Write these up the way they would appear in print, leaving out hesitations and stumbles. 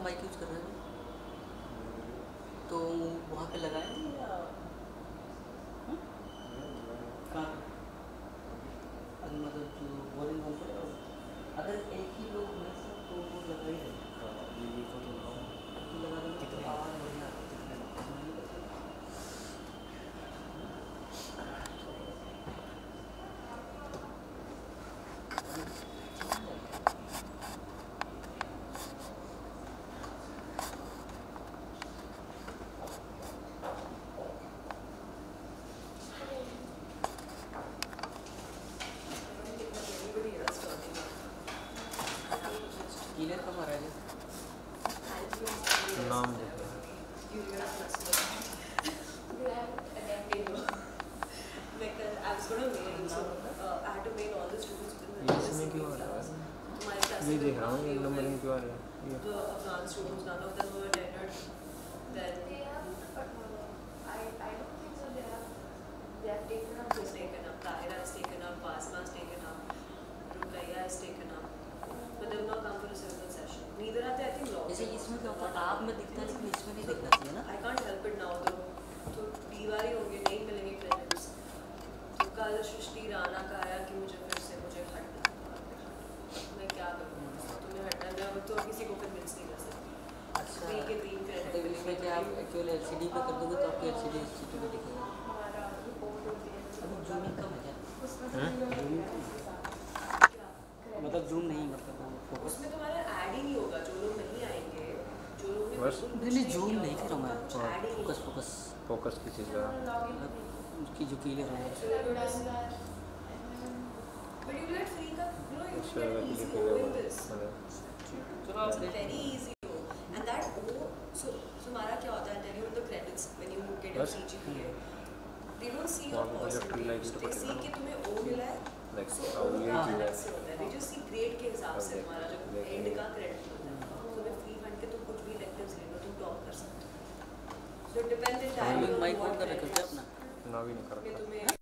Bike use कर रहे हो? तो वहाँ पे लगाए नहीं या कहाँ पे? मतलब जो बोरिंग वहाँ पे अगर एक ही लोग हैं सब तो वो लगा ही रहेगा। ये फोटो लगाओ तो लगा देना तो आवाज़ बढ़िया क्लियर कम आ रहा है नाम इसमें क्यों आ रहा है? ये देख रहा हूँ ये नंबर में क्यों आ रहा है? जैसे इसमें क्या होता है आप में दिखता है लेकिन इसमें नहीं दिखना चाहिए ना। कल सृष्टि राणा का आया कि मुझे फिर से मुझे हटना मैं क्या करूँ तुम्हें हटना मैं तो किसी को कन्विंस नहीं कर सकती। अच्छा फ्री के 3 तो क्रेडिट इसमें क्या आप एक्चुअली एलसीडी पे कर दोगे तो आपकी एलसीडी सिटी में दिखेगा। अभी जूमिंग कम है क्या? मतलब जूम नहीं मतलब फोकस उसमें तुम्हारा ऐड ही नहीं होगा जो लोग नहीं आएंगे जो लोग बस नहीं जूम नहीं कह रहा मैं ऐड ही फोकस फोकस फोकस की चीज़ का उसकी जो क्लियर है But you get free का you know you उससे can get अगर easy लिखे O हुए in this. चलो आप देख Very easy O. And that O, so हमारा क्या होता है? Tell you the credits when you get your बस CGPA. They don't see your और मुझे फील लाइक percentage. तो They see कि तुम्हें O मिला है. लाइक So हाउ O ये का चीज़ है अलग से होता है. They just see grade के हिसाब से देख- हमारा जो देख- end का credit होता है. तुम्हें free fund के तुम कुछ भी electives ले लो तुम top कर सकते हो. So it depends entirely on mike what on कर रखे credits अपना ना भी नहीं कर में रखा। तुम्हें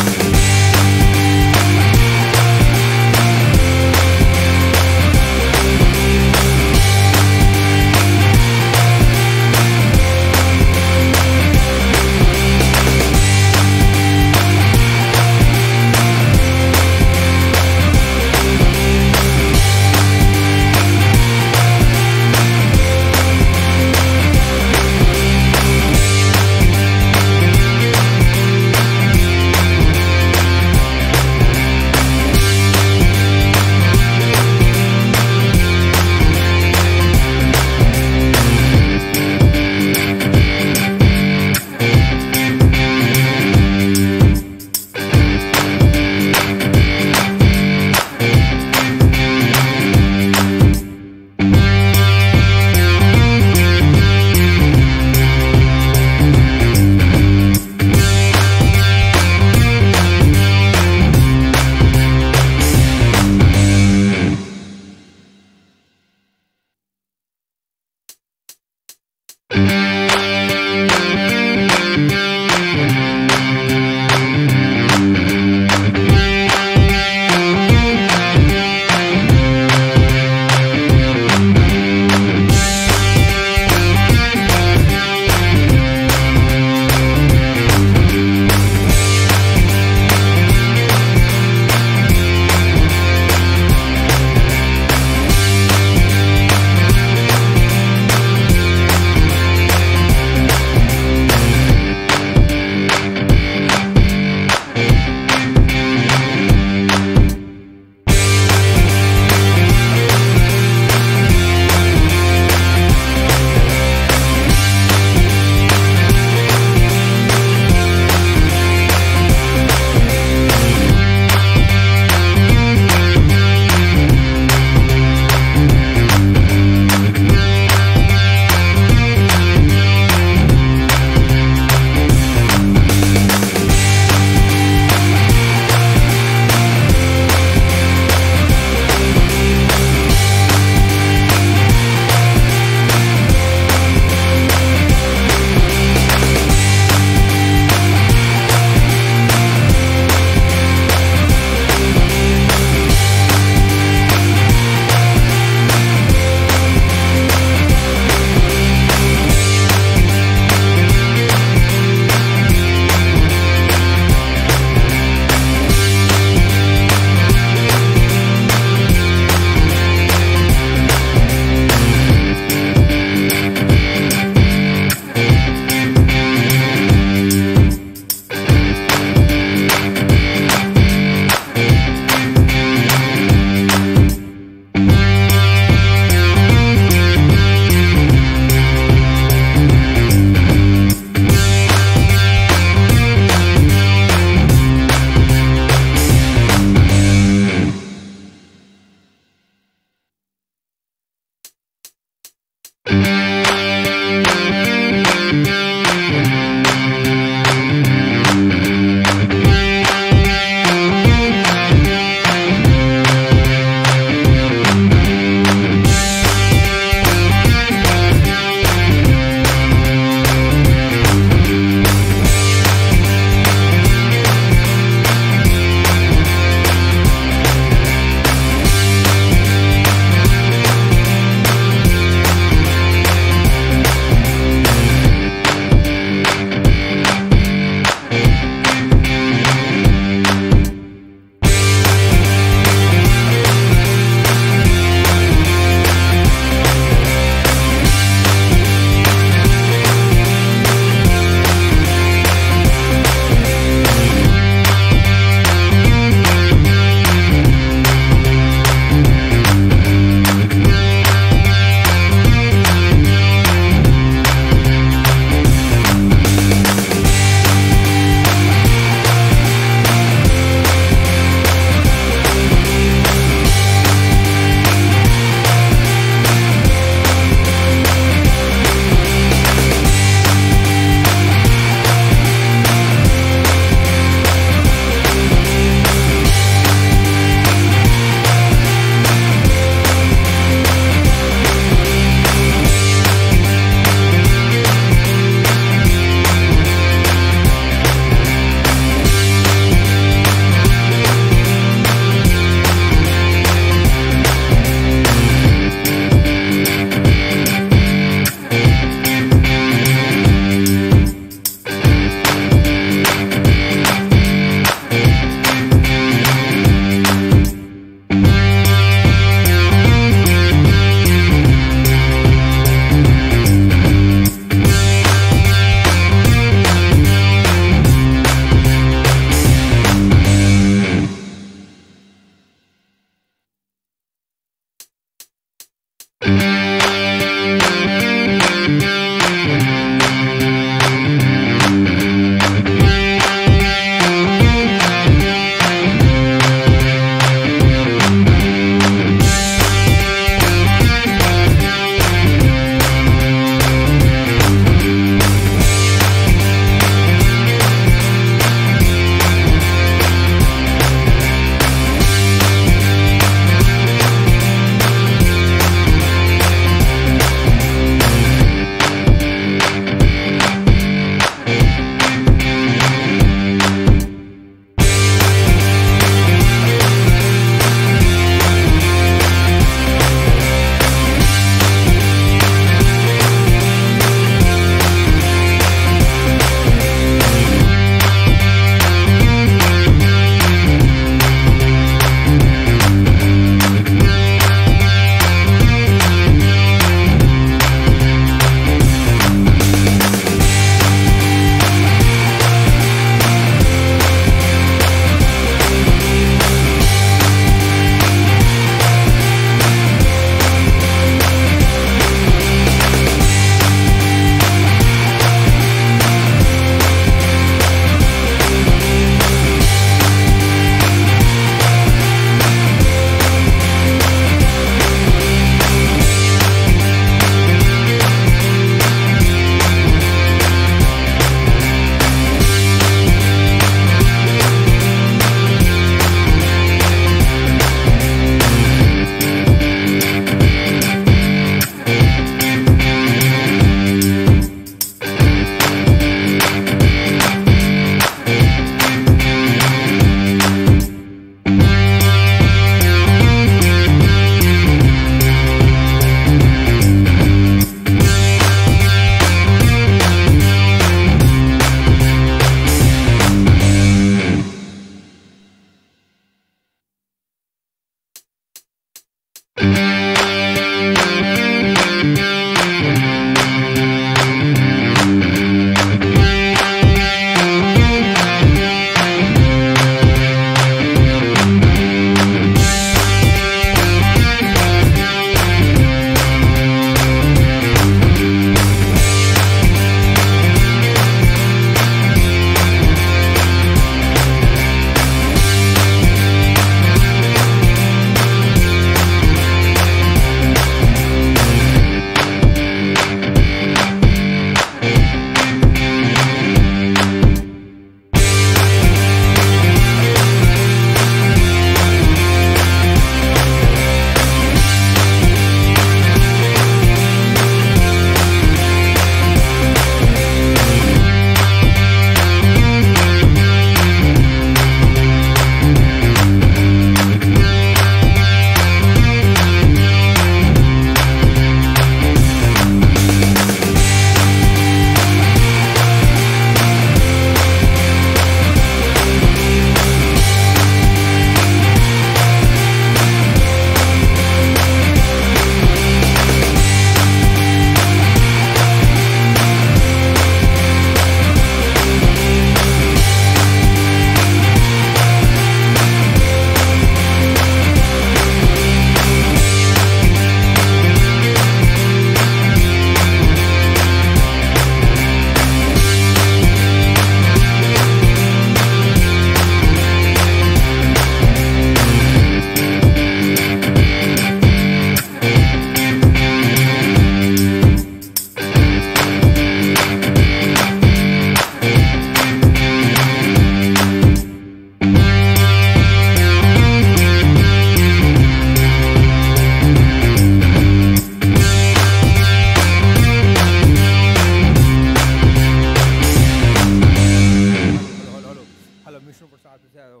Vishnu Prasad Yadav,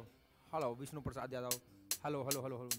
hello Vishnu Prasad Yadav, hello hello hello hello.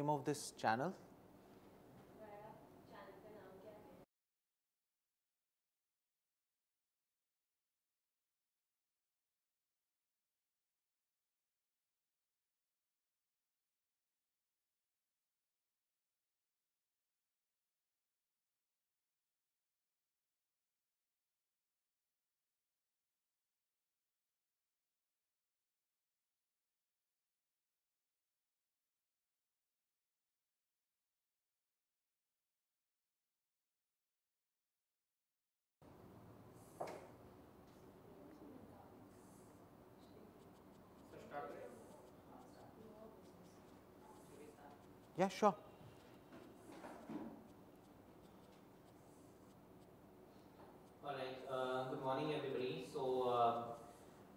name of this channel? Yeah, sure. All right. Good morning, everybody. So,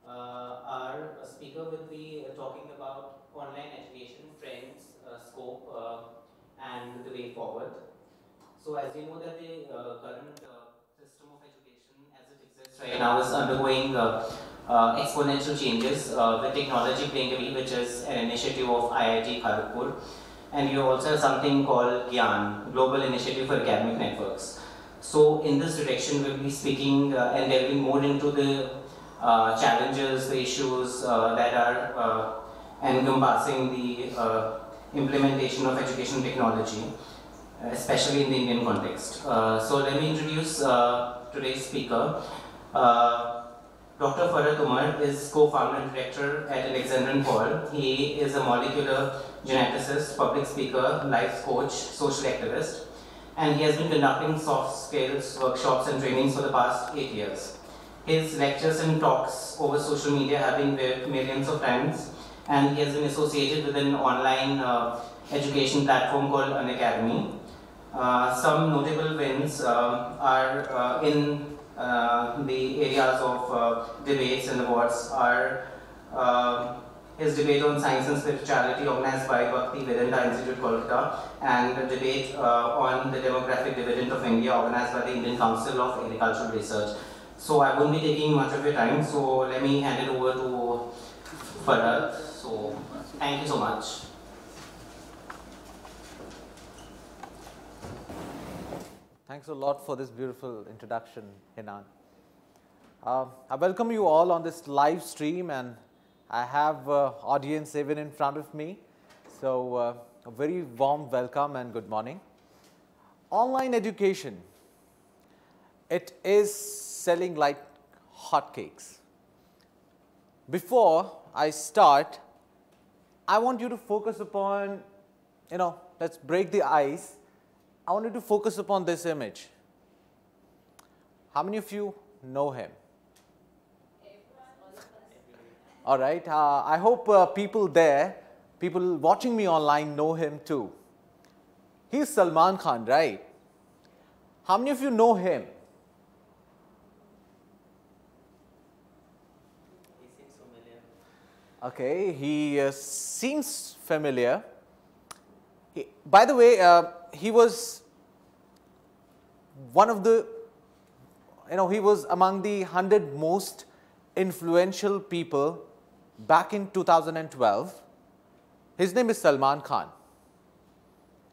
our speaker will be talking about online education trends, scope, and the way forward. So, as you know that the current system of education as it exists right now is undergoing exponential changes with technology playing a role, which is an initiative of IIT Kharagpur. And you also have something called GYAN, Global Initiative for Academic Networks. So in this direction, we'll be speaking and delving more into the challenges, the issues that are encompassing the implementation of education technology, especially in the Indian context. So let me introduce today's speaker. Dr. Farhat Umar is co-founder and director at Alexandrian Hall. He is a molecular geneticist, public speaker, life coach, social activist, and he has been conducting soft skills workshops and trainings for the past 8 years. His lectures and talks over social media have been viewed millions of times, and he has been associated with an online education platform called Unacademy. Some notable wins are in the areas of debates and awards are his debate on science and spirituality organized by Bhakti Vedanta Institute, Kolkata, and a debate on the demographic dividend of India organized by the Indian Council of Agricultural Research. So I won't be taking much of your time, so let me hand it over to Farhat. So thank you so much. Thanks a lot for this beautiful introduction, Hinan. I welcome you all on this live stream, and I have audience even in front of me. So a very warm welcome and good morning. Online education, it is selling like hotcakes. Before I start, I want you to focus upon, let's break the ice. I want you to focus upon this image. How many of you know him? All right. I hope people watching me online know him too. He's Salman Khan, right? How many of you know him? He seems familiar. Okay, he seems familiar. By the way, he was one of the, he was among the 100 most influential people back in 2012. His name is Salman Khan.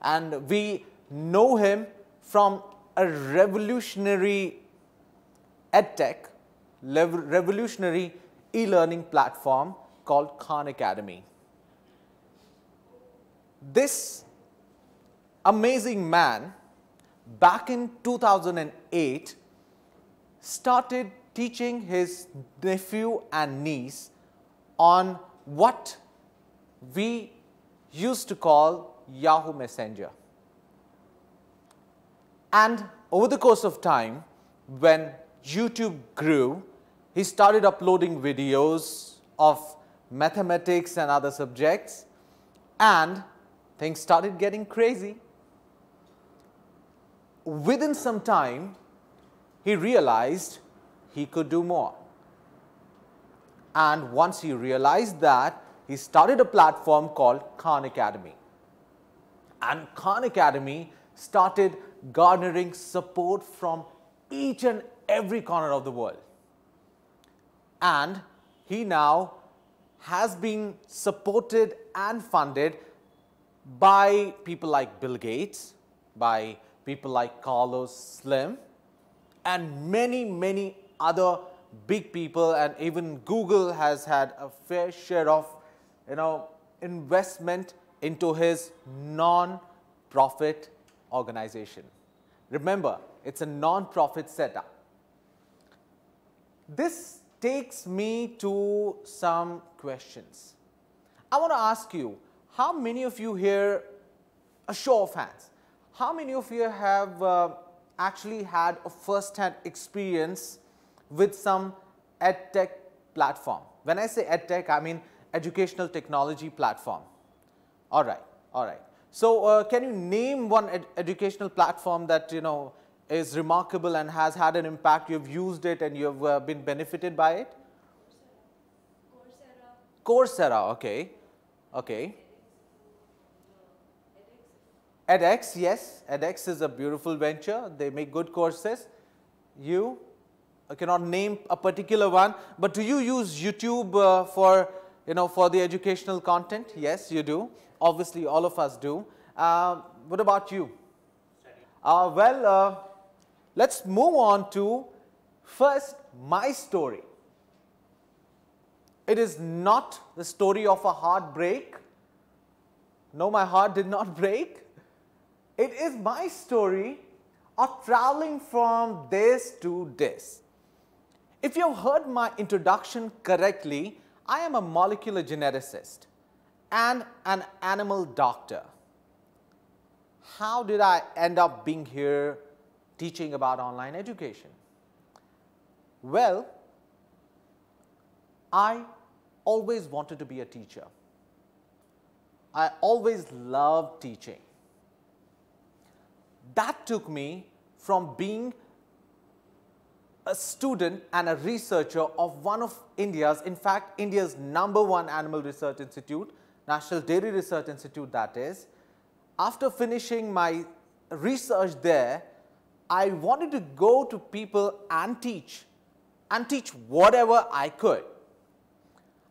And we know him from a revolutionary edtech, revolutionary e-learning platform called Khan Academy. This amazing man, back in 2008, started teaching his nephew and niece on what we used to call Yahoo Messenger. And over the course of time, when YouTube grew, he started uploading videos of mathematics and other subjects, and things started getting crazy. Within some time, he realized he could do more. And once he realized that, he started a platform called Khan Academy. And Khan Academy started garnering support from each and every corner of the world. And he now has been supported and funded by people like Bill Gates, by people like Carlos Slim, and many, many other big people, and even Google has had a fair share of, investment into his non-profit organization. Remember, it's a non-profit setup. This takes me to some questions. I want to ask you, how many of you here, a show of hands, how many of you have actually had a first-hand experience with some edtech platform? When I say edtech, I mean educational technology platform. All right, all right. So can you name one educational platform that is remarkable and has had an impact? You've used it and you've been benefited by it. Coursera, okay, okay. edX, yes, edX is a beautiful venture. They make good courses. You I cannot name a particular one, but do you use YouTube for the educational content? Yes, you do. Obviously, all of us do. What about you? Let's move on to first my story. It is not the story of a heartbreak. No, my heart did not break. It is my story of traveling from this to this. If you have heard my introduction correctly, I am a molecular geneticist and an animal doctor. How did I end up being here teaching about online education? Well, I always wanted to be a teacher. I always loved teaching. That took me from being a student and a researcher of one of India's, in fact, India's #1 animal research institute, National Dairy Research Institute that is. After finishing my research there, I wanted to go to people and teach whatever I could.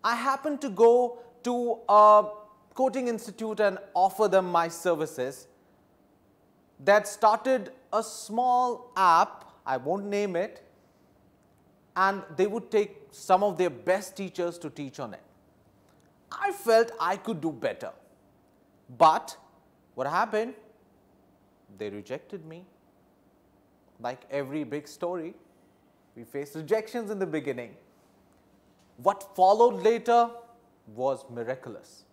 I happened to go to a coaching institute and offer them my services. That started a small app, I won't name it, and they would take some of their best teachers to teach on it. I felt I could do better, but what happened? They rejected me. Like every big story, we faced rejections in the beginning. What followed later was miraculous.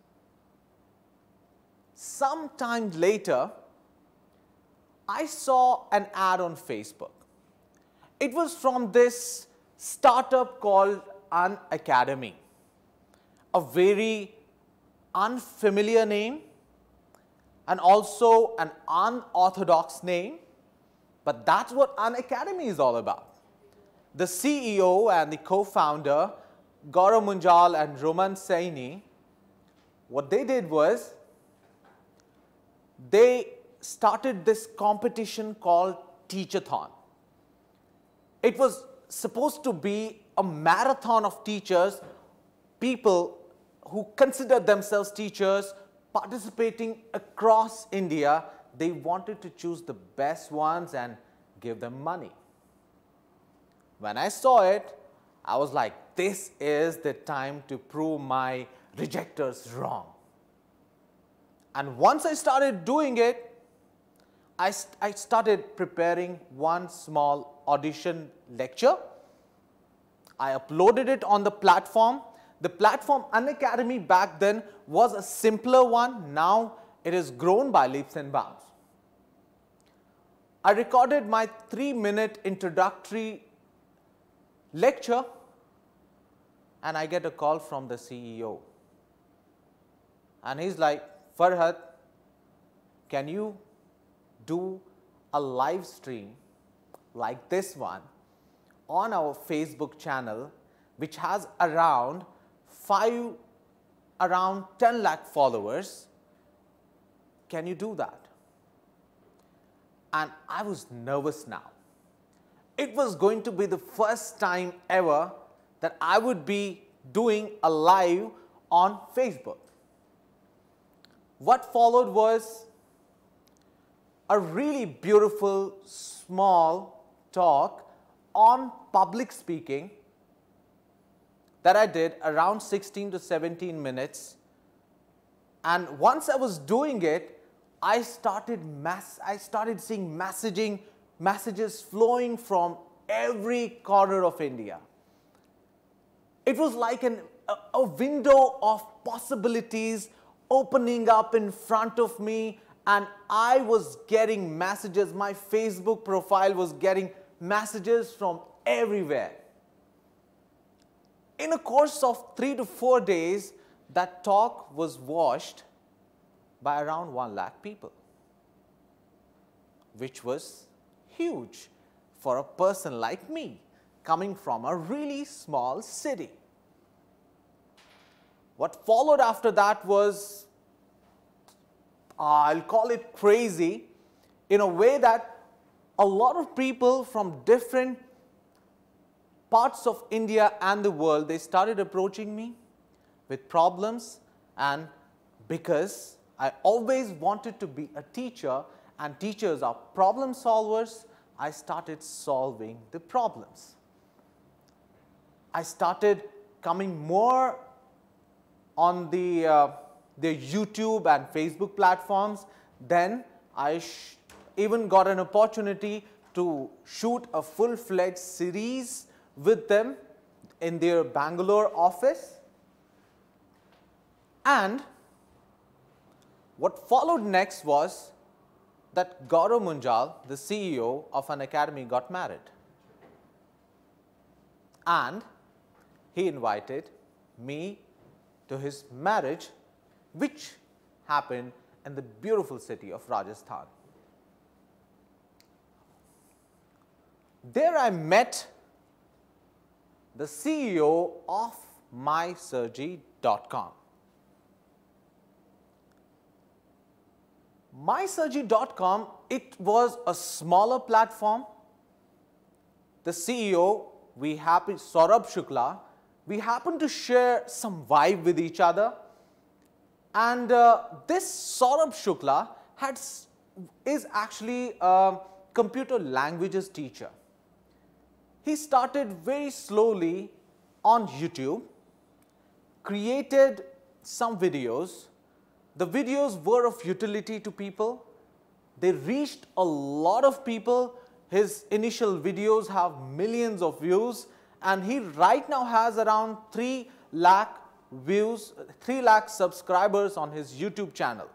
Sometime later, I saw an ad on Facebook. It was from this startup called Unacademy, a very unfamiliar name and also an unorthodox name, but that's what Unacademy is all about. The CEO and the co-founder, Gaurav Munjal and Roman Saini, what they did was they started this competition called Teachathon. It was supposed to be a marathon of teachers, people who considered themselves teachers participating across India. They wanted to choose the best ones and give them money. When I saw it, I was like, this is the time to prove my rejectors wrong. And once I started doing it, I started preparing one small audition lecture. I uploaded it on the platform. The platform Unacademy back then was a simpler one. Now it has grown by leaps and bounds. I recorded my 3-minute introductory lecture and I get a call from the CEO. And he's like, Farhad, can you do a live stream like this one on our Facebook channel, which has around 10 lakh followers? Can you do that? And I was nervous now. It was going to be the first time ever that I would be doing a live on Facebook. what followed was a really beautiful, small talk on public speaking that I did around 16 to 17 minutes. And once I was doing it, I started seeing messages flowing from every corner of India. It was like a window of possibilities opening up in front of me, and I was getting messages. My Facebook profile was getting messages from everywhere. In a course of 3 to 4 days, that talk was watched by around 1 lakh people, which was huge for a person like me coming from a really small city. What followed after that was, I'll call it crazy, in a way that a lot of people from different parts of India and the world, they started approaching me with problems, and because I always wanted to be a teacher and teachers are problem solvers, I started solving the problems. I started coming more on the YouTube and Facebook platforms. Then I even got an opportunity to shoot a full-fledged series with them in their Bangalore office. And what followed next was that Gaurav Munjal, the CEO of an academy, got married. And he invited me to his marriage, which happened in the beautiful city of Rajasthan. There I met the CEO of MySurgery.com. MySurgery.com, it was a smaller platform. The CEO, Saurabh Shukla, we happened to share some vibe with each other. And this Saurabh Shukla is actually a computer languages teacher. He started very slowly on YouTube, created some videos. The videos were of utility to people. They reached a lot of people. His initial videos have millions of views, and he right now has around 3 lakh views, 3 lakh subscribers on his YouTube channel.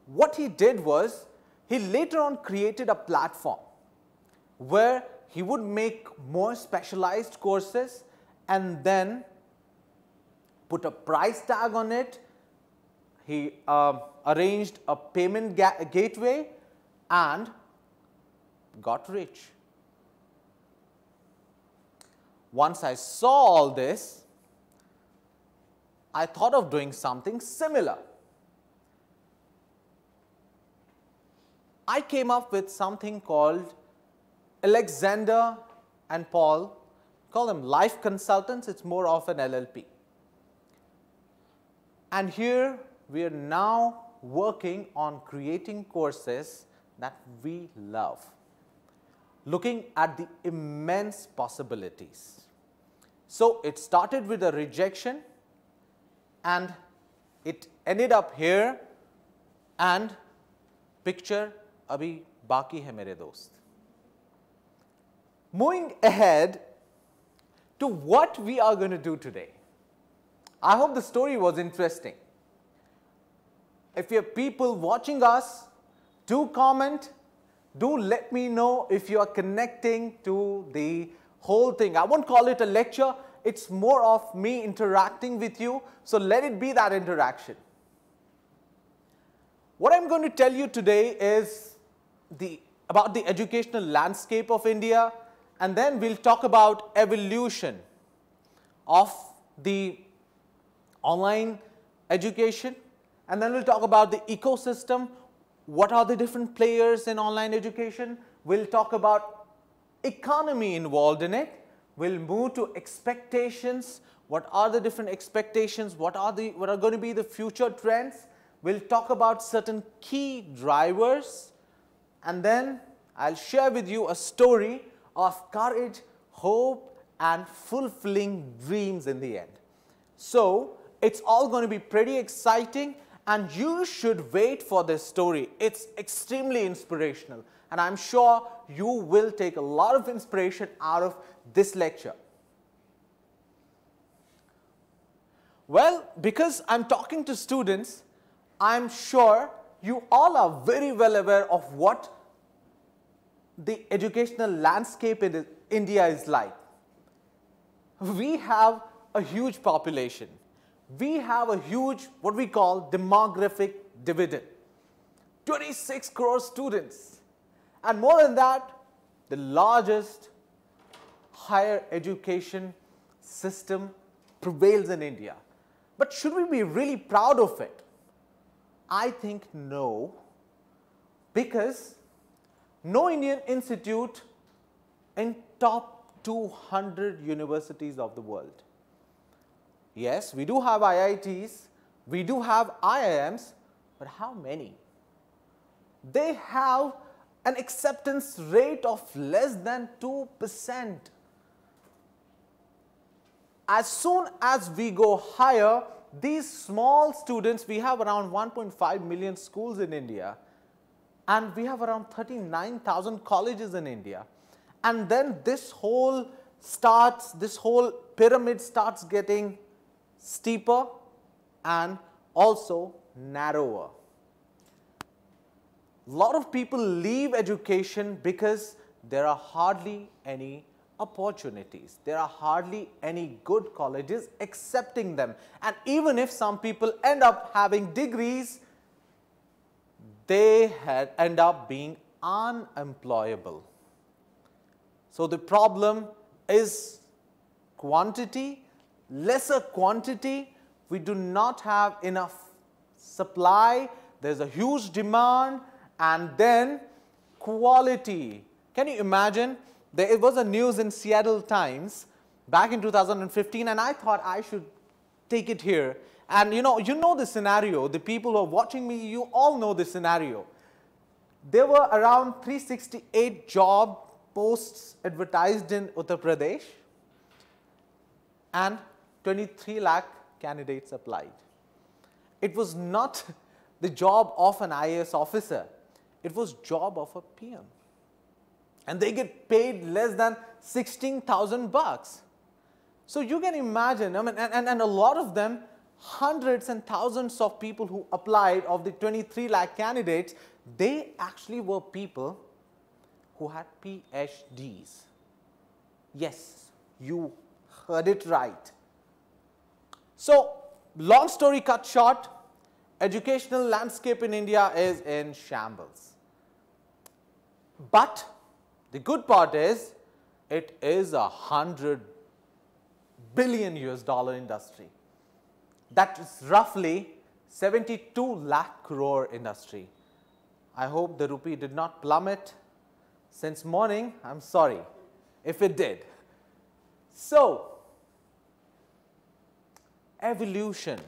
What he did was, he later on created a platform where he would make more specialized courses and then put a price tag on it. He arranged a payment gateway and got rich. Once I saw all this, I thought of doing something similar. I came up with something called Alexander and Paul, call them life consultants, it's more of an LLP. And here we are now working on creating courses that we love, looking at the immense possibilities. So it started with a rejection and it ended up here, and picture abhi baki hai mere dost. Moving ahead to what we are going to do today. I hope the story was interesting. If you have people watching us, do comment, do let me know if you are connecting to the whole thing. I won't call it a lecture, it's more of me interacting with you, so let it be that interaction. What I'm going to tell you today is about the educational landscape of India, and then we'll talk about evolution of the online education, and then we'll talk about the ecosystem, what are the different players in online education. We'll talk about economy involved in it. We'll move to expectations. What are the different expectations? What are going to be the future trends? we'll talk about certain key drivers, and then I'll share with you a story of courage, hope, and fulfilling dreams in the end. So, it's all going to be pretty exciting, and you should wait for this story. It's extremely inspirational, and I'm sure you will take a lot of inspiration out of this lecture. Well, because I'm talking to students, I'm sure you all are very well aware of what the educational landscape in India is like. We have a huge population. We have a huge, what we call, demographic dividend. 26 crore students. And more than that, the largest higher education system prevails in India. But should we be really proud of it? I think no, because no Indian institute in top 200 universities of the world. Yes, we do have IITs, we do have IIMs, but how many? They have an acceptance rate of less than 2%. As soon as we go higher, these small students, we have around 1.5 million schools in India, and we have around 39,000 colleges in India. And then this whole pyramid starts getting steeper and also narrower. A lot of people leave education because there are hardly any opportunities. There are hardly any good colleges accepting them. And even if some people end up having degrees, they end up being unemployable. So the problem is quantity, lesser quantity. We do not have enough supply. There's a huge demand, and then quality. Can you imagine? There was a news in Seattle Times back in 2015, and I thought I should take it here. And you know the scenario. The people who are watching me, you all know the scenario. There were around 368 job posts advertised in Uttar Pradesh, and 23 lakh candidates applied. It was not the job of an IAS officer. It was job of a PM. And they get paid less than 16,000 bucks. So you can imagine, I mean, and a lot of them, hundreds and thousands of people who applied, of the 23 lakh candidates, they actually were people who had PhDs. Yes, you heard it right. So, long story cut short, educational landscape in India is in shambles. But the good part is, it is a $100 billion industry. That is roughly 72 lakh crore industry. I hope the rupee did not plummet since morning. I'm sorry if it did. So, evolution.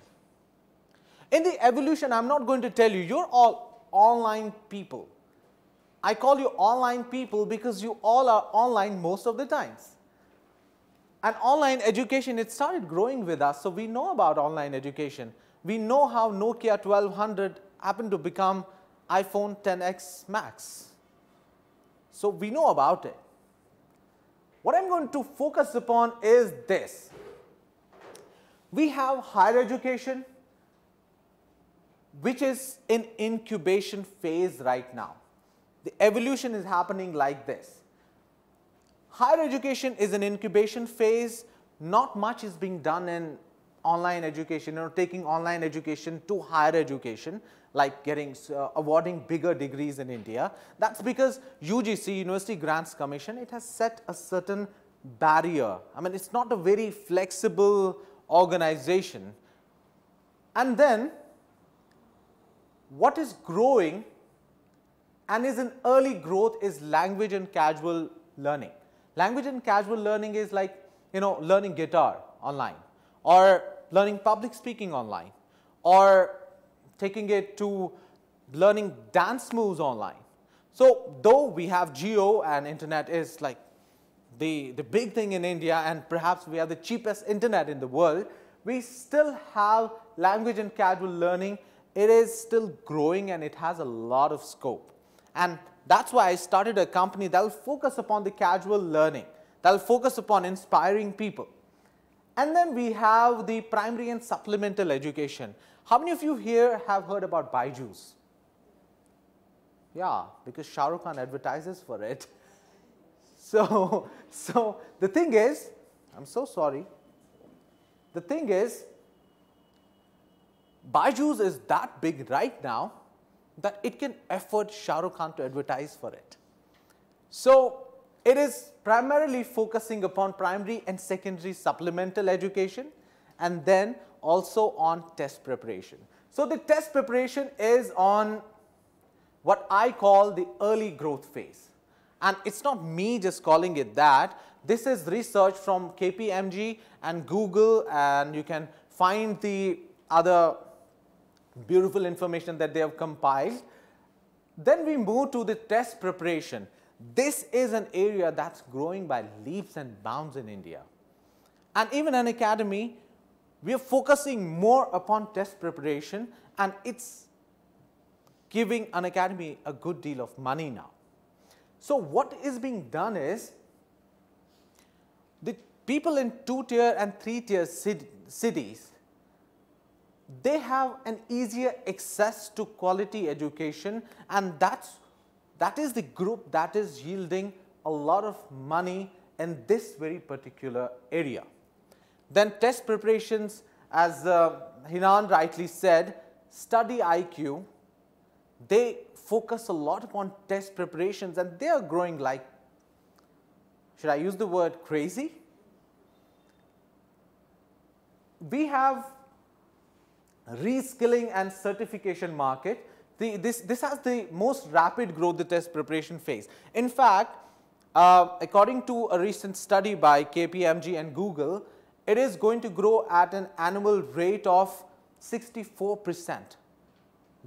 In the evolution, I'm not going to tell you, you're all online people. I call you online people because you all are online most of the times. And online education, it started growing with us, so we know about online education. We know how Nokia 1200 happened to become iPhone XS Max. So we know about it. What I'm going to focus upon is this. We have higher education, which is in incubation phase right now. The evolution is happening like this. Higher education is an incubation phase. Not much is being done in online education, taking online education to higher education, like awarding bigger degrees in India. That's because UGC, University Grants Commission, it has set a certain barrier. I mean, it's not a very flexible organization. And then, what is growing and is in early growth is language and casual learning. Language and casual learning is like, learning guitar online, or learning public speaking online, or taking it to learning dance moves online. So though we have Jio and internet is like the big thing in India, and perhaps we have the cheapest internet in the world, we still have language and casual learning. It is still growing and it has a lot of scope. And that's why I started a company that will focus upon the casual learning, that will focus upon inspiring people. And then we have the primary and supplemental education. How many of you here have heard about Byju's? Yeah, because Shah Rukh Khan advertises for it. So the thing is, I'm so sorry. The thing is, Byju's is that big right now that it can afford Shah Rukh Khan to advertise for it. So it is primarily focusing upon primary and secondary supplemental education, and then also on test preparation. So the test preparation is on what I call the early growth phase. And it's not me just calling it that. This is research from KPMG and Google, and you can find the other beautiful information that they have compiled. Then we move to the test preparation. This is an area that's growing by leaps and bounds in India. And even an academy, we are focusing more upon test preparation, and it's giving an academy a good deal of money now. So what is being done is, the people in 2-tier and 3-tier cities, they have an easier access to quality education, and that is the group that is yielding a lot of money in this very particular area. Then test preparations, as Hinan rightly said, study IQ, they focus a lot upon test preparations, and they are growing like, should I use the word crazy? We have reskilling and certification market. This has the most rapid growth, the test preparation phase. In fact, according to a recent study by KPMG and Google, it is going to grow at an annual rate of 64%.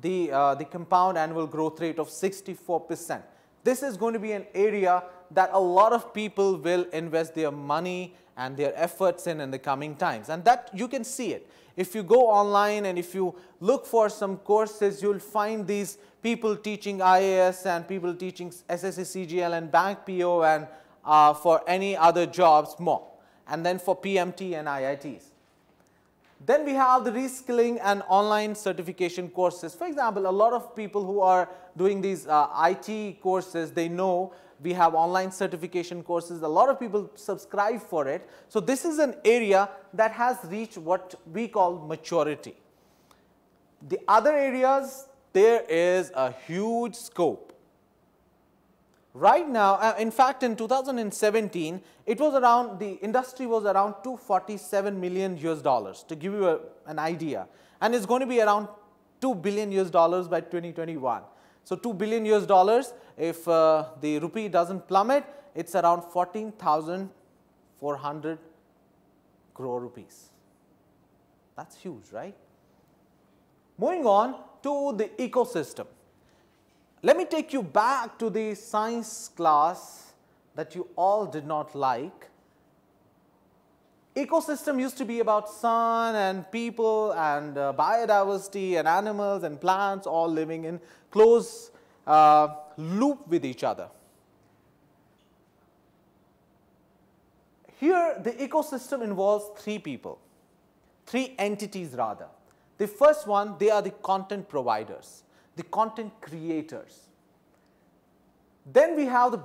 The compound annual growth rate of 64%. This is going to be an area that a lot of people will invest their money and their efforts in the coming times, and that you can see it. If you go online and if you look for some courses, you will find these people teaching IAS and people teaching SSC, CGL and bank PO, and for any other jobs more, and then for PMT and IITs. Then we have the reskilling and online certification courses. For example, a lot of people who are doing these IT courses, they know we have online certification courses. A lot of people subscribe for it. So this is an area that has reached what we call maturity. The other areas, there is a huge scope. Right now, in fact, in 2017, it was around, the industry was around $247 million US, to give you an idea. And it's going to be around $2 billion US by 2021. So $2 billion US, if the rupee doesn't plummet, it's around 14,400 crore rupees. That's huge, right? Moving on to the ecosystem. Let me take you back to the science class that you all did not like. Ecosystem used to be about sun and people and biodiversity and animals and plants all living in close loop with each other. Here the ecosystem involves three entities rather. The first one, they are the content providers, the content creators. Then we have the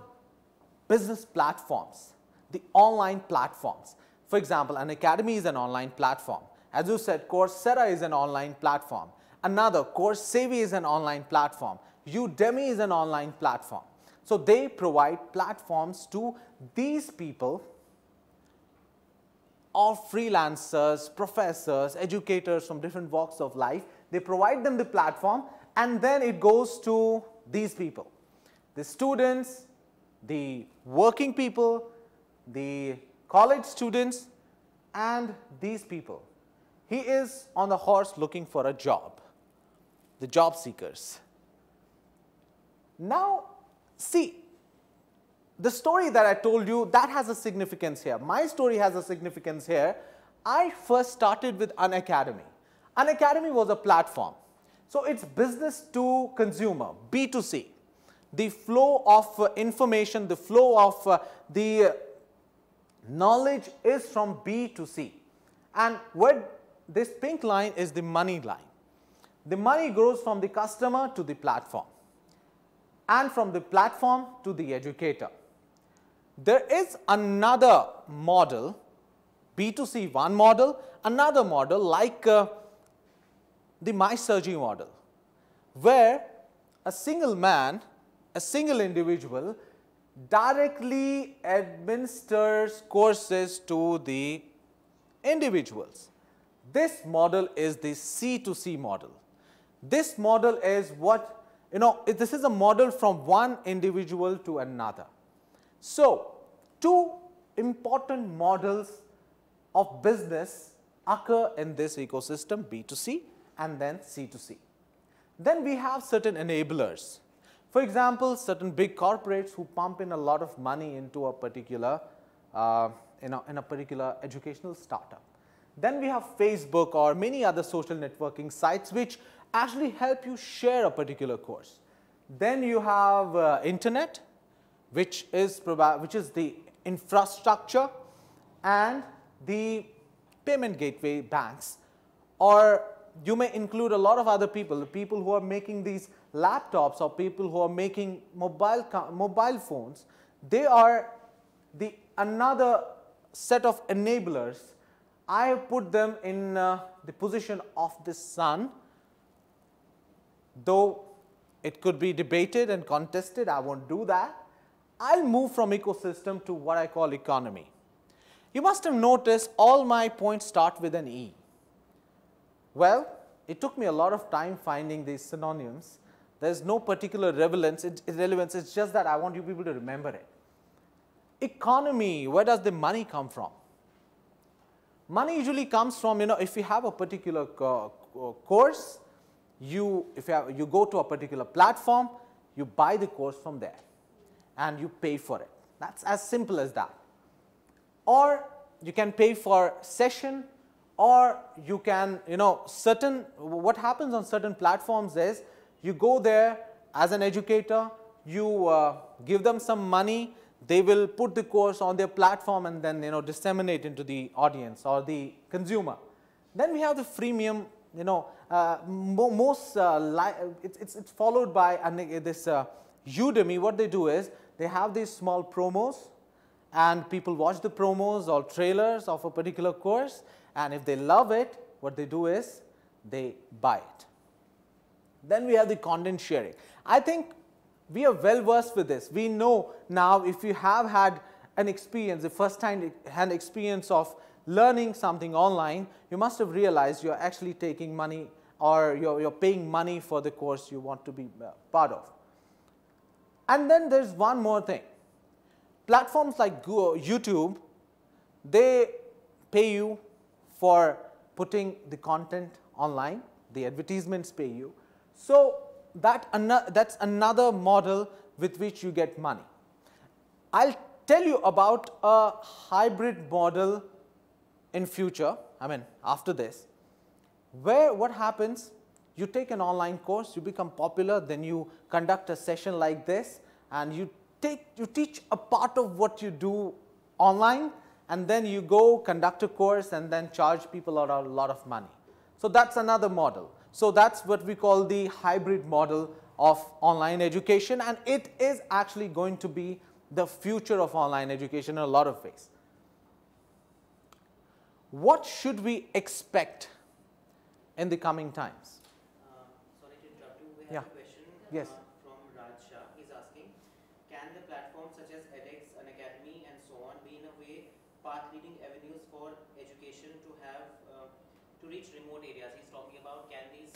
business platforms, the online platforms. For example, an academy is an online platform. As you said, Coursera is an online platform. Another, Coursera is an online platform. Udemy is an online platform. So they provide platforms to these people, or freelancers, professors, educators from different walks of life. They provide them the platform, and then it goes to these people, the students, the working people, the college students, and these people. He is on the horse looking for a job. the job seekers. Now, see, the story that I told you, that has a significance here. My story has a significance here. I first started with Unacademy. Unacademy was a platform. So it's business to consumer, B2C. The flow of information, the flow of the knowledge is from B to C. And what this pink line is the money line. The money goes from the customer to the platform, and from the platform to the educator. There is another model, B2C one model, another model like the MySurgery model, where a single man, a single individual directly administers courses to the individuals. This model is the C2C model. This model is what, this is a model from one individual to another. So, two important models of business occur in this ecosystem, B2C and then C2C. Then we have certain enablers. For example, certain big corporates who pump in a lot of money into a particular, in a particular educational startup. Then we have Facebook or many other social networking sites which actually help you share a particular course. Then you have internet, which is the infrastructure, and the payment gateway banks, or you may include a lot of other people, the people who are making these laptops or people who are making mobile phones. They are another set of enablers. I have put them in the position of the sun, though it could be debated and contested. I won't do that. I'll move from ecosystem to what I call economy. You must have noticed all my points start with an E. Well, it took me a lot of time finding these synonyms. There's no particular relevance, it's just that I want you people to remember it. Economy, where does the money come from? Money usually comes from, if you have a particular course, you go to a particular platform, you buy the course from there and you pay for it. That's as simple as that. Or you can pay for session, or you can, what happens on certain platforms is you go there as an educator, you give them some money, they will put the course on their platform and then disseminate into the audience or the consumer. Then we have the freemium, it's followed by this Udemy. What they do is they have these small promos, and people watch the promos or trailers of a particular course, and if they love it, what they do is they buy it. Then we have the content sharing. I think we are well versed with this. We know now, if you have had an experience, the first hand experience of learning something online, you must have realized you're actually taking money, or you're paying money for the course you want to be part of. And then there's one more thing. Platforms like YouTube, they pay you for putting the content online, the advertisements pay you. So that's another model with which you get money. I'll tell you about a hybrid model in future, after this, where what happens, you take an online course, you become popular, then you conduct a session like this, and you teach a part of what you do online, and then you go conduct a course and then charge people a lot of money. So that's another model. So that's what we call the hybrid model of online education, and it is actually going to be the future of online education in a lot of ways. What should we expect in the coming times? Sorry to interrupt you. We have a question from Raj Shah. He's asking, can the platforms such as edX, Unacademy and so on be in a way path-leading avenues for education to have to reach remote areas? He's talking about, can these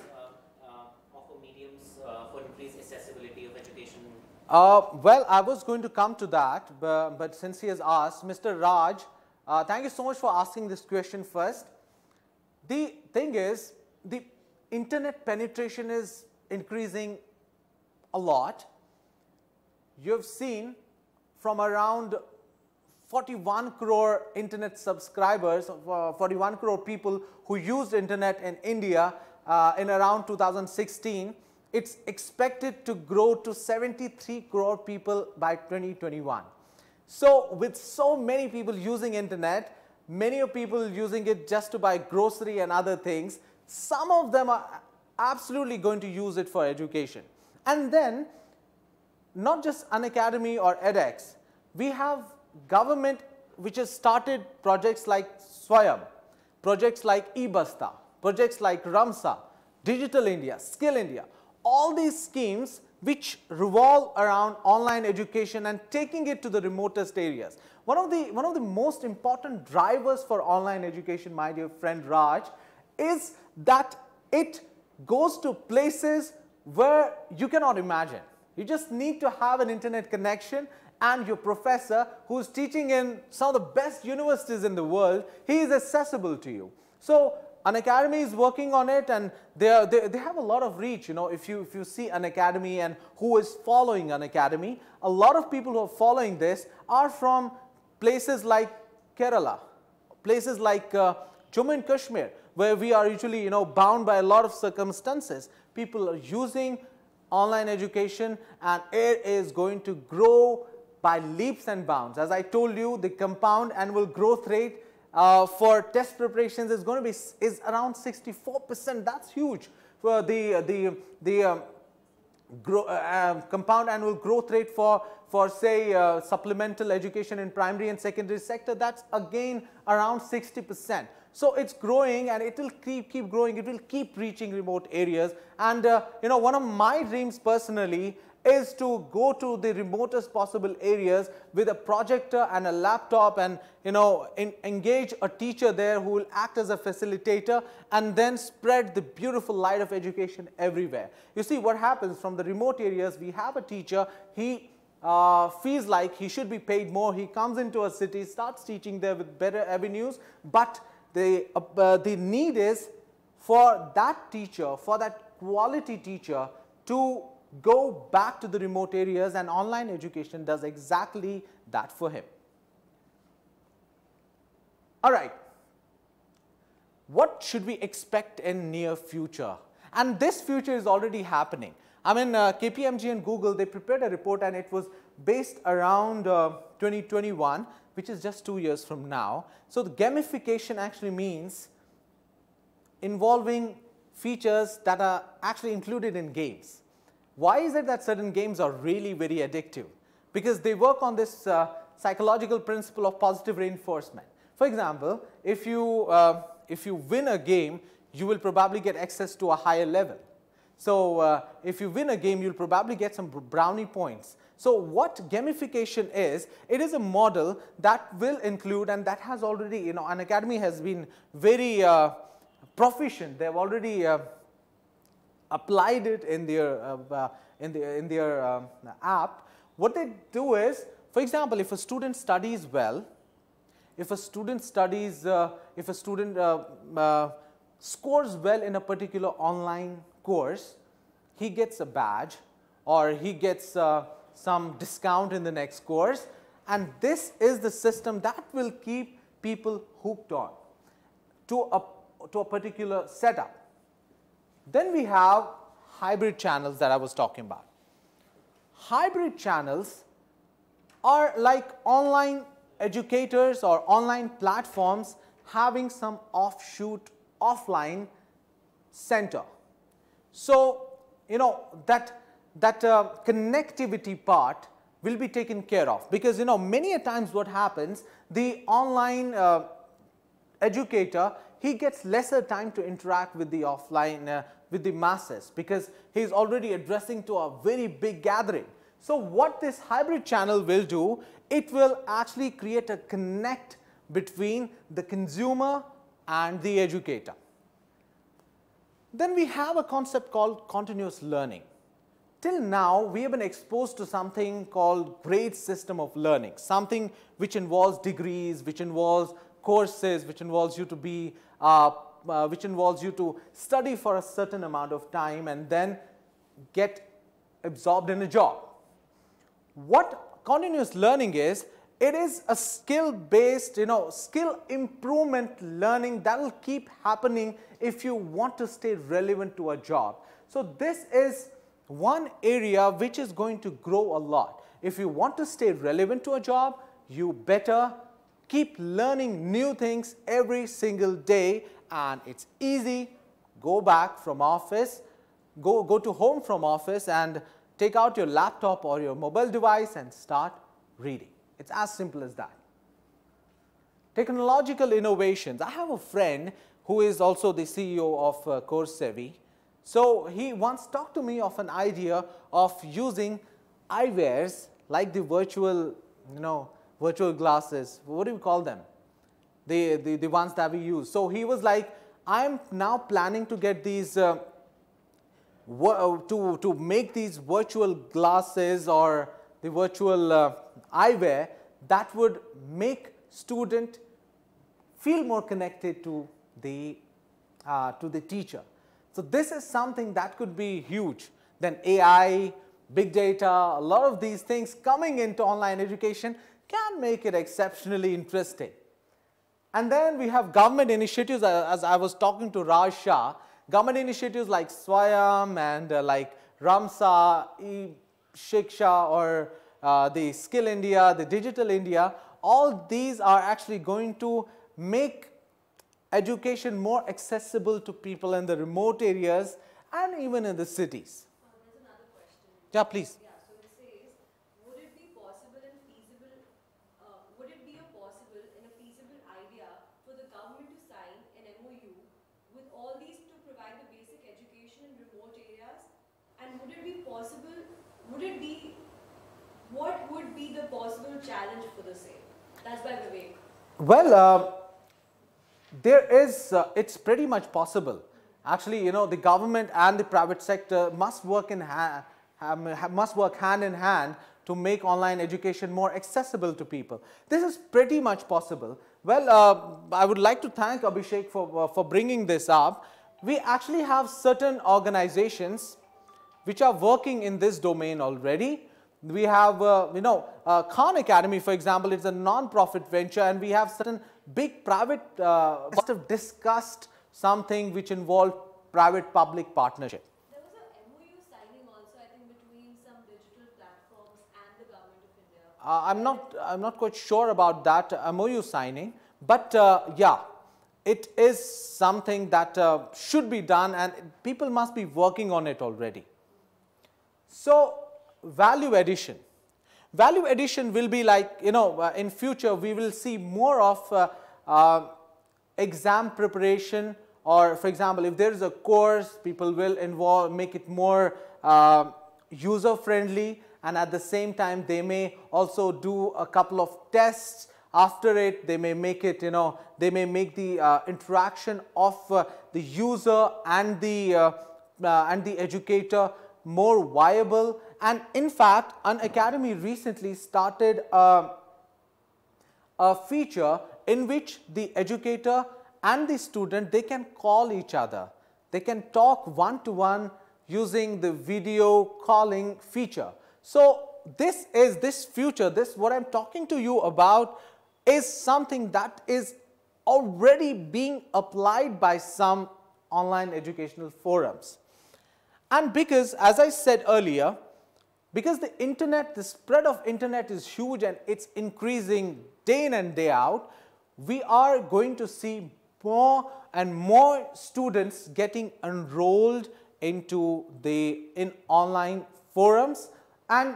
offer mediums for increased accessibility of education? Well, I was going to come to that, but since he has asked, Mr. Raj, thank you so much for asking this question first. The thing is, the internet penetration is increasing a lot. You've seen from around 41 crore internet subscribers, 41 crore people who used internet in India in around 2016, it's expected to grow to 73 crore people by 2021. So with so many people using internet, many of people using it just to buy grocery and other things, some of them are absolutely going to use it for education. And then not just Unacademy or edX, we have government which has started projects like Swayam, projects like eBasta, projects like Ramsa, Digital India, Skill India, all these schemes which revolve around online education and taking it to the remotest areas. One of the most important drivers for online education, my dear friend Raj, is that it goes to places where you cannot imagine. You just need to have an internet connection, and your professor, who is teaching in some of the best universities in the world, he is accessible to you. So Unacademy is working on it, and they have a lot of reach. You know, if you see Unacademy and who is following Unacademy, a lot of people who are following this are from places like Kerala, places like Jammu and Kashmir, where we are usually, you know, bound by a lot of circumstances. People are using online education, and it is going to grow by leaps and bounds. As I told you, the compound annual growth rate for test preparations is going to be around 64%. That's huge. For the compound annual growth rate for say supplemental education in primary and secondary sector, that's again around 60%. So it's growing, and it will keep growing. It will keep reaching remote areas. And you know, one of my dreams personally is to go to the remotest possible areas with a projector and a laptop, and you know, engage a teacher there who will act as a facilitator, and then spread the beautiful light of education everywhere. You see what happens from the remote areas. We have a teacher, he feels like he should be paid more. He comes into a city, starts teaching there with better avenues, but the need is for that teacher, for that quality teacher, to go back to the remote areas, and online education does exactly that for him. All right, what should we expect in near future? And this future is already happening. I mean, KPMG and Google, they prepared a report, and it was based around 2021, which is just 2 years from now. So the gamification actually means involving features that are actually included in games. Why is it that certain games are really very addictive? Because they work on this psychological principle of positive reinforcement. For example, if you win a game, you will probably get access to a higher level. So if you win a game, you'll probably get some brownie points. So what gamification is, it is a model that will include, and that has already, you know, Unacademy has been very proficient. They have already applied it in their app. What they do is, for example, if a student studies well, if a student scores well in a particular online course, he gets a badge, or he gets some discount in the next course, and this is the system that will keep people hooked on to a particular setup. Then we have hybrid channels that I was talking about. Hybrid channels are like online educators or online platforms having some offshoot offline center. So, you know, that connectivity part will be taken care of, because, you know, many a times what happens, the online educator, he gets lesser time to interact with the offline, with the masses, because he is already addressing to a very big gathering. So what this hybrid channel will do, it will actually create a connect between the consumer and the educator. Then we have a concept called continuous learning. Till now, we have been exposed to something called grade system of learning, something which involves degrees, which involves courses, which involves you to be, which involves you to study for a certain amount of time, and then get absorbed in a job. What continuous learning is, it is a skill-based, skill improvement learning that will keep happening if you want to stay relevant to a job. So this is one area which is going to grow a lot. If you want to stay relevant to a job, you better keep learning new things every single day, and it's easy. Go back from office, go to home from office and take out your laptop or your mobile device and start reading. It's as simple as that. Technological innovations. I have a friend who is also the CEO of CourseSavvy. So he once talked to me of an idea of using eyewears like the virtual, virtual glasses. What do you call them? The ones that we use. So he was like, I'm now planning to get these to make these virtual glasses or the virtual eyewear that would make student feel more connected to the teacher. So this is something that could be huge. Then AI, big data, a lot of these things coming into online education can make it exceptionally interesting. And then we have government initiatives, as I was talking to Raj Shah, government initiatives like Swayam and like Ramsa, E-Shiksha or the Skill India, the Digital India, all these are actually going to make education more accessible to people in the remote areas and even in the cities. There's another question. Yeah, please. Yeah, so it says, would it be possible and feasible, would it be a possible and a feasible idea for the government to sign an MOU with all these to provide the basic education in remote areas? And would it be possible, what would be the possible challenge for the same? That's by Vivek. Well, it's pretty much possible. Actually, the government and the private sector must work hand in hand to make online education more accessible to people. This is pretty much possible. Well, I would like to thank Abhishek for bringing this up. We actually have certain organizations which are working in this domain already. We have, Khan Academy, for example, it's a non-profit venture, and we have certain big private, must have discussed something which involved private-public partnership. There was a MOU signing also, I think, between some digital platforms and the government of India. I'm not quite sure about that MOU signing, but yeah, it is something that should be done, and people must be working on it already. So, value addition. Value addition will be like, in future we will see more of exam preparation, or for example, if there is a course, people will make it more user friendly, and at the same time they may also do a couple of tests after it. They may make it, they may make the interaction of the user and the educator more viable. And in fact, An Academy recently started a feature in which the educator and the student, they can call each other. They can talk one-to-one using the video calling feature. So this future, what I'm talking to you about is something that is already being applied by some online educational forums. And because, as I said earlier, because the internet, the spread of internet is huge and it's increasing day in and day out, we are going to see more and more students getting enrolled into in online forums. And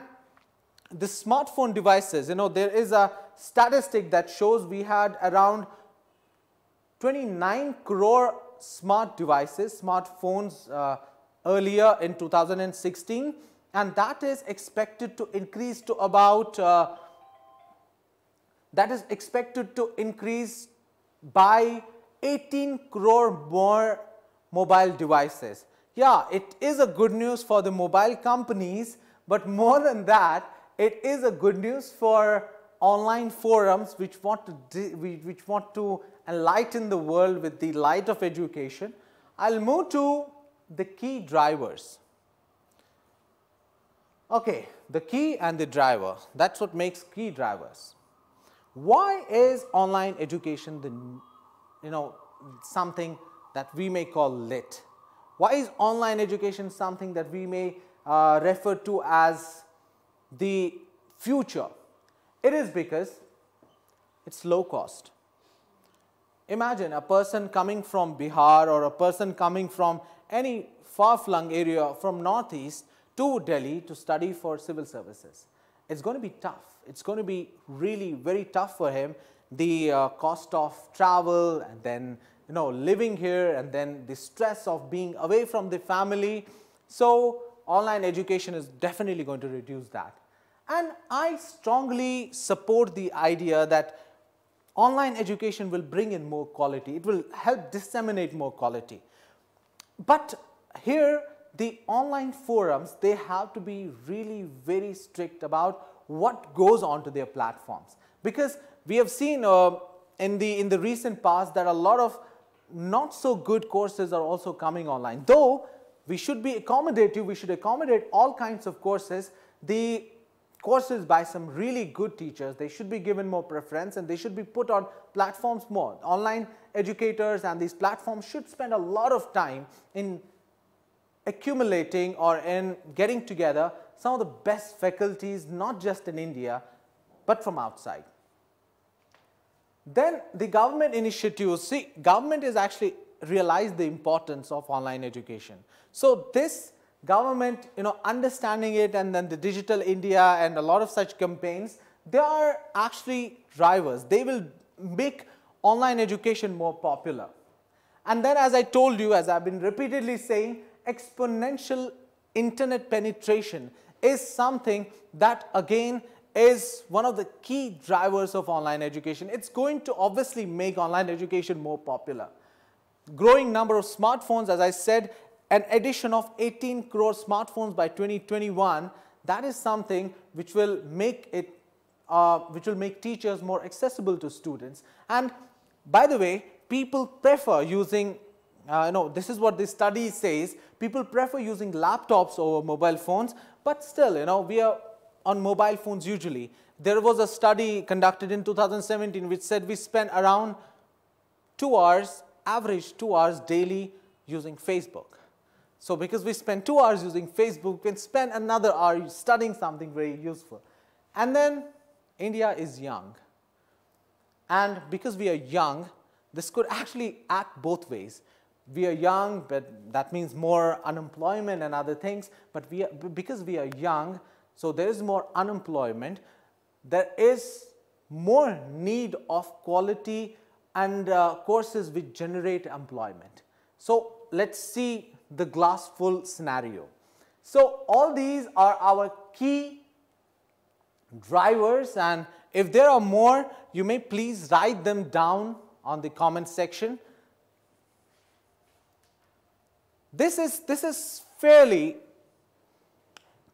the smartphone devices, there is a statistic that shows we had around 29 crore smart devices, smartphones earlier in 2016, and that is expected to increase to about by 18 crore more mobile devices. Yeah, it is a good news for the mobile companies, but more than that, it is a good news for online forums which want to enlighten the world with the light of education. I'll move to the key drivers. Okay, the key and the driver, that's what makes key drivers. Why is online education something that we may call lit? Why is online education something that we may refer to as the future? It is because it's low cost. Imagine a person coming from Bihar or a person coming from any far-flung area from Northeast to Delhi to study for civil services. It's going to be tough. It's going to be really very tough for him. The cost of travel and then living here and then the stress of being away from the family. So online education is definitely going to reduce that. And I strongly support the idea that online education will bring in more quality. It will help disseminate more quality. But here, the online forums, they have to be really very strict about what goes onto their platforms. Because we have seen in the recent past that a lot of not so good courses are also coming online. Though we should be accommodative, we should accommodate all kinds of courses. The courses by some really good teachers, they should be given more preference and they should be put on platforms more. Online educators and these platforms should spend a lot of time in accumulating or in getting together some of the best faculties, not just in India, but from outside. Then the government initiatives, see, government has actually realized the importance of online education. So this government, understanding it, and then the Digital India and a lot of such campaigns, they are actually drivers. They will make online education more popular. And then, as I told you, as I've been repeatedly saying, exponential internet penetration is something that again is one of the key drivers of online education. It's going to obviously make online education more popular. Growing number of smartphones, as I said, an addition of 18 crore smartphones by 2021, that is something which will make teachers more accessible to students. And by the way, people prefer using, this is what the study says, people prefer using laptops over mobile phones, but still, we are on mobile phones usually. There was a study conducted in 2017 which said we spend around 2 hours, average 2 hours daily using Facebook. So because we spend 2 hours using Facebook, we can spend another hour studying something very useful. And then India is young. And because we are young, this could actually act both ways. We are young, but that means more unemployment and other things. But because we are young, so there is more unemployment, there is more need of quality and courses which generate employment. So let's see the glass full scenario. So all these are our key drivers, and if there are more, you may please write them down on the comment section. This is fairly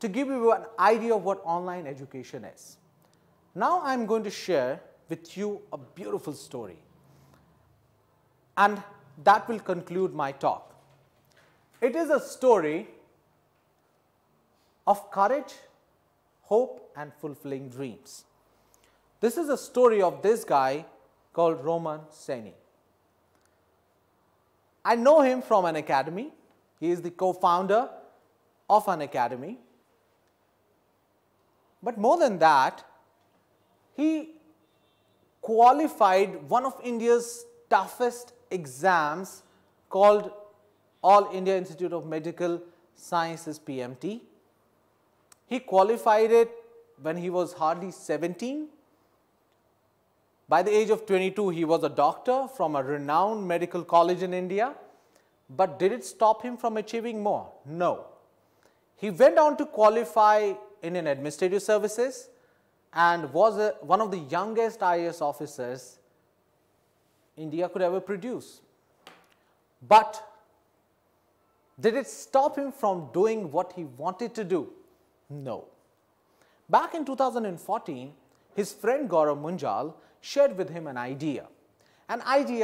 to give you an idea of what online education is. Now I'm going to share with you a beautiful story, and that will conclude my talk. It is a story of courage, hope, and fulfilling dreams. This is a story of this guy called Roman Saini. I know him from an academy. He is the co-founder of an academy. But more than that, he qualified one of India's toughest exams called All India Institute of Medical Sciences, PMT. He qualified it when he was hardly 17. By the age of 22, he was a doctor from a renowned medical college in India. But did it stop him from achieving more? No. He went on to qualify in administrative services and was one of the youngest IAS officers India could ever produce. But did it stop him from doing what he wanted to do? No. Back in 2014, his friend Gaurav Munjal shared with him an idea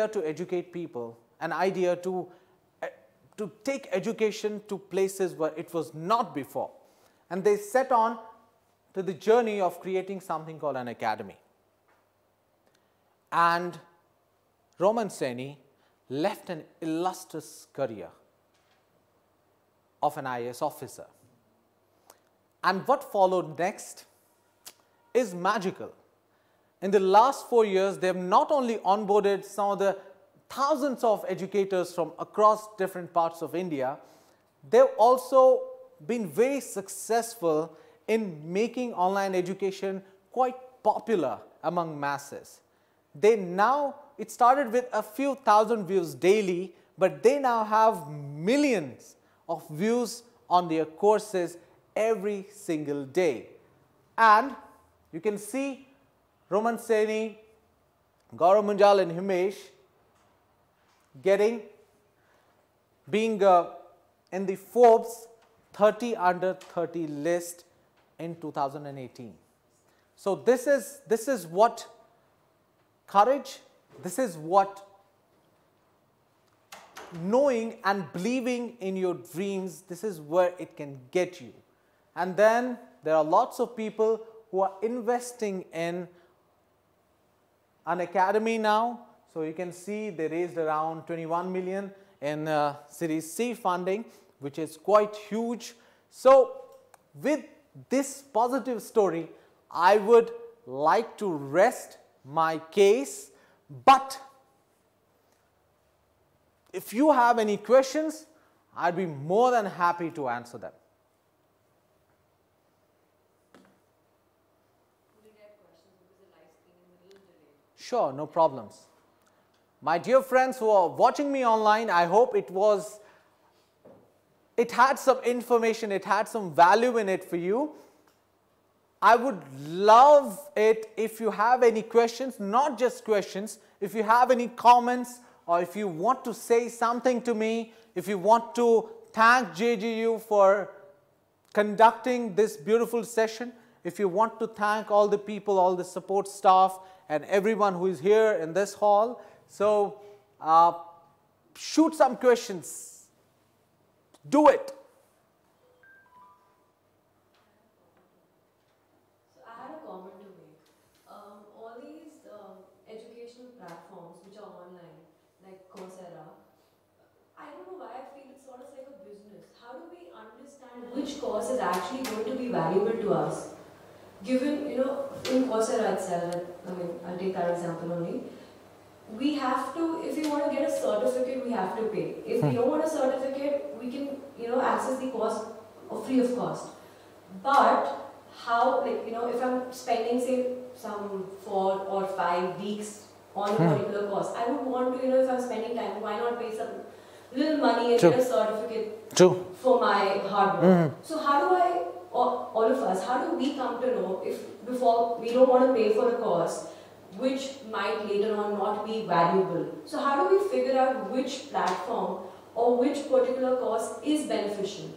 to educate people, an idea to take education to places where it was not before. and they set on to the journey of creating something called an academy. And Roman Saini left an illustrious career of an IAS officer. And what followed next is magical. In the last 4 years, they have not only onboarded some of the thousands of educators from across different parts of India, they've also been very successful in making online education quite popular among masses. They now, it started with a few thousand views daily, but they now have millions of views on their courses every single day. And you can see Roman Saini, Gaurav Munjal and Himesh being in the Forbes 30 under 30 list in 2018. So this is what courage, this is what knowing and believing in your dreams, this is where it can get you. And then there are lots of people who are investing in an academy now. So you can see they raised around 21 million in Series C funding, which is quite huge. So with this positive story, I would like to rest my case, but if you have any questions, I'd be more than happy to answer them. Sure, no problems. My dear friends who are watching me online, I hope it had some information, it had some value in it for you. I would love it if you have any questions, not just questions, if you have any comments, or if you want to say something to me, if you want to thank JGU for conducting this beautiful session, if you want to thank all the people, all the support staff, and everyone who is here in this hall. So shoot some questions. Do it. So I had a comment to make. All these educational platforms which are online, like Coursera, I don't know why I feel it's sort of like a business. How do we understand which course is actually going to be valuable to us? Given, you know, in Coursera itself, I mean, I'll take that example only. We have to, if we want to get a certificate, we have to pay. If we don't want a certificate, we can, you know, access the course free of cost. But how, like, you know, if I'm spending, say, some 4 or 5 weeks on a particular course, I would want to, you know, if I'm spending time, why not pay some little money and get a certificate for my hard work? So how do I, all of us, how do we come to know if before we don't want to pay for a course which might later on not be valuable? So how do we figure out which platform or which particular course is beneficial?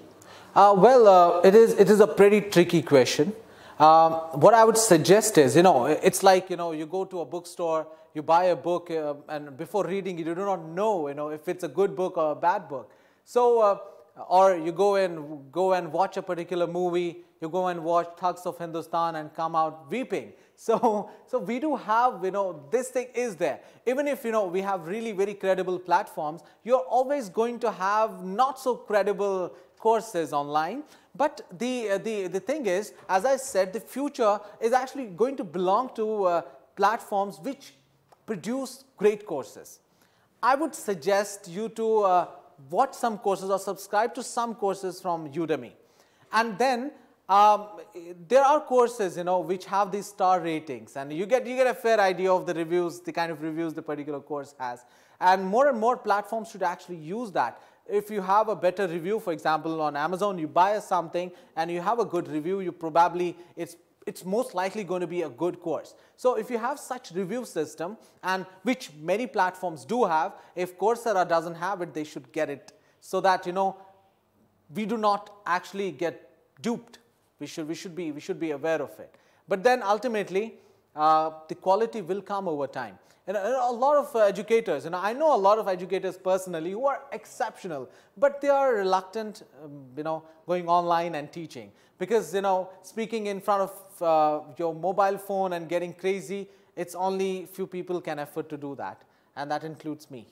It is a pretty tricky question. What I would suggest is, you know, it's like, you know, you go to a bookstore, you buy a book, and before reading it, you do not know, you know, if it's a good book or a bad book. So, or you go and watch a particular movie, you go and watch Thugs of Hindustan and come out weeping. So we do have, you know, this thing is there. Even if, you know, we have really very credible platforms, you're always going to have not so credible courses online. But the thing is, as I said, the future is actually going to belong to platforms which produce great courses. I would suggest you to watch some courses or subscribe to some courses from Udemy. And then there are courses, you know, which have these star ratings, and you get a fair idea of the reviews, the kind of reviews the particular course has. And more platforms should actually use that. If you have a better review, for example, on Amazon, you buy something and you have a good review, you probably, it's most likely going to be a good course. So if you have such review system, and which many platforms do have, if Coursera doesn't have it, they should get it, so that, you know, we do not actually get duped. We should be aware of it. But then ultimately, the quality will come over time. And a lot of educators, I know a lot of educators personally who are exceptional, but they are reluctant, going online and teaching because, speaking in front of your mobile phone and getting crazy, it's only few people can afford to do that, and that includes me.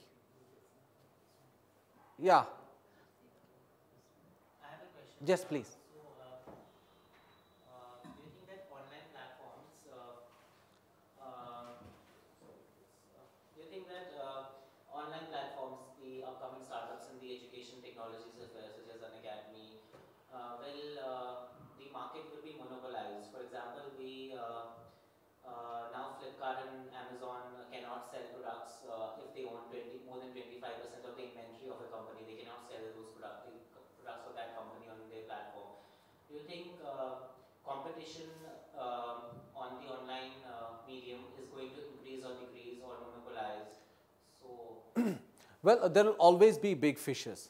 Yeah. I have a question. Yes, please. Do you think that online platforms, the upcoming startups in the education technologies as well, such as Unacademy, the market will be monopolized? For example, now Flipkart and Amazon cannot sell products if they own more than 25% of the inventory of a company. They cannot sell those products of that company on their platform. Do you think competition on the online medium is going to increase or decrease or monopolize? Well, there will always be big fishes.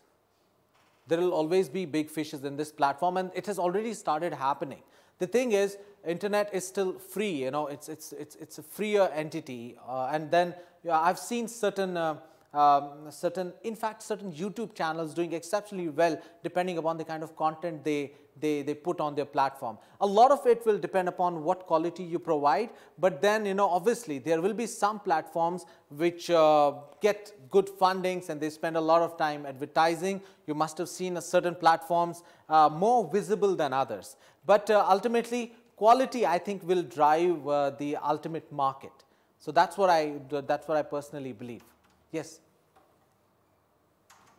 There will always be big fishes in this platform, and it has already started happening. The thing is, internet is still free. It's a freer entity, and then I've seen certain YouTube channels doing exceptionally well depending upon the kind of content they put on their platform. A lot of it will depend upon what quality you provide, but then obviously there will be some platforms which get good fundings and they spend a lot of time advertising. You must have seen certain platforms more visible than others, but ultimately quality, I think, will drive the ultimate market. So that's what I personally believe. Yes.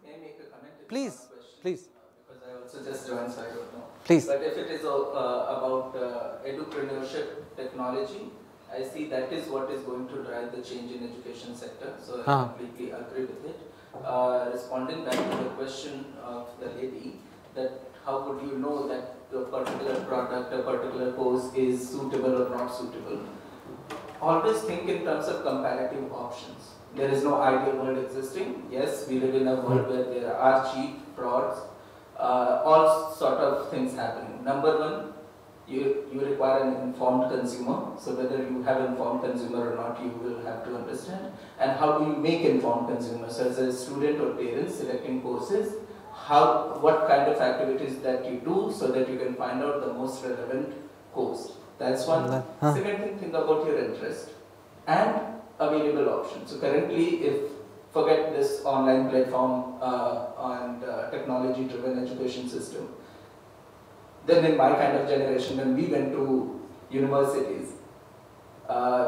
May I make a comment? Please, please. Because I also just joined, so I don't know. Please. But if it is about edupreneurship technology, I see that is what is going to drive the change in education sector. So I completely agree with it. Responding back to the question of the lady, that how would you know that a particular product, a particular course is suitable or not suitable? Always think in terms of comparative options. There is no ideal world existing. Yes, we live in a world where there are cheat, frauds, all sort of things happening. Number one, you require an informed consumer. So whether you have informed consumer or not, you will have to understand. And how do you make informed consumers? So as a student or parents selecting courses, what kind of activities that you do so that you can find out the most relevant course. That's one. Second thing, think about your interest and available options. So currently, forget this online platform and technology-driven education system. Then in my kind of generation, when we went to universities,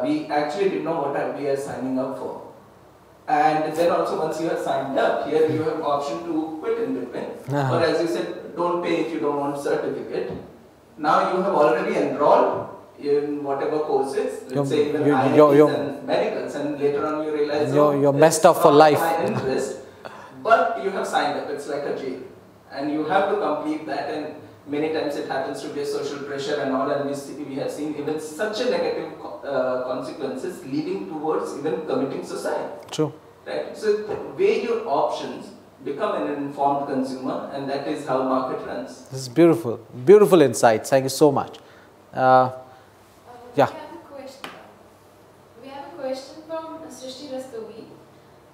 we actually didn't know what we are signing up for. And then also once you have signed up, here you have option to quit in between. Or as you said, don't pay if you don't want certificate. Now you have already enrolled in whatever courses, let's say even IITs and medicals, and later on you realize you're messed up for life. My interest, but you have signed up. It's like a jail, and you have to complete that. And many times it happens to be a social pressure and all, and we have seen even such a negative consequences leading towards even committing suicide. True. Right. So weigh your options. Become an informed consumer, and that is how market runs. This is beautiful. Beautiful insights. Thank you so much. Yeah. We have a question from Srishti Rastogi.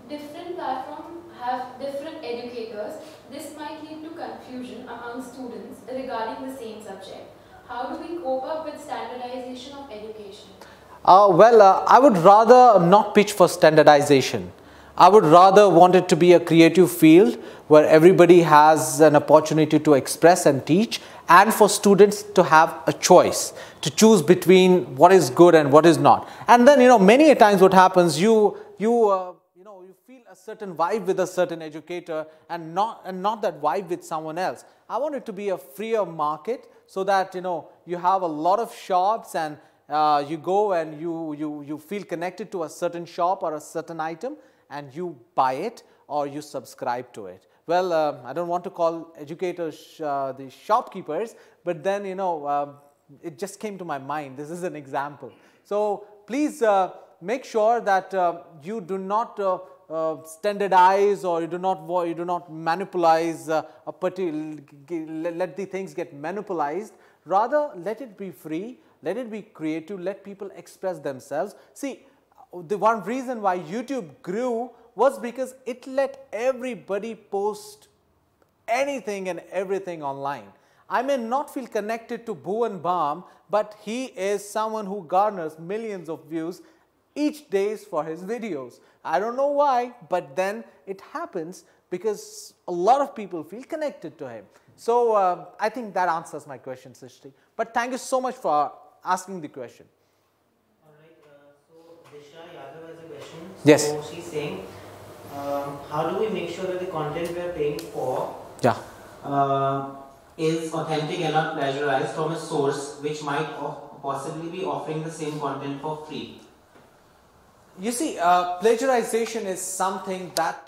Different platforms have different educators. This might lead to confusion among students regarding the same subject. How do we cope up with standardization of education? I would rather not pitch for standardization. I would rather want it to be a creative field where everybody has an opportunity to express and teach, and for students to have a choice, to choose between what is good and what is not. And then, many a times what happens, you feel a certain vibe with a certain educator and not that vibe with someone else. I want it to be a freer market so that, you have a lot of shops and you go and you feel connected to a certain shop or a certain item, and you buy it or you subscribe to it. Well, I don't want to call educators the shopkeepers, but then, it just came to my mind. This is an example. So please make sure that you do not standardize, or you do not monopolize let the things get monopolized. Rather, let it be free. let it be creative, let people express themselves. See, the one reason why YouTube grew was because it let everybody post anything and everything online. I may not feel connected to Bhuvan Bam, but he is someone who garners millions of views each day for his videos. I don't know why, but then it happens because a lot of people feel connected to him. So I think that answers my question, Srishti. But thank you so much for asking the question. Alright, so Disha Yadav has a question. Yes. So she's saying, how do we make sure that the content we are paying for is authentic and not plagiarized from a source which might possibly be offering the same content for free? You see, plagiarization is something that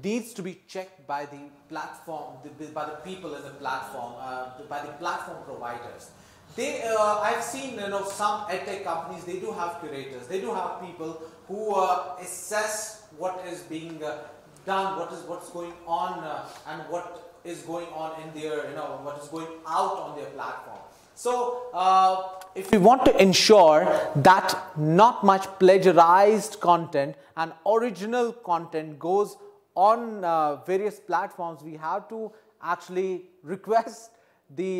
needs to be checked by the platform, by the people in the platform, by the platform providers. I've seen some edtech companies, they do have curators, they do have people who assess what is being done, what's going on, and what is going on in their, what is going out on their platform. So, if we want to ensure that not much plagiarized content and original content goes on various platforms, we have to actually request the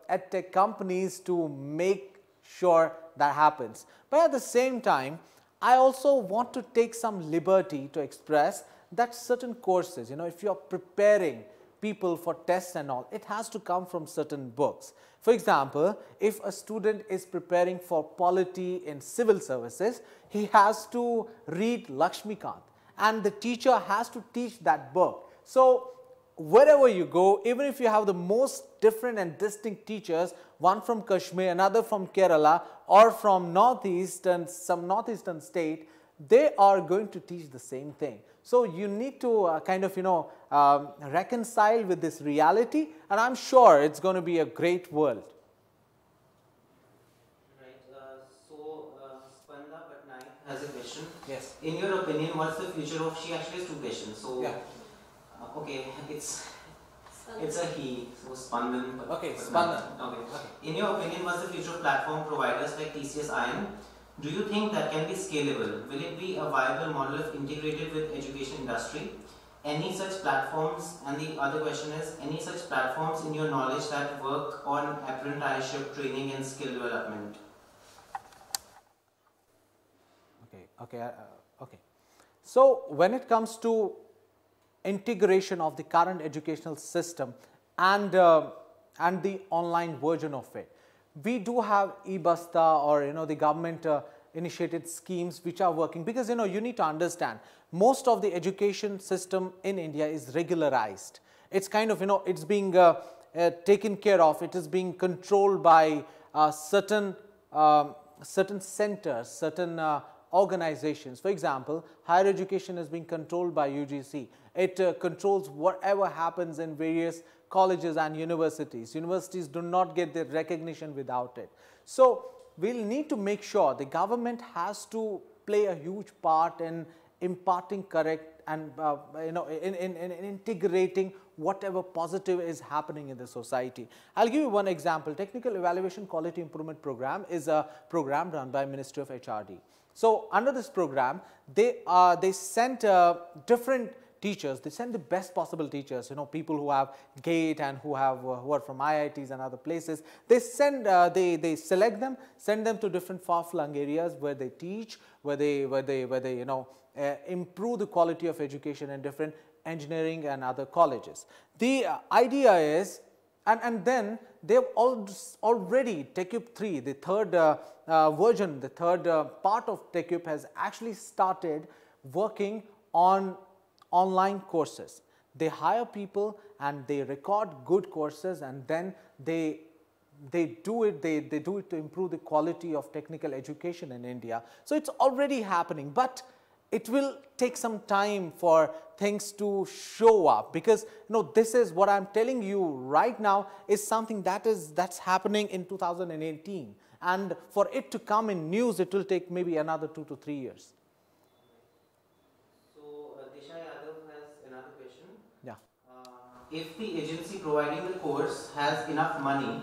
edtech companies to make sure that happens. But at the same time, I also want to take some liberty to express that certain courses, if you are preparing people for tests and all, it has to come from certain books. For example, if a student is preparing for polity in civil services, he has to read Lakshmikant and the teacher has to teach that book. So wherever you go, even if you have the most different and distinct teachers, one from Kashmir, another from Kerala or from some northeastern state, they are going to teach the same thing. So you need to kind of, reconcile with this reality, and I'm sure it's going to be a great world. Right. So Spanda Patnaik has a question. Yes. In your opinion, what's the future of? She actually has two questions. So yeah. Okay, it's a he. So Spandan. Okay, Spandan. Okay. In your opinion, what's the future of platform providers like TCS Iron? Do you think that can be scalable? Will it be a viable model if integrated with education industry? Any such platforms? And the other question is, any such platforms in your knowledge that work on apprenticeship, training and skill development? Okay. So when it comes to integration of the current educational system and the online version of it, we do have eBasta or the government initiated schemes which are working, because you need to understand most of the education system in India is regularized. It's kind of it's being taken care of. It is being controlled by certain centers, certain organizations. For example, higher education is being controlled by UGC. It controls whatever happens in various colleges and universities. Universities do not get their recognition without it. So we'll need to make sure the government has to play a huge part in imparting correct and in integrating whatever positive is happening in the society. I'll give you one example. Technical Evaluation Quality Improvement Program is a program run by Ministry of HRD. So under this program, they sent different teachers. They send the best possible teachers, people who have GATE and who are from IITs and other places. They send, they select them, send them to different far-flung areas where they teach, where they improve the quality of education in different engineering and other colleges. The idea is, and then they've already TechUp 3, the third version, the third part of TechUp has actually started working on online courses. They hire people and they record good courses, and then they do it to improve the quality of technical education in India. So it's already happening, but it will take some time for things to show up, because this is what I'm telling you right now is something that's happening in 2018, and for it to come in news, it will take maybe another 2 to 3 years. If the agency providing the course has enough money,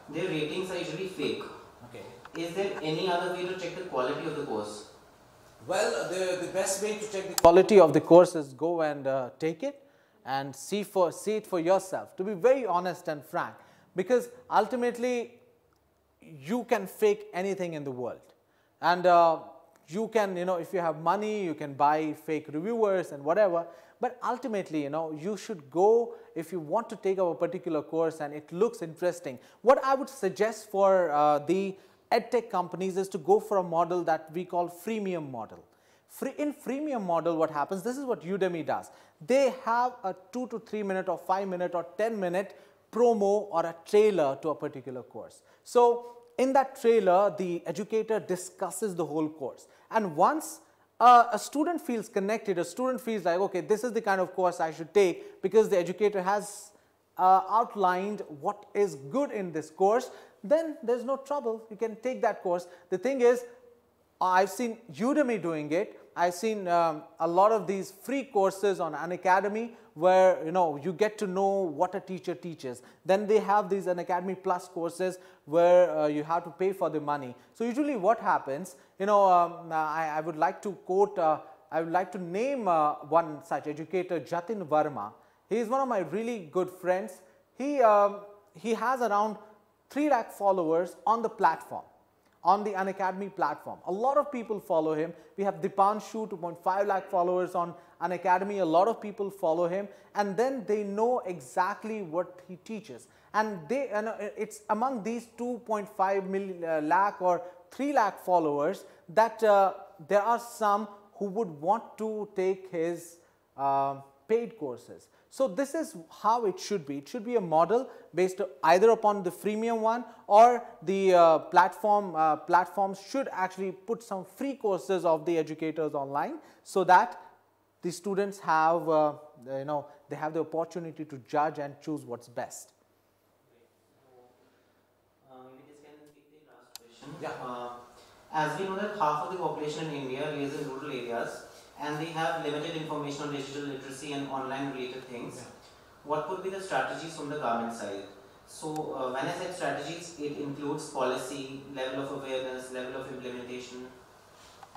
their ratings are usually fake. Okay. Is there any other way to check the quality of the course? Well, the best way to check the quality of the course is go and take it and see it for yourself, to be very honest and frank, because ultimately you can fake anything in the world, and you can, if you have money, you can buy fake reviewers and whatever, but ultimately, you should go if you want to take up a particular course and it looks interesting. What I would suggest for the edtech companies is to go for a model that we call freemium model. In freemium model, what happens, this is what Udemy does. They have a 2 to 3 minute or 5 minute or 10 minute promo or a trailer to a particular course. So in that trailer, the educator discusses the whole course. And once a student feels connected, a student feels like, okay, this is the kind of course I should take because the educator has outlined what is good in this course, then there's no trouble. You can take that course. The thing is, I've seen Udemy doing it. I've seen a lot of these free courses on Unacademy where you get to know what a teacher teaches. Then they have these Unacademy Plus courses where you have to pay for the money. So usually what happens, I would like to quote, I would like to name one such educator, Jatin Verma. He is one of my really good friends. He has around 3 lakh followers on the platform, on the Unacademy platform. A lot of people follow him. We have Dipanshu, 2.5 lakh followers on Unacademy. A lot of people follow him, and then they know exactly what he teaches. And it's among these 2.5 lakh or 3 lakh followers that there are some who would want to take his paid courses. So this is how it should be. It should be a model based either upon the freemium one, or the platforms should actually put some free courses of the educators online, so that the students have they have the opportunity to judge and choose what's best. Maybe this can be the last question. Yeah. As we know that half of the population in India lives in rural areas, and they have limited information on digital literacy and online related things. Yeah. What could be the strategies from the government side? So when I said strategies, it includes policy, level of awareness, level of implementation.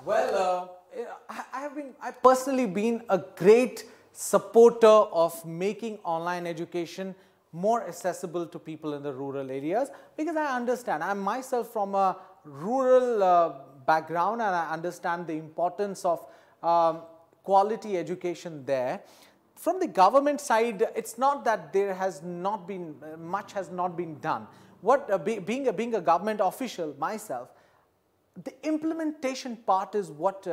Well, I personally been a great supporter of making online education more accessible to people in the rural areas, because I understand, I'm myself from a rural background, and I understand the importance of quality education there. From the government side, it's not that there has not been much has not been done. Being a government official myself, the implementation part is what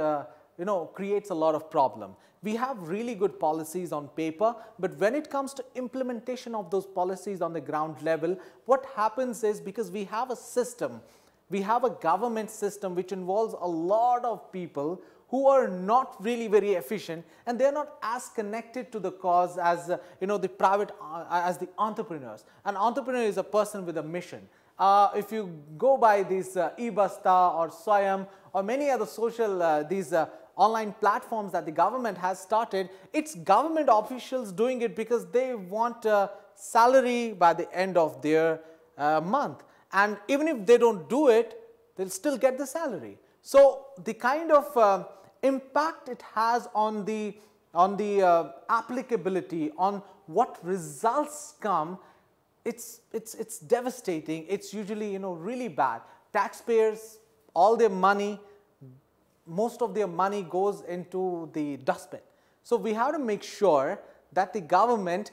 creates a lot of problem. We have really good policies on paper, but when it comes to implementation of those policies on the ground level, what happens is, because we have a system, we have a government system which involves a lot of people who are not really very efficient, and they are not as connected to the cause as the private as the entrepreneurs. An entrepreneur is a person with a mission. If you go by these eBasta or Swayam or many other social these online platforms that the government has started, it's government officials doing it because they want a salary by the end of their month, and even if they don't do it, they'll still get the salary. So the kind of impact it has on the applicability, on what results come, it's devastating. It's usually really bad. Taxpayers, all their money, most of their money goes into the dustbin. So we have to make sure that the government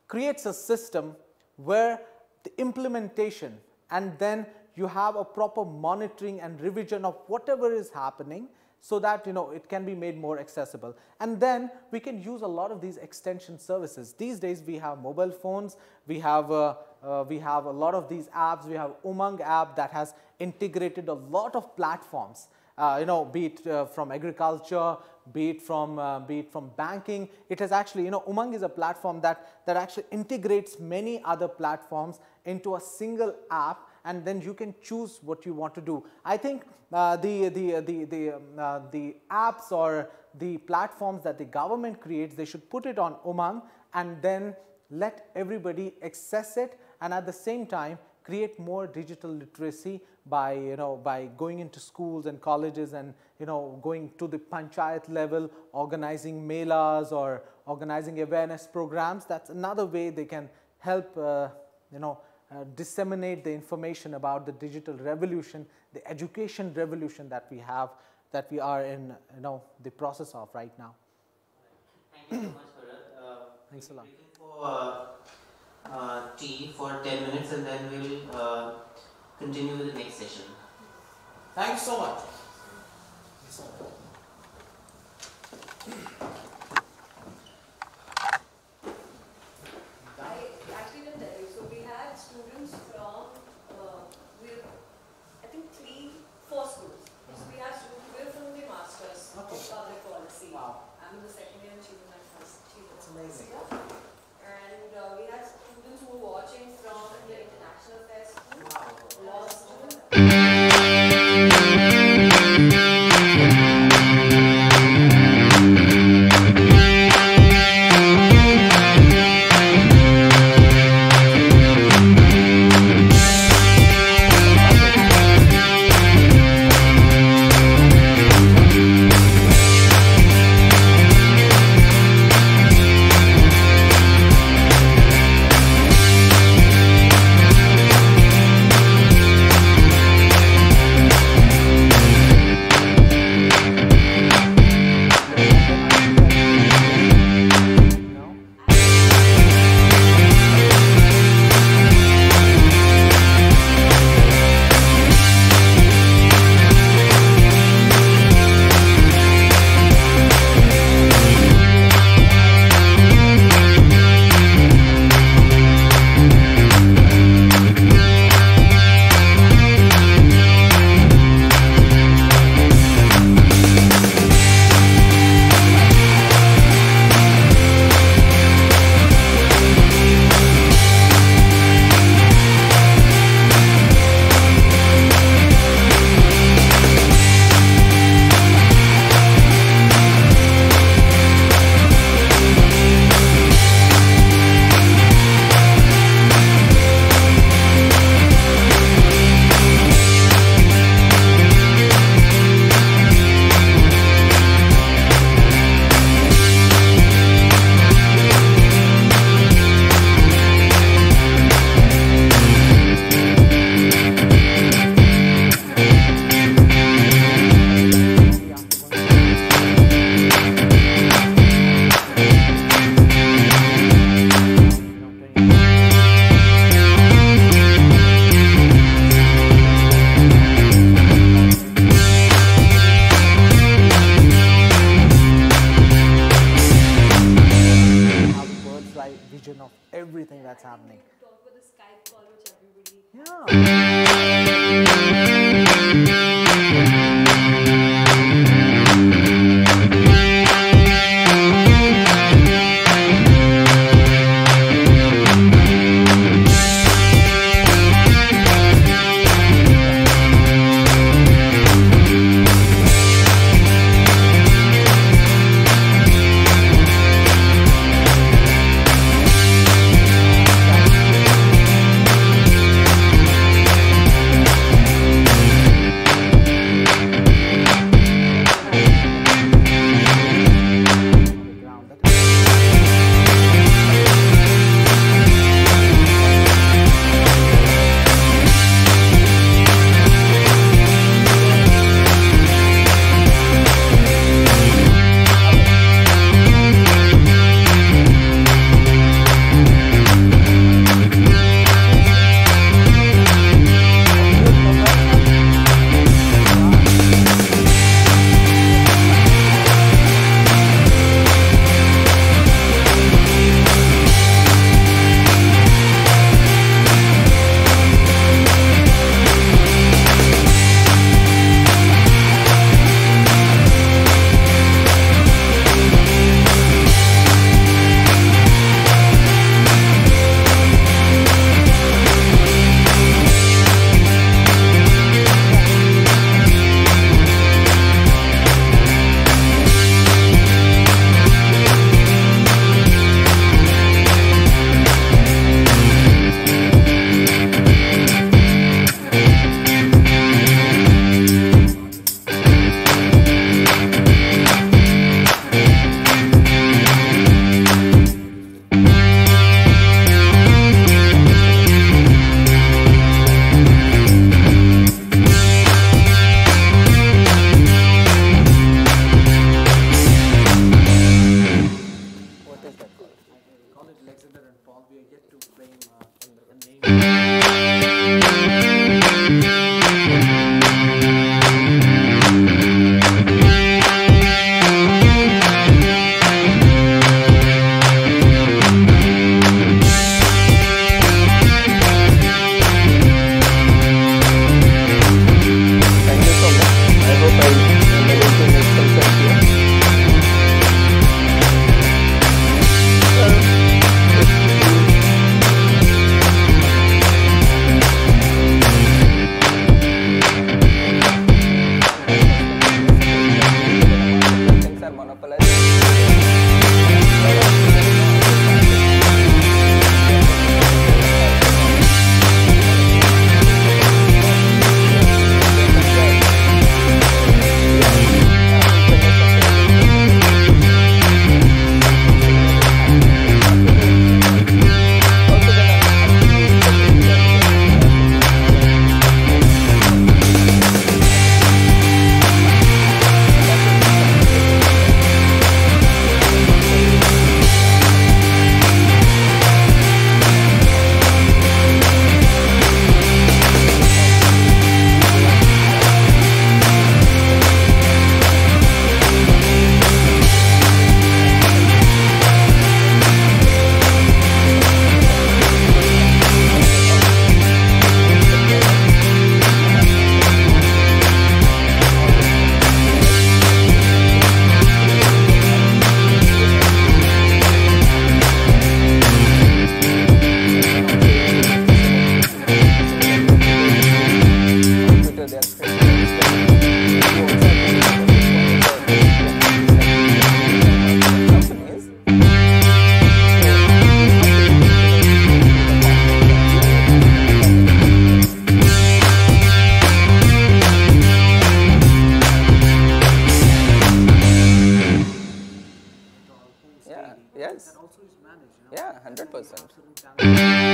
creates a system where the implementation, and then you have a proper monitoring and revision of whatever is happening, so that it can be made more accessible. And then we can use a lot of these extension services. These days we have mobile phones, we have a lot of these apps. We have Umang app that has integrated a lot of platforms, be it from agriculture, be it from banking. It has actually, Umang is a platform that actually integrates many other platforms into a single app, and then you can choose what you want to do. I think the apps or the platforms that the government creates, they should put it on Umang and then let everybody access it, and at the same time create more digital literacy by, by going into schools and colleges and, going to the panchayat level, organizing melas or organizing awareness programs. That's another way they can help, disseminate the information about the digital revolution, the education revolution that we have, that we are in, the process of right now. Thank you so much, Bharat. Thanks a lot. For tea for 10 minutes, and then we'll continue with the next session. Thanks so much. I actually didn't tell you. So we had students from, I think 4 schools. So we had students, we're from the Masters of Public Policy. Wow. I'm in the second year and she's in my first year. That's amazing. And we had students who were watching from the International Affairs School, law students. everything that's happening. Talk about the Skype call which everybody. Yeah. Yes. That also is managed. Yeah, 100%.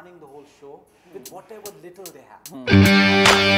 running the whole show with whatever little they have.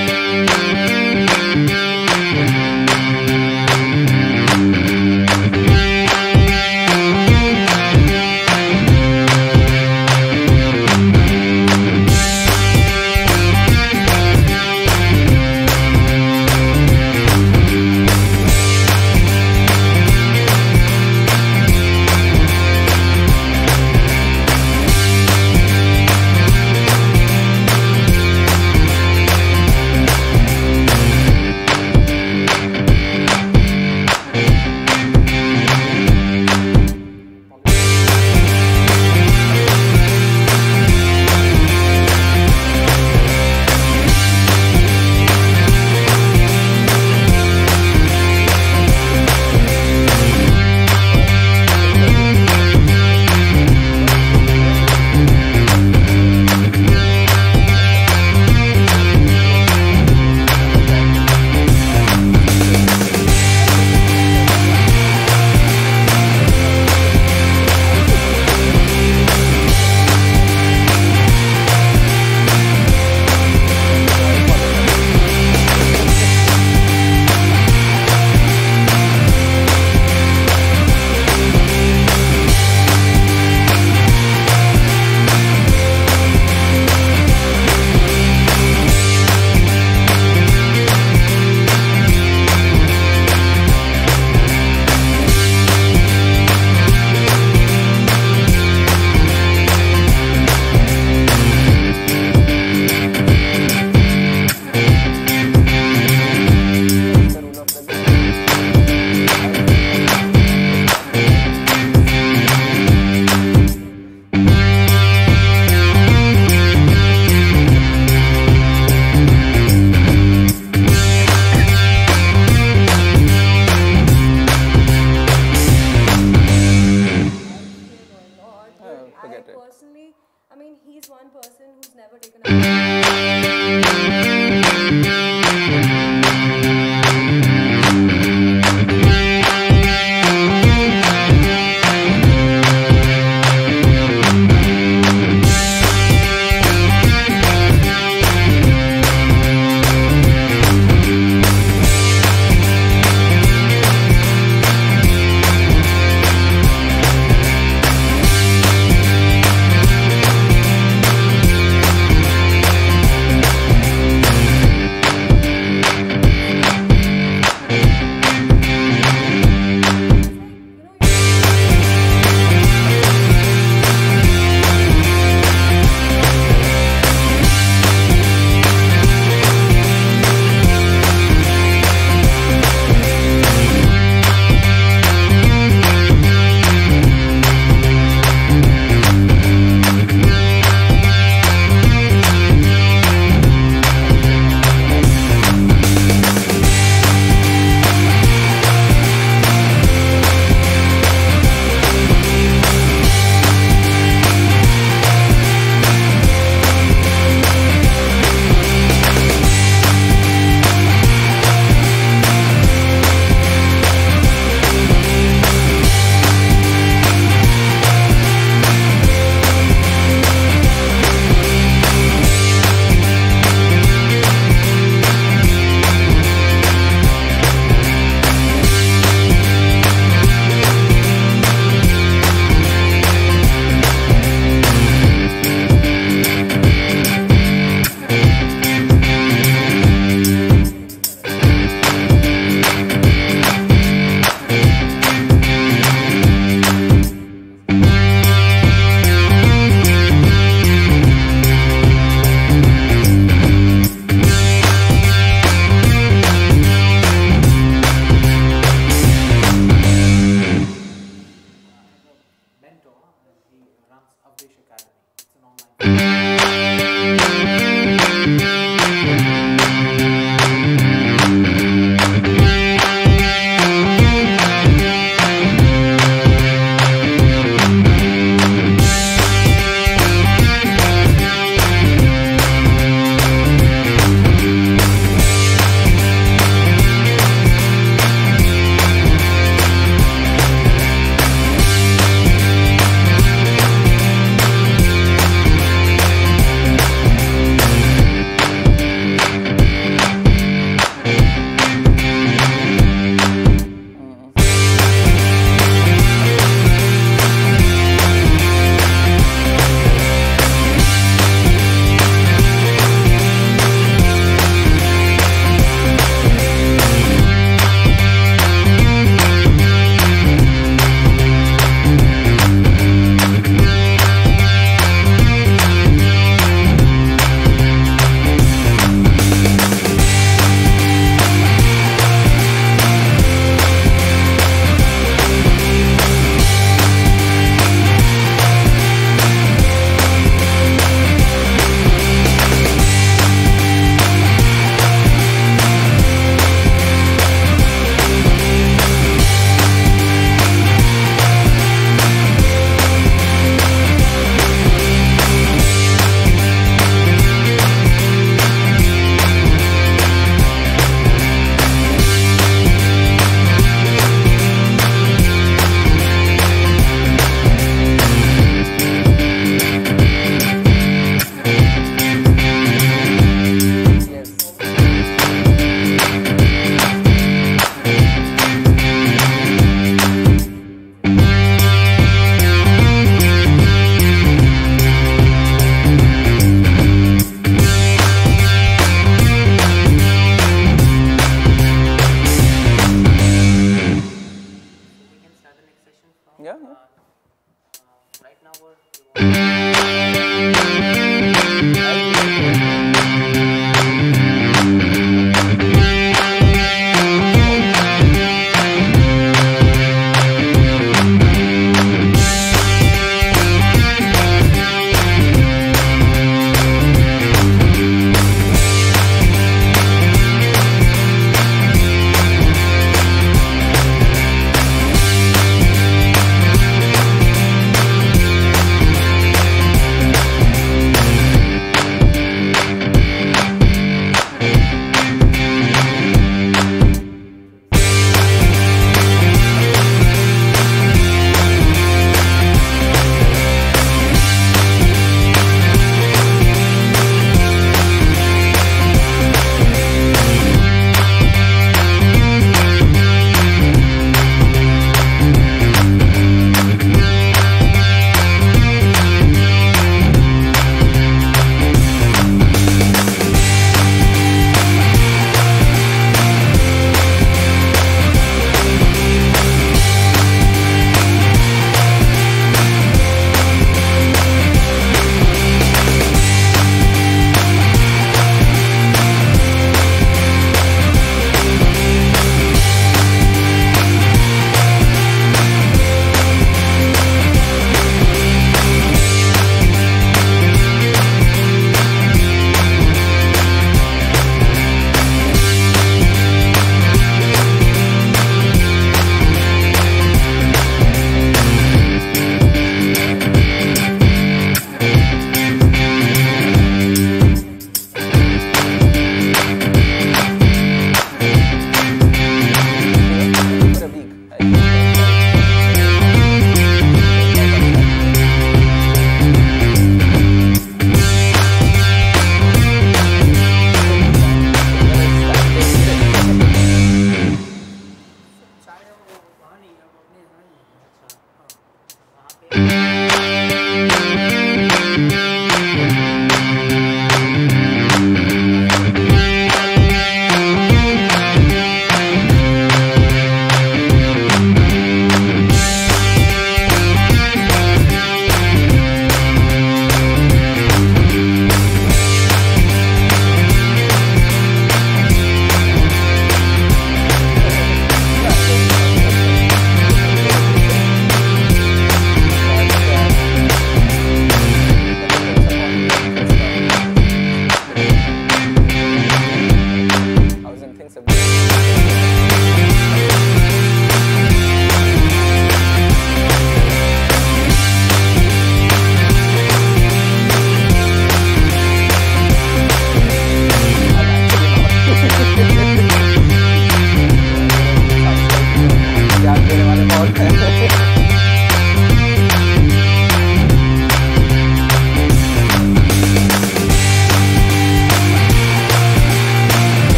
He's one person who's never taken a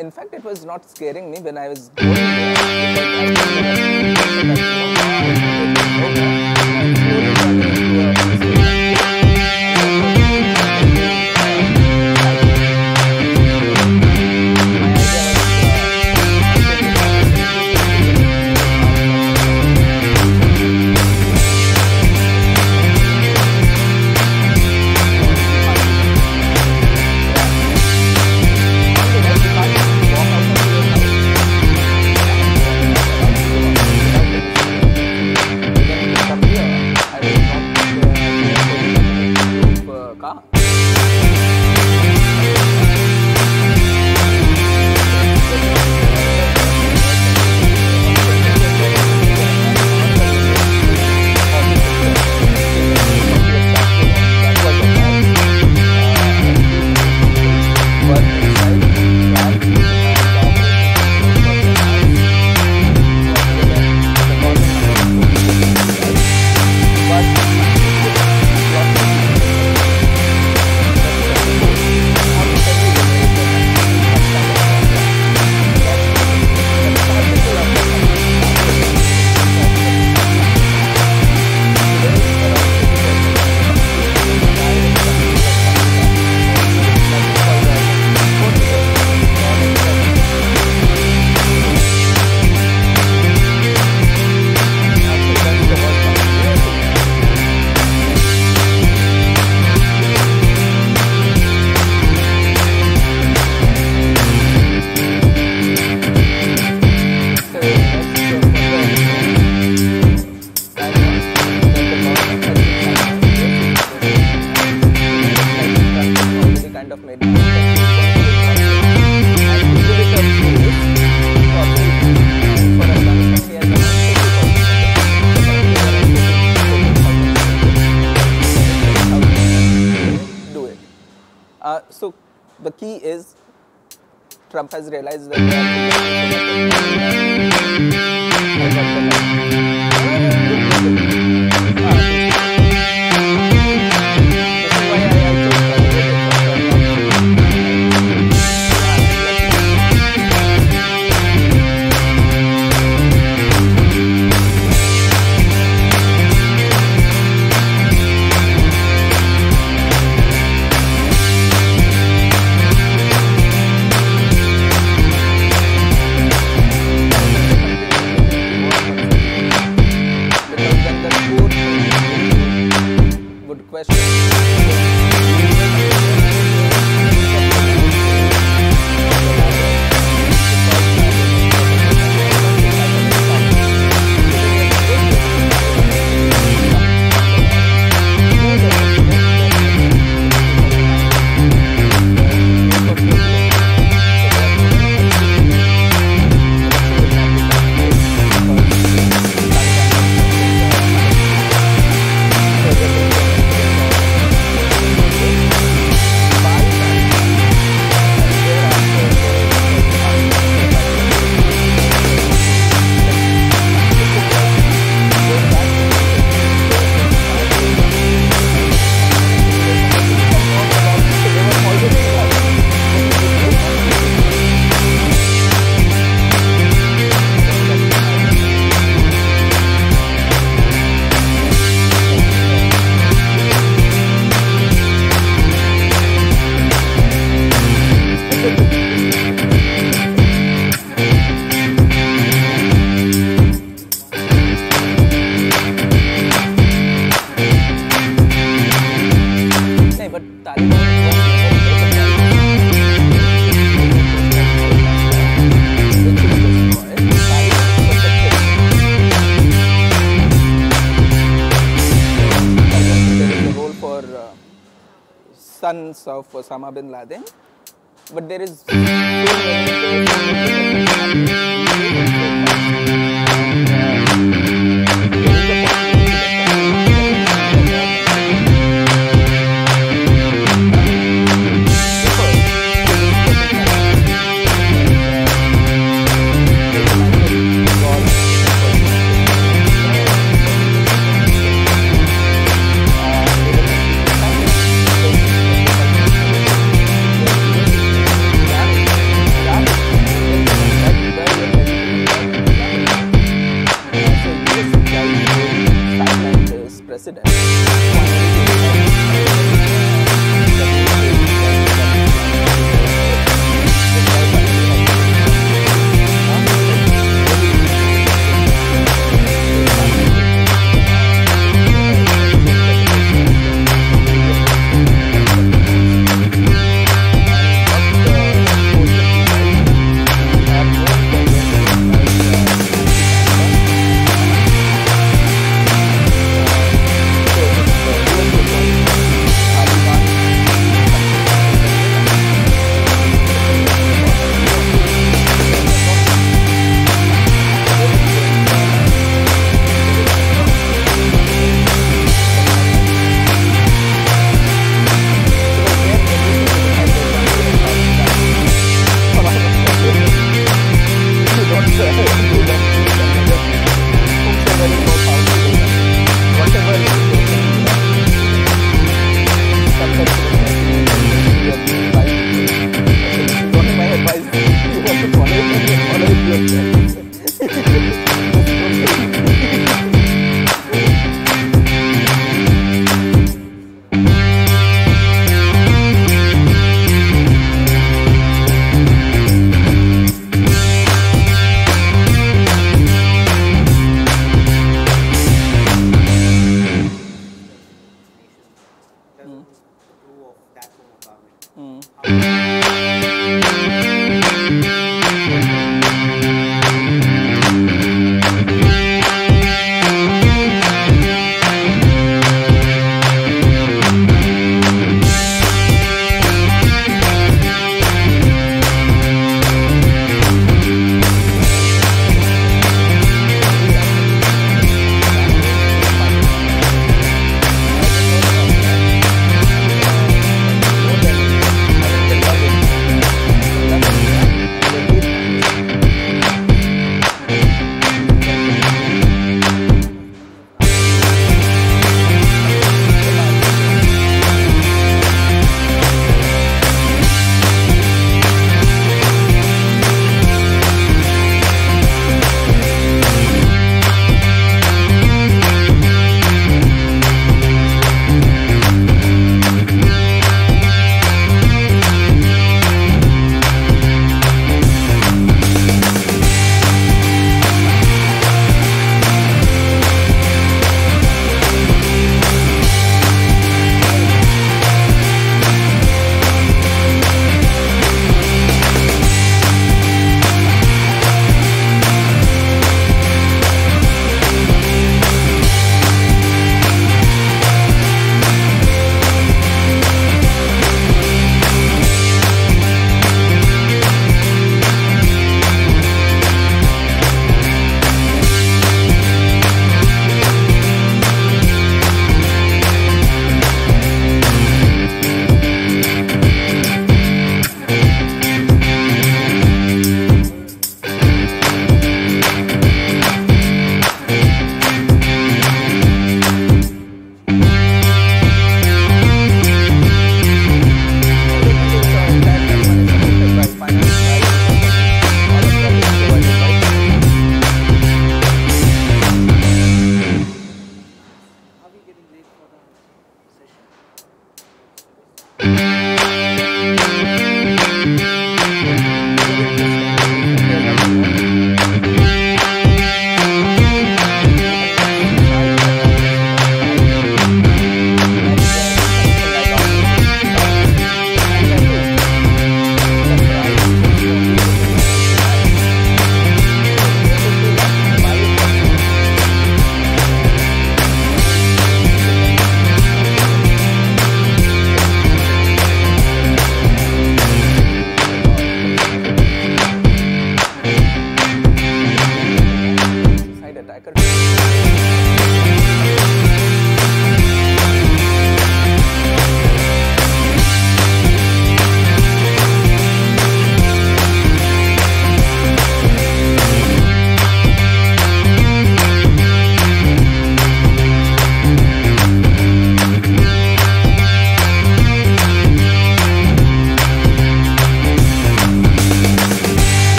In fact, it was not scaring me when I was going So the key is Trump has realized that but Taliban was sons of Osama bin Laden, but there is president.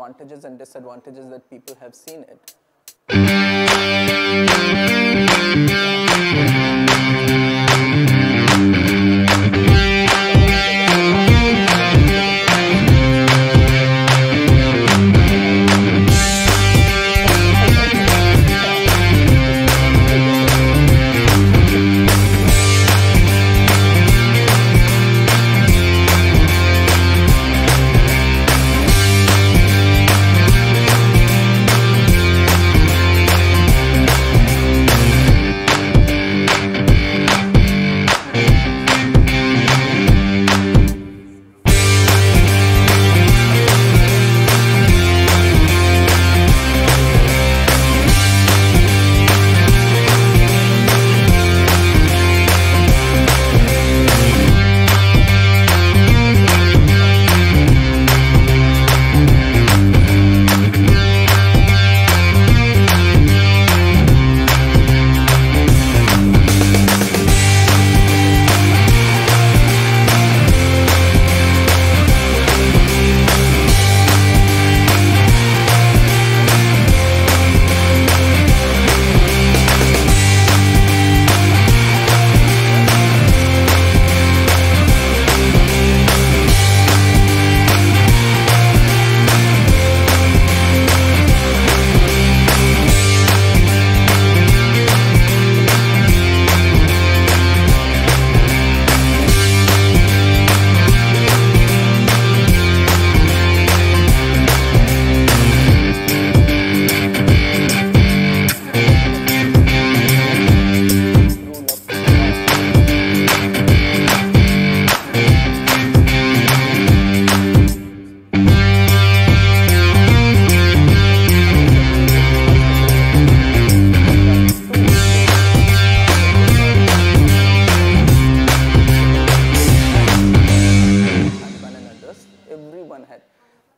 advantages and disadvantages that people have seen it.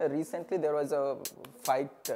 Recently there was a fight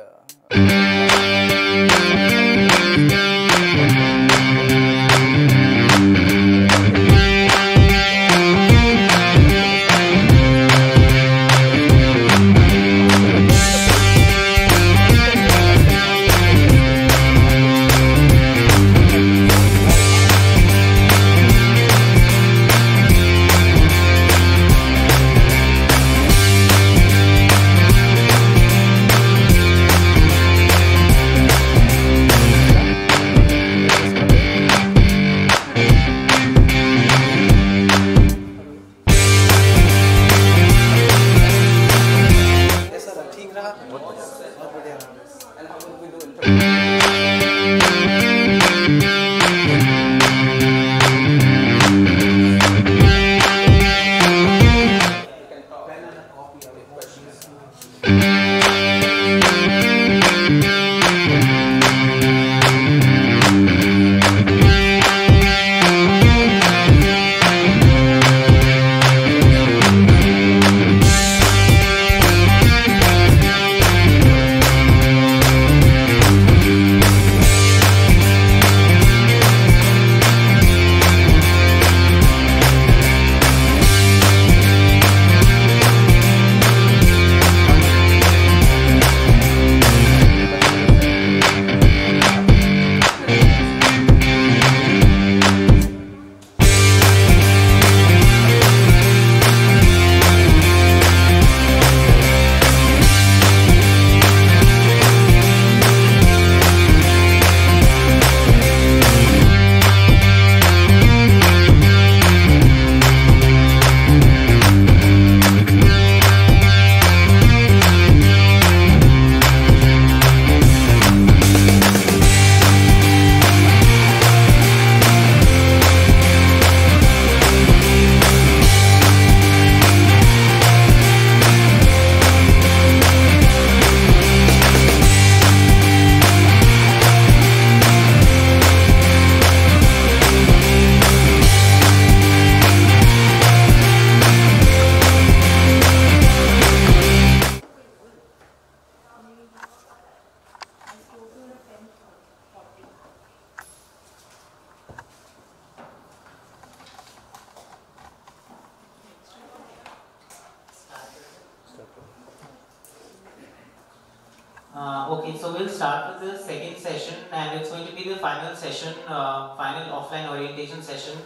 Okay, so we'll start with the second session, and it's going to be the final session, final offline orientation session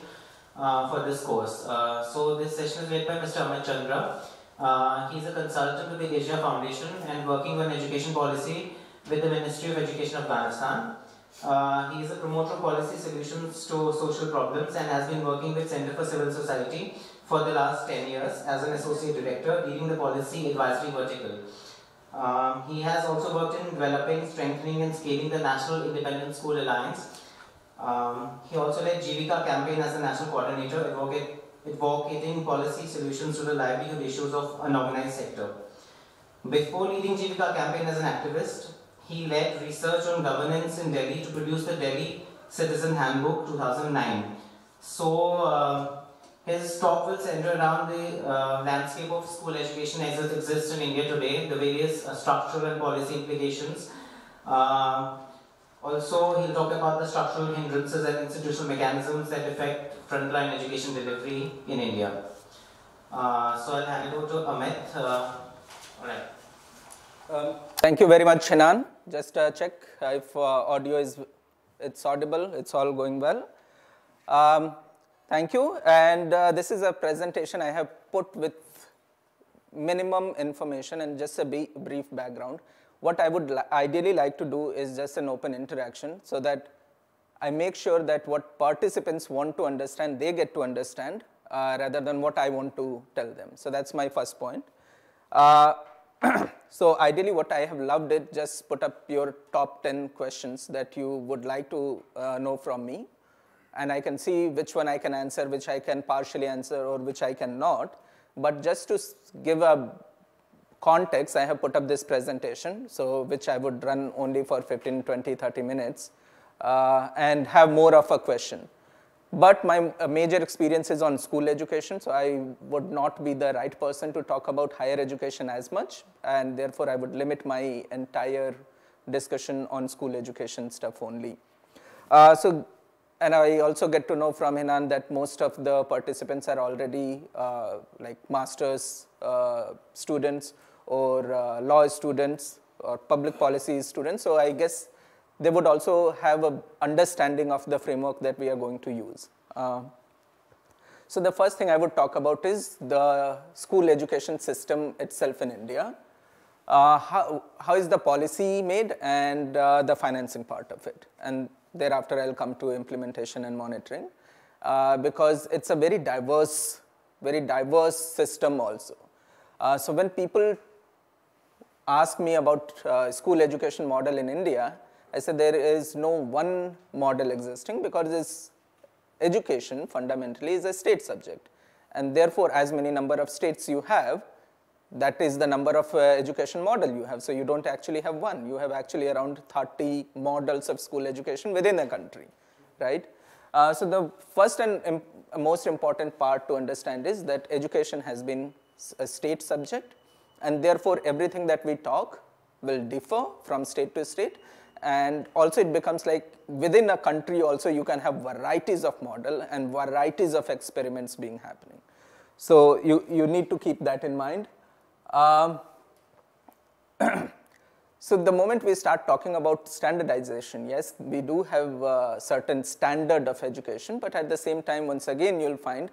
for this course. So this session is led by Mr. Amit Chandra. He's a consultant with the Asia Foundation and working on education policy with the Ministry of Education of Afghanistan. He is a promoter of policy solutions to social problems and has been working with Center for Civil Society for the last 10 years as an associate director, leading the policy advisory vertical. He has also worked in developing, strengthening and scaling the National Independent School Alliance. He also led Jivika campaign as a national coordinator, advocating policy solutions to the livelihood issues of unorganized sector. Before leading Jivika campaign as an activist, he led research on governance in Delhi to produce the Delhi Citizen Handbook 2009. So his talk will center around the landscape of school education as it exists in India today, the various structural and policy implications. Also, he'll talk about the structural hindrances and institutional mechanisms that affect frontline education delivery in India. So I'll hand it over to Amit. All right. Thank you very much, Hinan. Just check if audio it's audible, it's all going well. Thank you, and this is a presentation I have put with minimum information and just a brief background. What I would ideally like to do is just an open interaction so that I make sure that what participants want to understand, they get to understand rather than what I want to tell them. So that's my first point. So ideally what I have loved it, just put up your top 10 questions that you would like to know from me. And I can see which one I can answer, which I can partially answer, or which I cannot. But just to give a context, I have put up this presentation, so which I would run only for 15, 20, 30 minutes and have more of a question. But my major experience is on school education, so I would not be the right person to talk about higher education as much, and therefore I would limit my entire discussion on school education stuff only. And I also get to know from Hinan that most of the participants are already like master's students or law students or public policy students. So I guess they would also have an understanding of the framework that we are going to use. So the first thing I would talk about is the school education system itself in India. How is the policy made and the financing part of it. And thereafter, I'll come to implementation and monitoring because it's a very diverse system also. So when people ask me about school education model in India, I said there is no one model existing because this education fundamentally is a state subject. And therefore, as many number of states you have, that is the number of education model you have. So you don't actually have one. You have actually around 30 models of school education within a country, right? So the first and most important part to understand is that education has been a state subject, and therefore everything that we talk will differ from state to state. And also it becomes like within a country also you can have varieties of model and varieties of experiments being happening. So you need to keep that in mind. So the moment we start talking about standardization, yes, we do have a certain standard of education, but at the same time, once again, you'll find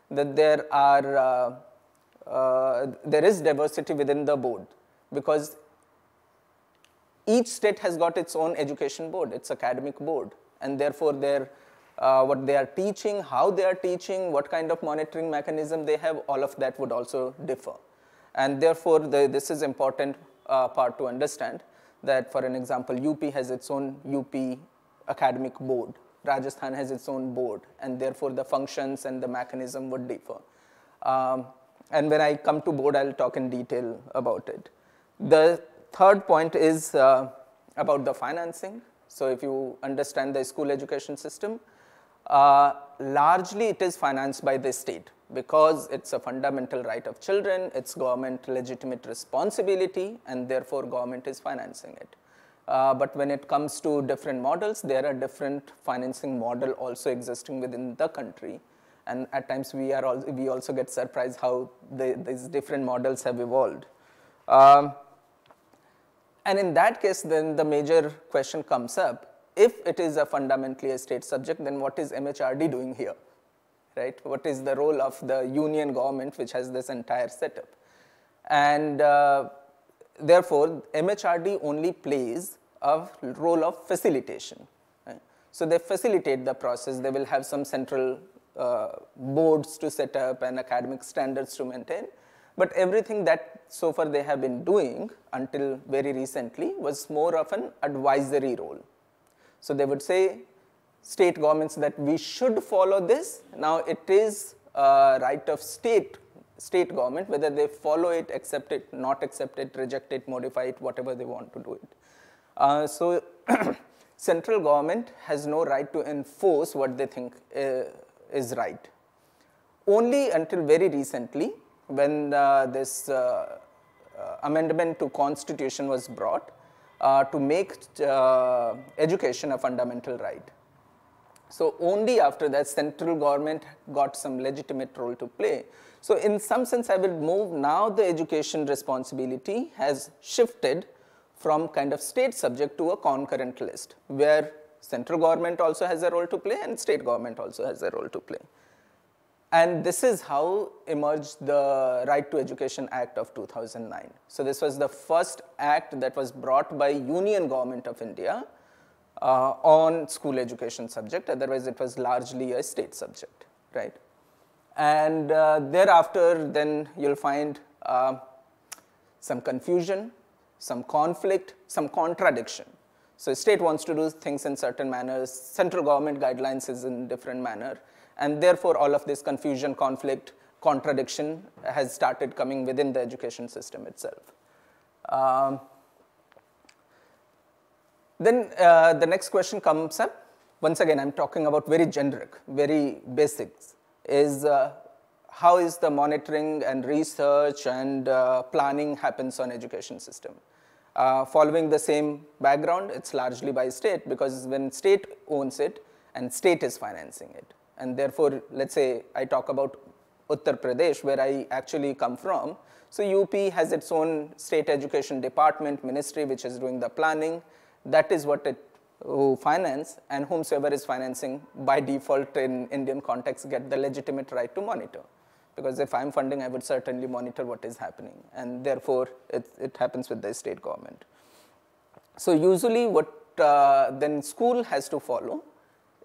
that there is diversity within the board because each state has got its own education board, its academic board, and therefore what they are teaching, how they are teaching, what kind of monitoring mechanism they have, all of that would also differ. And therefore, this is important part to understand that, for an example, UP has its own UP academic board, Rajasthan has its own board, and therefore the functions and the mechanism would differ. And when I come to board, I'll talk in detail about it. The third point is about the financing. So if you understand the school education system, largely it is financed by the state because it's a fundamental right of children, it's government legitimate responsibility, and therefore government is financing it. But when it comes to different models, there are different financing model also existing within the country. And at times we also get surprised how these different models have evolved. And in that case, then the major question comes up, if it is a fundamentally a state subject, then what is MHRD doing here, right? What is the role of the union government which has this entire setup? And therefore, MHRD only plays a role of facilitation. Right? So they facilitate the process. They will have some central boards to set up and academic standards to maintain. But everything that so far they have been doing until very recently was more of an advisory role. So they would say, state governments, that we should follow this. Now it is a right of state government, whether they follow it, accept it, not accept it, reject it, modify it, whatever they want to do it. So central government has no right to enforce what they think is right. Only until very recently, when this amendment to constitution was brought to make education a fundamental right. So only after that, central government got some legitimate role to play. So in some sense, I will move now the education responsibility has shifted from kind of state subject to a concurrent list, where central government also has a role to play and state government also has a role to play. And this is how emerged the Right to Education Act of 2009. So this was the first act that was brought by Union Government of India on school education subject. Otherwise, it was largely a state subject, right? And thereafter, then you'll find some confusion, some conflict, some contradiction. So state wants to do things in certain manners, central government guidelines is in different manner, and therefore all of this confusion, conflict, contradiction has started coming within the education system itself. Then the next question comes up. Once again, I'm talking about very generic, very basics, is how is the monitoring and research and planning happens on education system. Following the same background, it's largely by state, because when state owns it and state is financing it. And therefore, let's say I talk about Uttar Pradesh, where I actually come from. So UP has its own state education department, ministry, which is doing the planning. That is what it finance, and whomsoever is financing by default in Indian context get the legitimate right to monitor. Because if I'm funding, I would certainly monitor what is happening, and therefore it happens with the state government. So usually what then school has to follow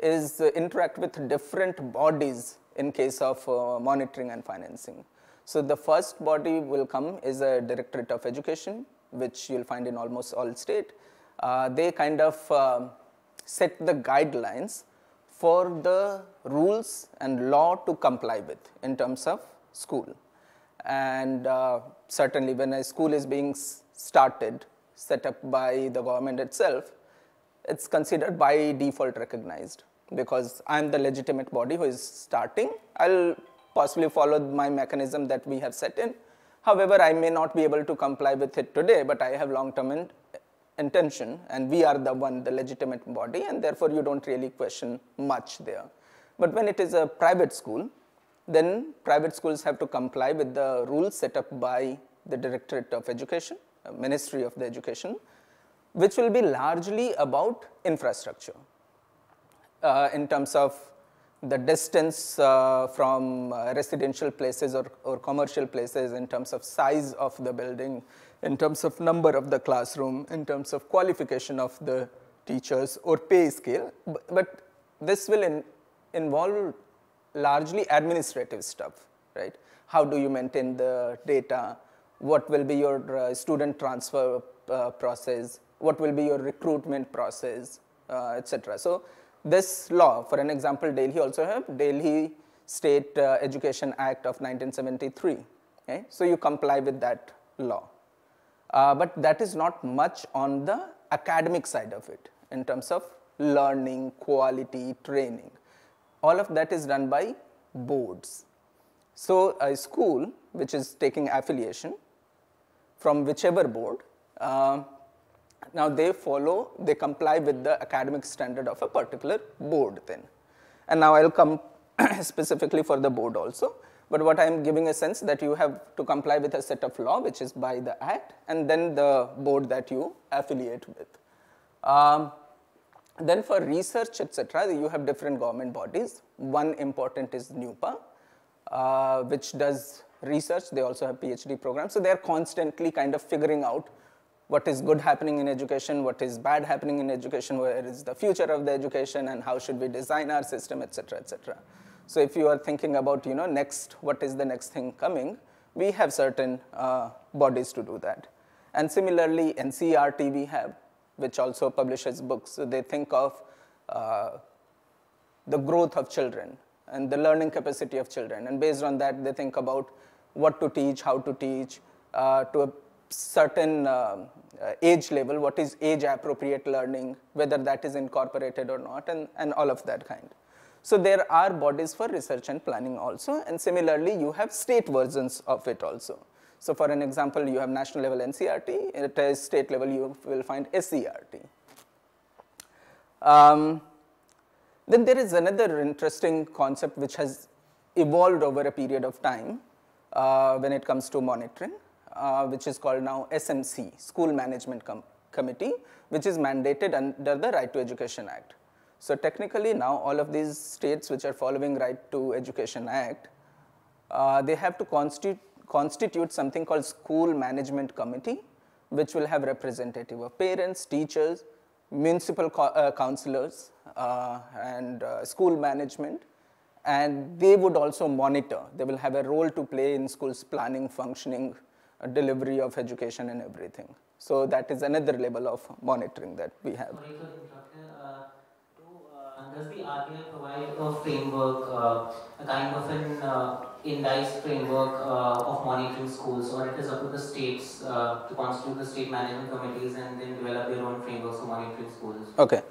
is interact with different bodies in case of monitoring and financing. So the first body will come is a Directorate of Education, which you'll find in almost all state. They kind of set the guidelines for the rules and law to comply with in terms of school. And certainly when a school is being started, set up by the government itself, it's considered by default recognized, because I'm the legitimate body who is starting. I'll possibly follow my mechanism that we have set in. However, I may not be able to comply with it today, but I have long-term intention, and we are the legitimate body, and therefore you don't really question much there. But when it is a private school, then private schools have to comply with the rules set up by the Directorate of Education, Ministry of the Education, which will be largely about infrastructure in terms of the distance from residential places or commercial places, in terms of size of the building, in terms of number of the classroom, in terms of qualification of the teachers or pay scale. But this will involve largely administrative stuff, right? How do you maintain the data? What will be your student transfer process? What will be your recruitment process, etc. So this law, for an example, Delhi also have Delhi State Education Act of 1973. Okay? So you comply with that law. But that is not much on the academic side of it in terms of learning, quality, training. All of that is done by boards. So a school which is taking affiliation from whichever board, now they comply with the academic standard of a particular board then. And now I'll come specifically for the board also. but what I am giving a sense that you have to comply with a set of law, which is by the act, and then the board that you affiliate with. Then for research, etc., you have different government bodies. One important is NUPA, which does research. They also have PhD programs. So they are constantly kind of figuring out what is good happening in education, what is bad happening in education, where is the future of the education, and how should we design our system, etc., etc. So if you are thinking about, next, what is the next thing coming, we have certain bodies to do that. And similarly, NCERT we have, which also publishes books. So they think of the growth of children and the learning capacity of children. And based on that, they think about what to teach, how to teach, to a certain age level, what is age-appropriate learning, whether that is incorporated or not, and all of that kind. So there are bodies for research and planning also, and similarly, you have state versions of it also. So for an example, you have national level NCERT, at a state level you will find SCERT. Then there is another interesting concept which has evolved over a period of time when it comes to monitoring, which is called now SMC, School Management Committee, which is mandated under the Right to Education Act. So technically now all of these states which are following Right to Education Act, they have to constitute something called School Management Committee, which will have representative of parents, teachers, municipal councillors, and school management, and they would also monitor. They will have a role to play in schools planning, functioning, delivery of education and everything. So that is another level of monitoring that we have. Does the RTI provide a framework, a kind of an indiced framework of monitoring schools, or it is up to the states to constitute the state management committees and then develop their own frameworks for monitoring schools? Okay.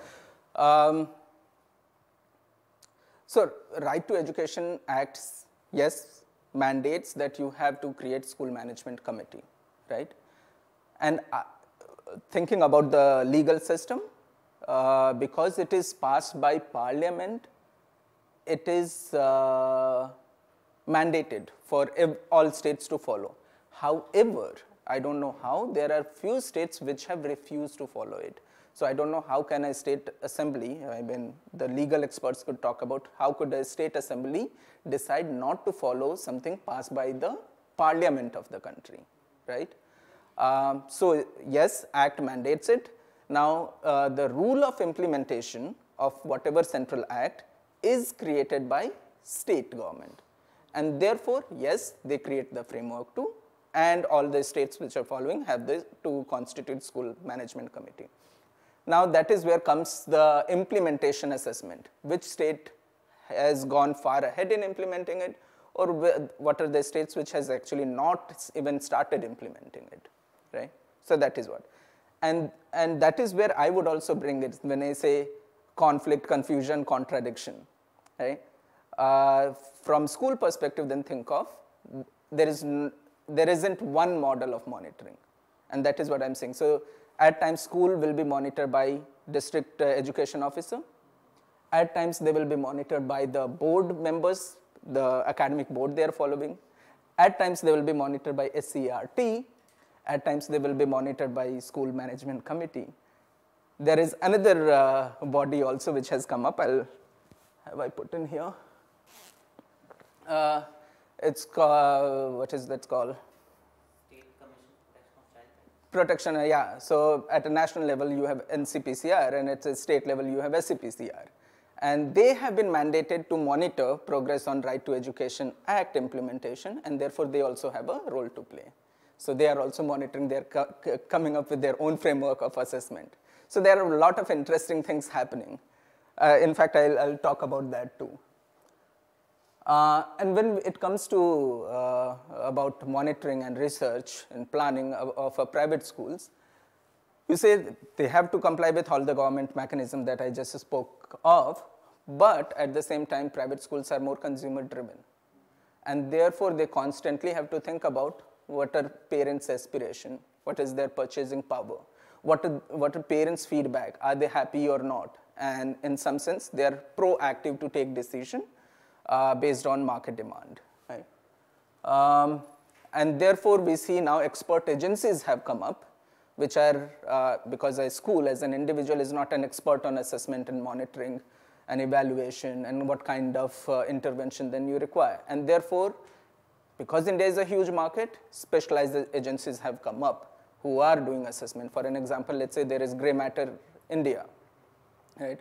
So Right to Education Act, yes, mandates that you have to create school management committee, right? And thinking about the legal system, because it is passed by parliament, it is mandated for all states to follow. However, I don't know how, there are few states which have refused to follow it. So I don't know how can a state assembly, I mean the legal experts could talk about how could a state assembly decide not to follow something passed by the parliament of the country, right? So yes, Act mandates it. Now, the rule of implementation of whatever central act is created by state government. And therefore, yes, they create the framework too, and all the states which are following have to constitute school management committee. Now, that is where comes the implementation assessment. Which state has gone far ahead in implementing it, or what are the states which has actually not even started implementing it, right? So that is what. And that is where I would also bring it when I say conflict, confusion, contradiction, right? From school perspective, then think of, there isn't one model of monitoring, and that is what I'm saying. So at times school will be monitored by district education officer. At times they will be monitored by the board members, the academic board they are following. At times they will be monitored by SCERT. At times they will be monitored by school management committee. There is another body also which has come up. Have I put in here? It's called, what is that called? State Commission Protection, yeah. So at a national level you have NCPCR, and at a state level you have SCPCR. And they have been mandated to monitor progress on Right to Education Act implementation, and therefore they also have a role to play. So they are also monitoring, they are coming up with their own framework of assessment. So there are a lot of interesting things happening. In fact, I'll talk about that too. And when it comes to about monitoring and research and planning of private schools, you say they have to comply with all the government mechanism that I just spoke of, but at the same time, private schools are more consumer driven. And therefore, they constantly have to think about what are parents' aspiration, what is their purchasing power, what are parents' feedback, are they happy or not? And in some sense, they are proactive to take decision based on market demand. Right? And therefore, we see now expert agencies have come up, which are, because a school as an individual is not an expert on assessment and monitoring and evaluation and what kind of intervention then you require. And therefore, because India is a huge market, specialized agencies have come up who are doing assessment. For an example, let's say there is Grey Matter India, right?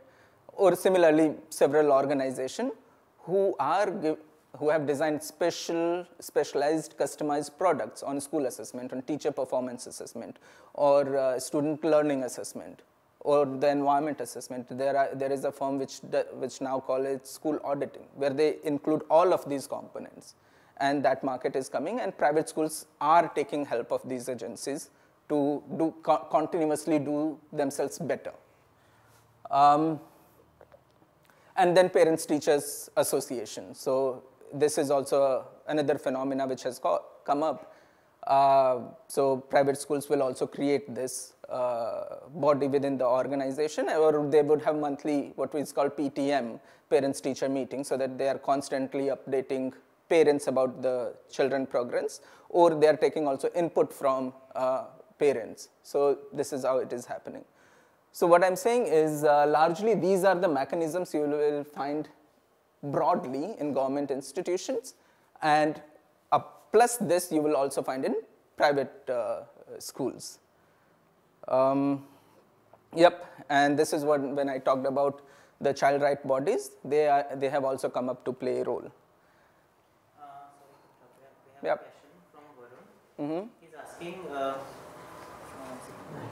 Or similarly, several organizations who have designed specialized, customized products on school assessment, on teacher performance assessment, or student learning assessment, or the environment assessment. There is a firm which now call it school auditing, where they include all of these components. And that market is coming, and private schools are taking help of these agencies to continuously do themselves better. And then Parents-Teachers Association. So this is also another phenomena which has come up. So private schools will also create this body within the organization, or they would have monthly, what is called PTM, parents-teacher meetings, so that they are constantly updating parents about the children progress, or they are taking also input from parents. So this is how it is happening. So what I'm saying is largely these are the mechanisms you will find broadly in government institutions, and plus this you will also find in private schools. Yep, and this is what, when I talked about the child right bodies, they have also come up to play a role. We have a question from Varun.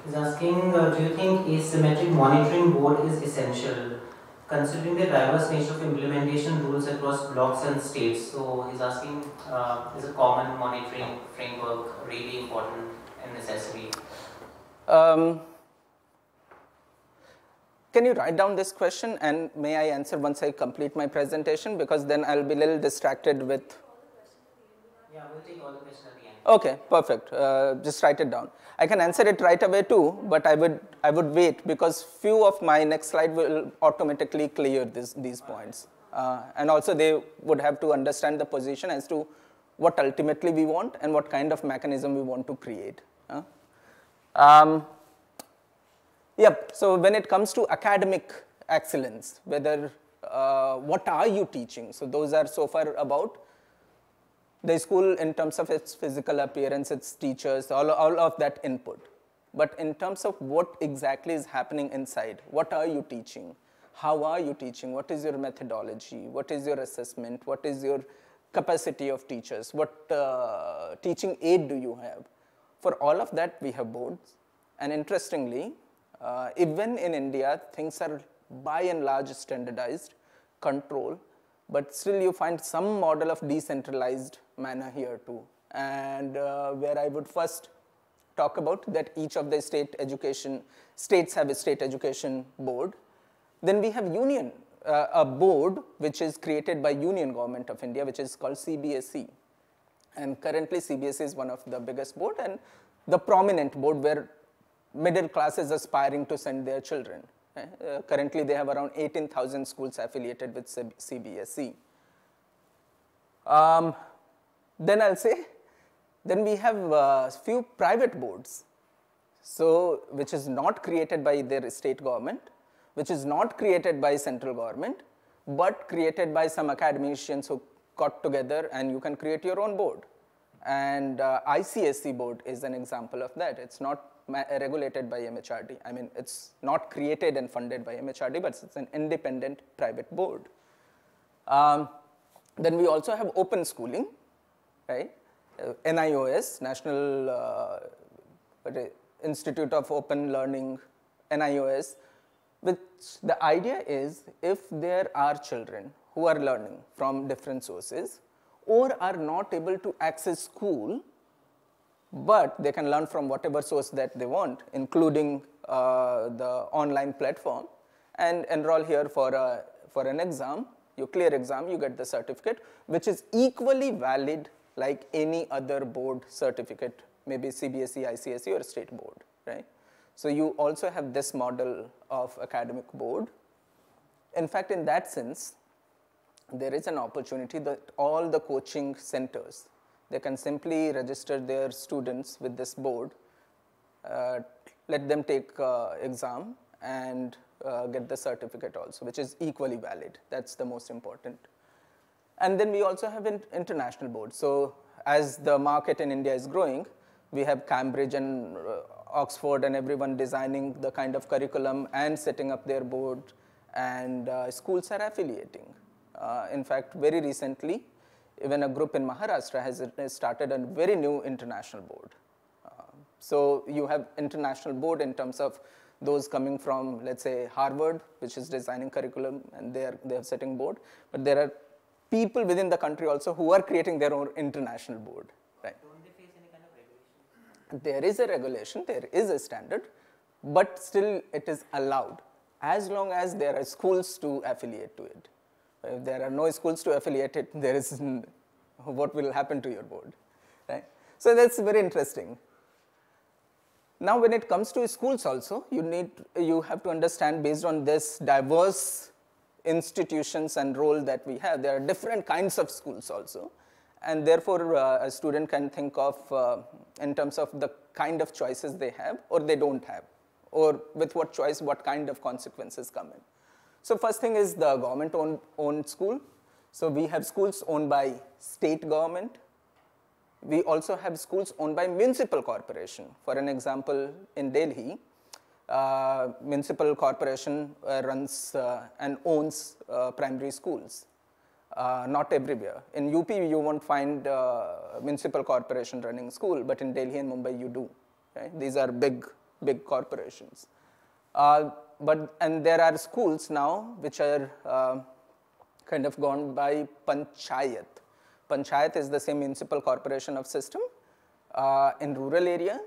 He's asking, do you think asymmetric monitoring board is essential, considering the diverse nature of implementation rules across blocks and states? So he's asking, is a common monitoring framework really important and necessary? Can you write down this question, and may I answer once I complete my presentation, because then I'll be a little distracted with... Yeah, we'll take all the questions at the end. Okay, perfect. Just write it down. I can answer it right away too, but I would wait, because few of my next slide will automatically clear these points. And also they would have to understand the position as to what ultimately we want and what kind of mechanism we want to create. Yep, so when it comes to academic excellence, whether what are you teaching? So those are so far about the school in terms of its physical appearance, its teachers, all of that input. But in terms of what exactly is happening inside, what are you teaching? How are you teaching? What is your methodology? What is your assessment? What is your capacity of teachers? What teaching aid do you have? For all of that, we have boards. And interestingly, even in India, things are by and large standardized, controlled, but still you find some model of decentralized manner here too. And where I would first talk about that each of the states have a state education board. Then we have a board which is created by Union Government of India, which is called CBSE. And currently CBSE is one of the biggest board and the prominent board where middle class is aspiring to send their children. Currently they have around 18,000 schools affiliated with CBSE. Then I'll say, then we have a few private boards, so which is not created by their state government, which is not created by central government, but created by some academicians who got together and you can create your own board. And ICSE board is an example of that. It's not regulated by MHRD. I mean, it's not created and funded by MHRD, but it's an independent private board. Then we also have open schooling, right? NIOS, National Institute of Open Learning, NIOS, which the idea is if there are children who are learning from different sources or are not able to access school, but they can learn from whatever source that they want, including the online platform, and enroll here for an exam. You clear exam, you get the certificate, which is equally valid like any other board certificate, maybe CBSE, ICSE, or state board, right? So you also have this model of academic board. In fact, in that sense, there is an opportunity that all the coaching centers, They can simply register their students with this board, let them take exam and get the certificate also, which is equally valid. That's the most important. And then we also have international boards. So as the market in India is growing, we have Cambridge and Oxford and everyone designing the kind of curriculum and setting up their board, and schools are affiliating. In fact, very recently, even a group in Maharashtra has started a very new international board. So you have international board in terms of those coming from, let's say, Harvard, which is designing curriculum, and they are setting board. But there are people within the country also who are creating their own international board. Right? Don't they face any kind of regulation? There is a regulation, there is a standard, but still it is allowed as long as there are schools to affiliate to it. If there are no schools to affiliate it, there is what will happen to your board, right? So that's very interesting. Now, when it comes to schools also, you have to understand, based on this diverse institutions and role that we have, there are different kinds of schools also, and therefore a student can think of in terms of the kind of choices they have or they don't have, or with what choice, what kind of consequences come in. So first thing is the government-owned school. So we have schools owned by state government. We also have schools owned by municipal corporation. For an example, in Delhi, municipal corporation runs and owns primary schools. Not everywhere. In UP, you won't find municipal corporation running school, but in Delhi and Mumbai, you do. Right? These are big corporations. And there are schools now which are kind of gone by panchayat. Panchayat is the same municipal corporation of system in rural area,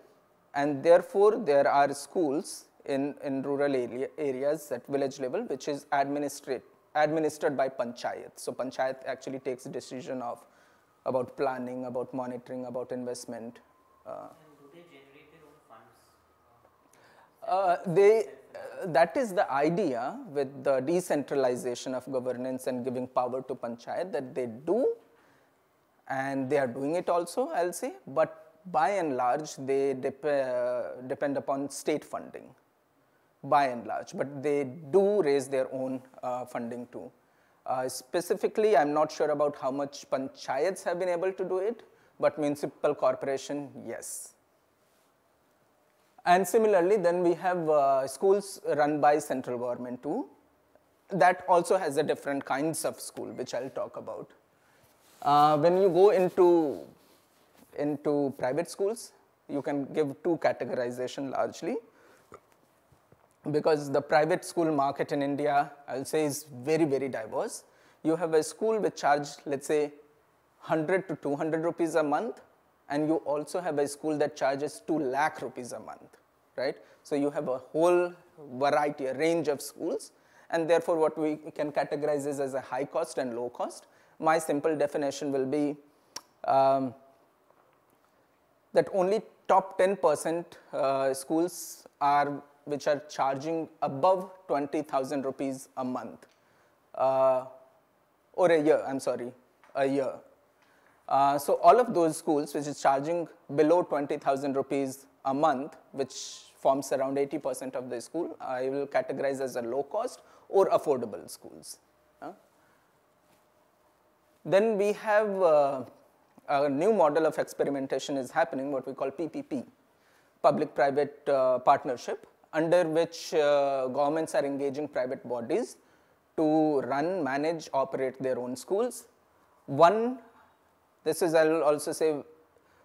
and therefore there are schools in rural areas at village level which is administered by panchayat. So panchayat actually takes decision about planning, about monitoring, about investment. And do they generate their own funds? That is the idea with the decentralization of governance and giving power to panchayat, that they do, and they are doing it also, I'll say, but by and large they depend upon state funding, by and large, but they do raise their own funding too. Specifically, I'm not sure about how much panchayats have been able to do it, but municipal corporation, yes. And similarly, then we have schools run by central government too. That also has a different kinds of school, which I'll talk about. When you go into private schools, you can give two categorization largely, because the private school market in India, I'll say, is very, very diverse. You have a school which charges, let's say, 100 to 200 rupees a month, and you also have a school that charges 2 lakh rupees a month, right? So you have a whole variety, a range of schools, and therefore what we can categorize is as a high cost and low cost. My simple definition will be that only top 10% schools which are charging above 20,000 rupees a month, or a year, I'm sorry, a year. So all of those schools which is charging below 20,000 rupees a month, which forms around 80% of the school, I will categorize as a low cost or affordable schools. Then we have a new model of experimentation is happening, what we call PPP, public-private partnership, under which governments are engaging private bodies to run, manage, operate their own schools. This is, I'll also say,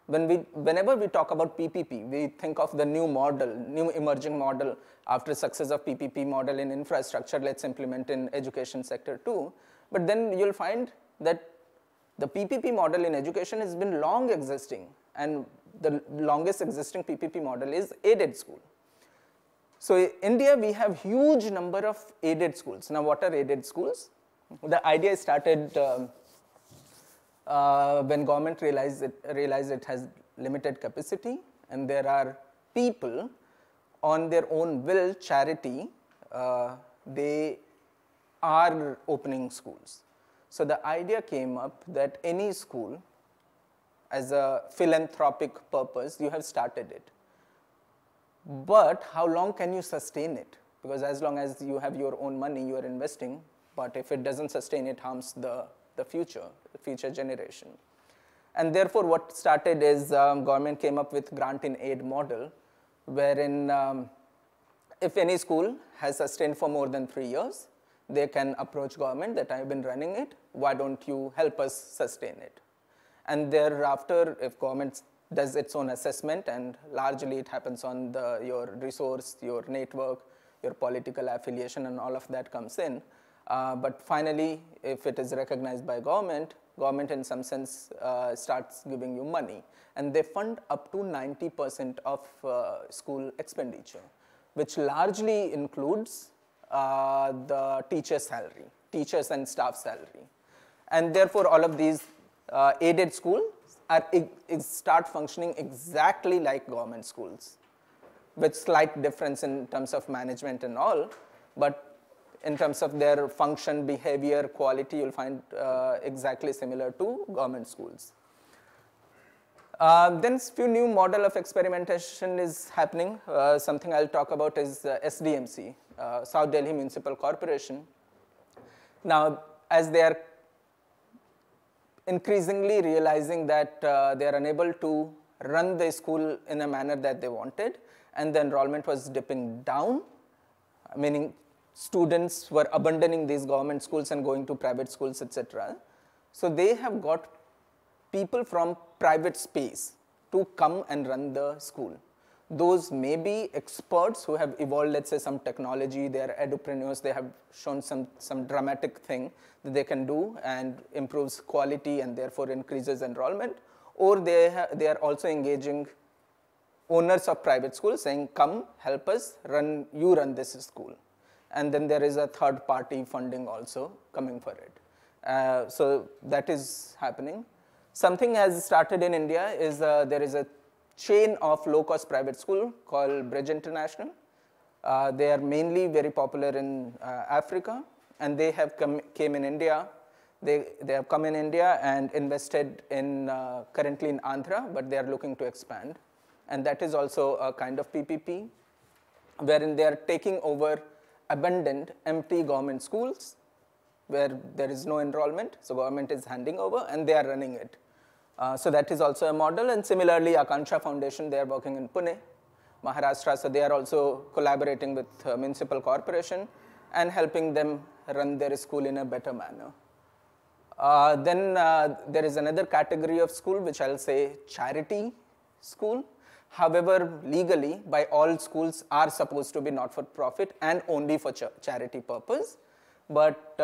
whenever we talk about PPP, we think of the new model, new emerging model. After success of PPP model in infrastructure, let's implement in education sector too. But then you'll find that the PPP model in education has been long existing, and the longest existing PPP model is aided school. So in India, we have huge number of aided schools. Now, what are aided schools? The idea started when government realized it has limited capacity, and there are people on their own will, charity, they are opening schools. So the idea came up that any school as a philanthropic purpose, you have started it. But how long can you sustain it? Because as long as you have your own money, you are investing, but if it doesn't sustain, it harms the future generation. And therefore, what started is government came up with grant in aid model, wherein if any school has sustained for more than 3 years, they can approach government that I have been running it, why don't you help us sustain it? And thereafter, if government does its own assessment, and largely it happens on your resource, your network, your political affiliation, and all of that comes in. But finally, if it is recognized by government in some sense starts giving you money. And they fund up to 90% of school expenditure, which largely includes the teacher's salary, teachers and staff salary. And therefore, all of these aided schools start functioning exactly like government schools, with slight difference in terms of management and all, but in terms of their function, behavior, quality, you'll find exactly similar to government schools. Then few new model of experimentation is happening. Something I'll talk about is SDMC, South Delhi Municipal Corporation. Now, as they are increasingly realizing that they are unable to run the school in a manner that they wanted, and the enrollment was dipping down, meaning students were abandoning these government schools and going to private schools, etc. So they have got people from private space to come and run the school. Those may be experts who have evolved, let's say, some technology, they are edupreneurs, they have shown some dramatic thing that they can do and improves quality and therefore increases enrollment, or they are also engaging owners of private schools saying, come, help us, you run this school. And then there is a third party funding also coming for it. So that is happening. Something has started in India is there is a chain of low-cost private school called Bridge International. They are mainly very popular in Africa, and they have came in India. They have come in India and invested in currently in Andhra, but they are looking to expand. And that is also a kind of PPP, wherein they are taking over abandoned, empty government schools where there is no enrollment. So government is handing over and they are running it. So that is also a model. And similarly, Akanksha Foundation, they are working in Pune, Maharashtra. So they are also collaborating with municipal corporation and helping them run their school in a better manner. Then there is another category of school, which I'll say charity school. However, legally, by all schools are supposed to be not-for-profit and only for charity purpose. But,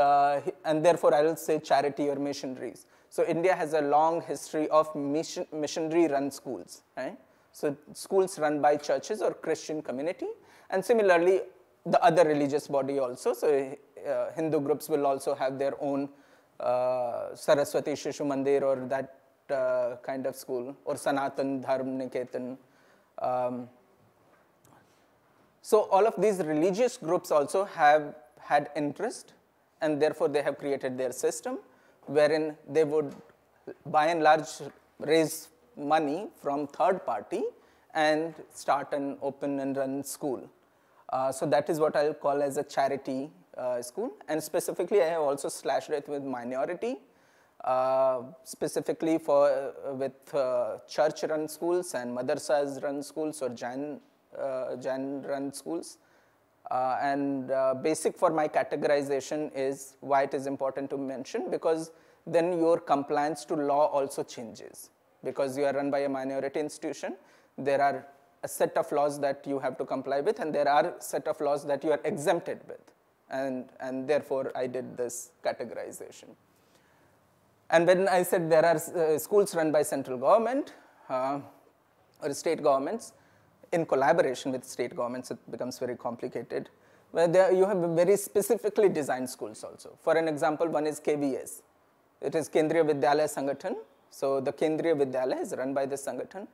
and therefore, I will say charity or missionaries. So India has a long history of missionary-run schools, right? So schools run by churches or Christian community. And similarly, the other religious body also. So Hindu groups will also have their own Saraswati Shishu Mandir or that kind of school, or Sanatan Dharm Niketan. So all of these religious groups also have had interest, and therefore they have created their system, wherein they would by and large raise money from third party and start an open and run school. So that is what I'll call as a charity school. And specifically, I have also slashed it with minority, specifically with church-run schools and madrasas-run schools or Jain-run schools. Basic for my categorization is why it is important to mention, because then your compliance to law also changes. Because you are run by a minority institution, there are a set of laws that you have to comply with, and there are a set of laws that you are exempted with. And therefore, I did this categorization. And when I said there are schools run by central government or state governments, in collaboration with state governments, it becomes very complicated. Where you have very specifically designed schools also. For an example, one is KVS. It is Kendriya Vidyalaya Sangathan. So the Kendriya Vidyalaya is run by the Sangathan.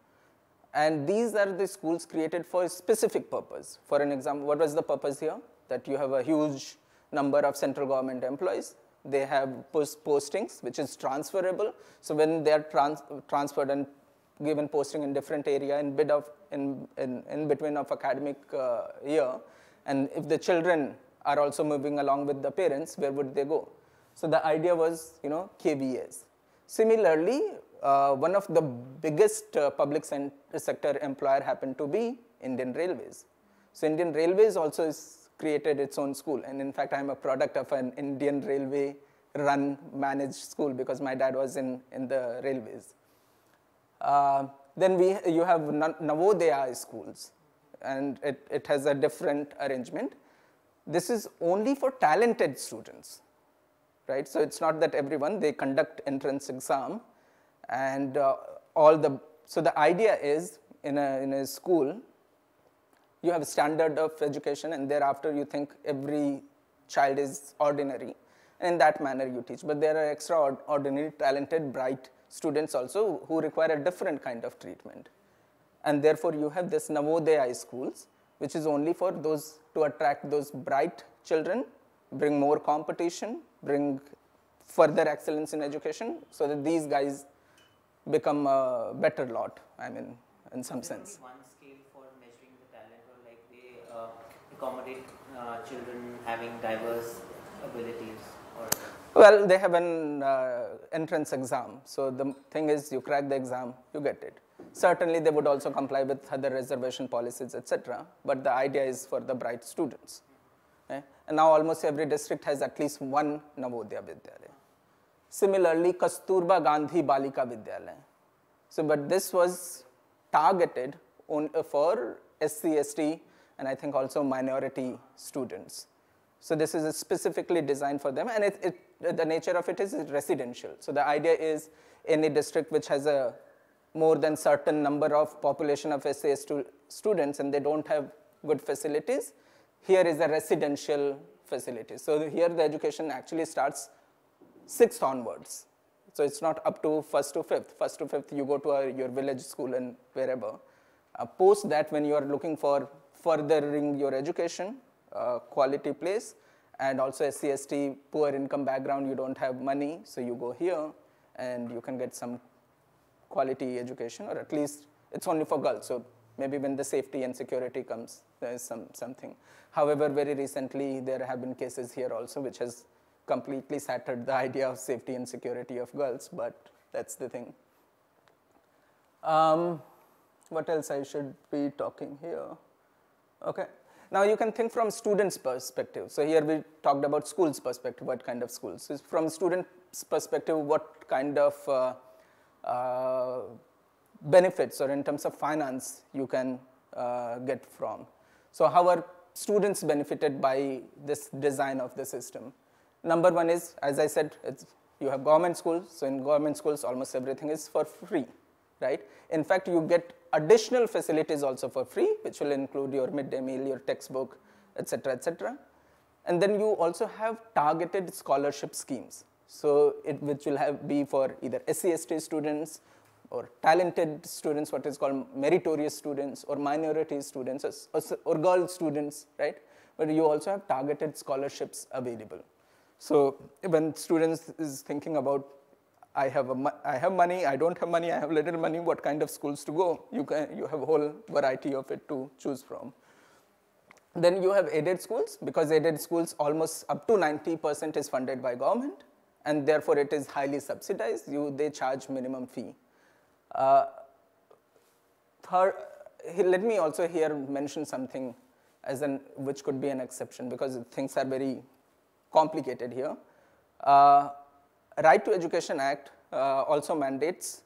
And these are the schools created for a specific purpose. For an example, what was the purpose here? That you have a huge number of central government employees. they have postings, which is transferable. So when they are transferred and given posting in different area in between of academic year, and if the children are also moving along with the parents, where would they go? So the idea was, KVS. Similarly, one of the biggest public sector employer happened to be Indian Railways. So Indian Railways also is created its own school, and in fact, I'm a product of an Indian Railway run managed school because my dad was in the railways. Then you have Navodaya schools, and it has a different arrangement. This is only for talented students, right? So it's not that everyone, they conduct entrance exam, and so the idea is in a school, you have a standard of education, and thereafter you think every child is ordinary, and in that manner you teach. But there are extraordinary, talented, bright students also who require a different kind of treatment. And therefore you have this Navodaya schools, which is only for those, to attract those bright children, bring more competition, bring further excellence in education, so that these guys become a better lot, I mean, in some sense. One scale for measuring the talent, or like they accommodate children having diverse abilities? Or Well, they have an entrance exam. So the thing is, you crack the exam, you get it. Certainly, they would also comply with other reservation policies, etc. But the idea is for the bright students. Okay? And now almost every district has at least one Navodaya Vidyalaya. Similarly, Kasturba Gandhi Balika Vidyalaya. So, but this was targeted for SC, ST, and I think also minority students. So this is specifically designed for them, and the nature of it is residential. So the idea is any district which has a more than certain number of population of SAS students and they don't have good facilities, here is a residential facility. So here the education actually starts 6th onwards. So it's not up to 1st to 5th. 1st to 5th you go to your village school and wherever. Post that, when you are looking for furthering your education, quality place, and also SC, ST, poor income background, you don't have money, so you go here and you can get some quality education, or at least it's only for girls, so maybe when the safety and security comes, there is something. However, very recently there have been cases here also which has completely shattered the idea of safety and security of girls, but that's the thing. What else I should be talking here? Okay. Now you can think from students' perspective. So here we talked about schools' perspective, what kind of schools. So from students' perspective, what kind of benefits or in terms of finance you can get from. So how are students benefited by this design of the system? Number one is, as I said, you have government schools. So in government schools, almost everything is for free, right? In fact, you get additional facilities also for free, which will include your midday meal, your textbook, etc., etc. And then you also have targeted scholarship schemes. So which will be for either SC, ST students or talented students, what is called meritorious students, or minority students, or girl students, right? But you also have targeted scholarships available. So when students is thinking about, I have money, I don't have money, I have little money, what kind of schools to go? You have a whole variety of it to choose from. Then you have aided schools, because aided schools almost up to 90% is funded by government, and therefore it is highly subsidized. They charge minimum fee. Third, let me also here mention something which could be an exception, because things are very complicated here. Right to Education Act also mandates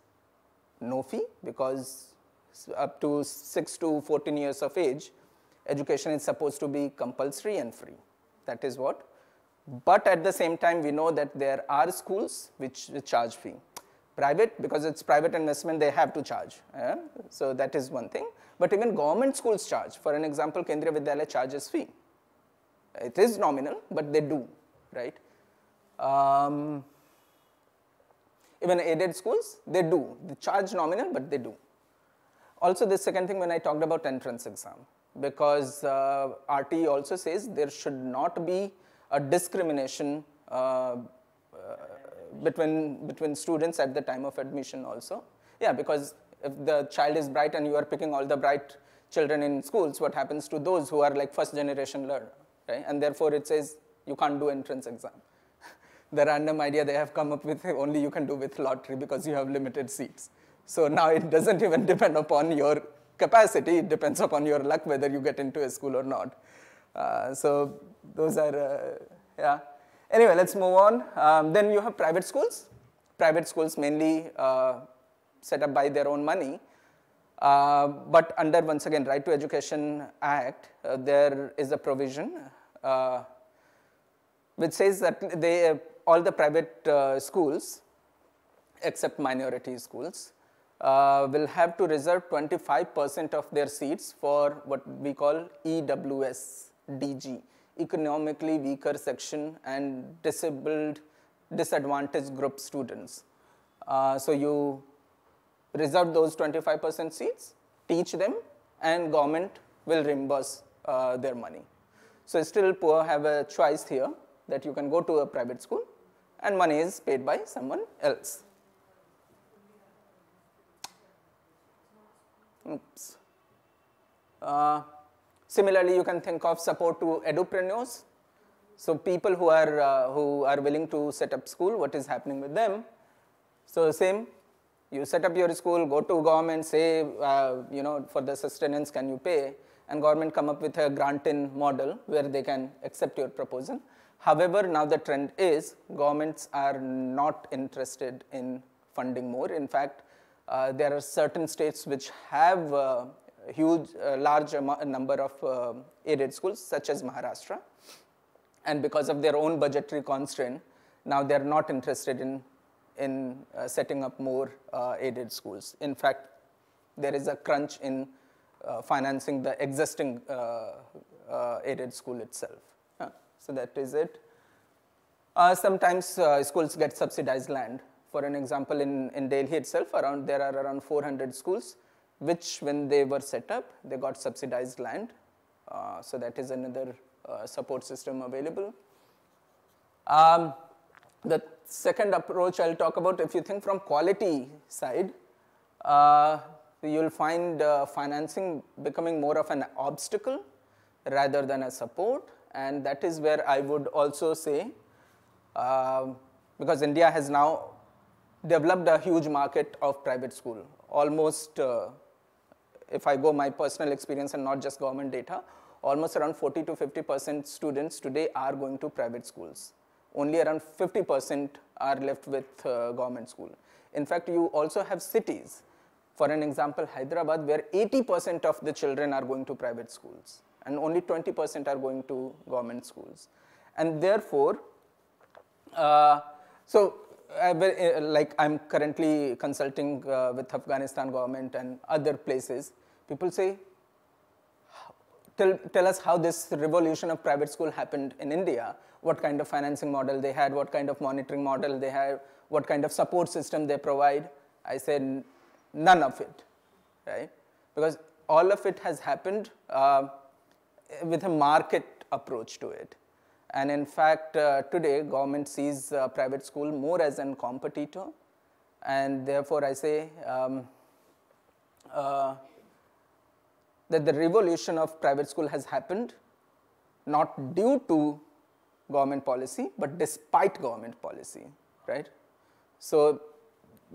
no fee, because up to 6 to 14 years of age, education is supposed to be compulsory and free. That is what. But at the same time, we know that there are schools which charge fee. Private, because it's private investment, they have to charge. So that is one thing. But even government schools charge. For an example, Kendriya Vidyalaya charges fee. It is nominal, but they do, right? Even aided schools, they do. They charge nominal, but they do. Also, the second thing when I talked about entrance exam, because RT also says there should not be a discrimination between students at the time of admission also. Yeah, because if the child is bright and you are picking all the bright children in schools, what happens to those who are like first generation learner, right? And therefore it says you can't do entrance exam. The random idea they have come up with, only you can do with lottery because you have limited seats. So now it doesn't even depend upon your capacity, it depends upon your luck whether you get into a school or not. So those are, yeah. Anyway, let's move on. Then you have private schools. Private schools mainly set up by their own money. But under, once again, Right to Education Act, there is a provision which says that all the private schools, except minority schools, will have to reserve 25% of their seats for what we call EWS, DG, economically weaker section and disadvantaged group students. So you reserve those 25% seats, teach them, and government will reimburse their money. So still poor have a choice here that you can go to a private school and money is paid by someone else. Oops. Similarly, you can think of support to edupreneurs. So people who are willing to set up school, what is happening with them? So same, you set up your school, go to government, say, you know, for the sustenance can you pay, and government come up with a grant-in model where they can accept your proposal. However, now the trend is governments are not interested in funding more. In fact, there are certain states which have large number of aided schools, such as Maharashtra. And because of their own budgetary constraint, now they are not interested in setting up more aided schools. In fact, there is a crunch in financing the existing aided school itself. So that is it. Sometimes schools get subsidized land. For an example, in Delhi itself, there are around 400 schools, which when they were set up, they got subsidized land. So that is another support system available. The second approach I'll talk about, if you think from quality side, you'll find financing becoming more of an obstacle rather than a support. And that is where I would also say, because India has now developed a huge market of private school. Almost, if I go my personal experience and not just government data, almost around 40 to 50% students today are going to private schools. Only around 50% are left with government school. In fact, you also have cities. For an example, Hyderabad, where 80% of the children are going to private schools and only 20% are going to government schools. And therefore, like I'm currently consulting with Afghanistan government and other places, people say, tell us how this revolution of private school happened in India, what kind of financing model they had, what kind of monitoring model they have, what kind of support system they provide. I said, none of it, right? Because all of it has happened with a market approach to it. And in fact, today government sees private school more as a competitor, and therefore I say that the revolution of private school has happened not due to government policy, but despite government policy, right? So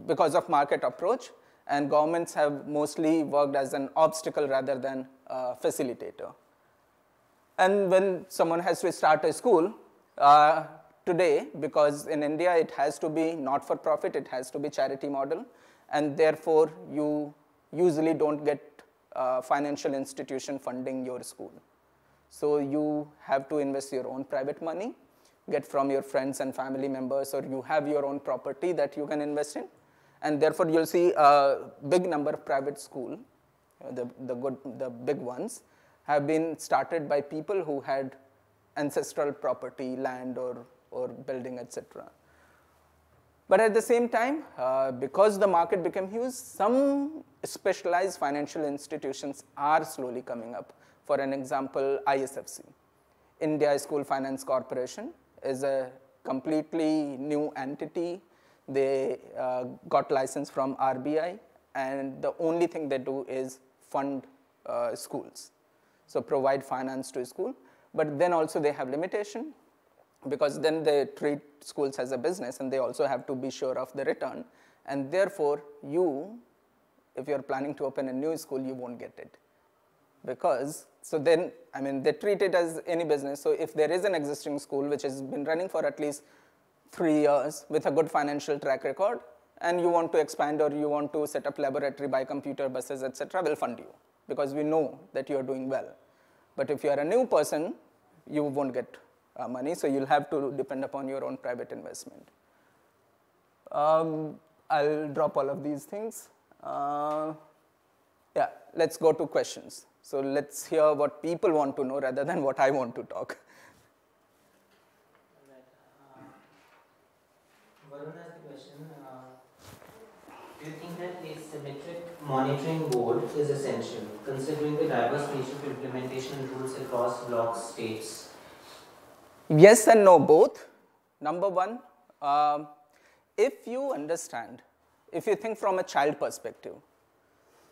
because of market approach, and governments have mostly worked as an obstacle rather than a facilitator. And when someone has to start a school today, because in India it has to be not for profit, it has to be charity model, and therefore you usually don't get financial institution funding your school. So you have to invest your own private money, get from your friends and family members, or you have your own property that you can invest in. And therefore you'll see a big number of private schools, the big ones, have been started by people who had ancestral property, land or building, etc. But at the same time, because the market became huge, some specialized financial institutions are slowly coming up. For an example, ISFC, India School Finance Corporation, is a completely new entity. They got license from RBI, and the only thing they do is fund schools. So provide finance to school, but then also they have limitation, because then they treat schools as a business and they also have to be sure of the return, and therefore you, if you're planning to open a new school, you won't get it. Because, so then, I mean, they treat it as any business. So if there is an existing school which has been running for at least 3 years with a good financial track record, and you want to expand or you want to set up laboratory, buy computer, buses, etc., we'll fund you, because we know that you're doing well. But if you're a new person, you won't get money, so you'll have to depend upon your own private investment. I'll drop all of these things. Yeah, let's go to questions. So let's hear what people want to know rather than what I want to talk. Varun has the question. Do you think that a symmetric monitoring board is essential, considering the diverse nature of implementation rules across blocks, states? Yes and no, both. Number one, if you understand, if you think from a child perspective,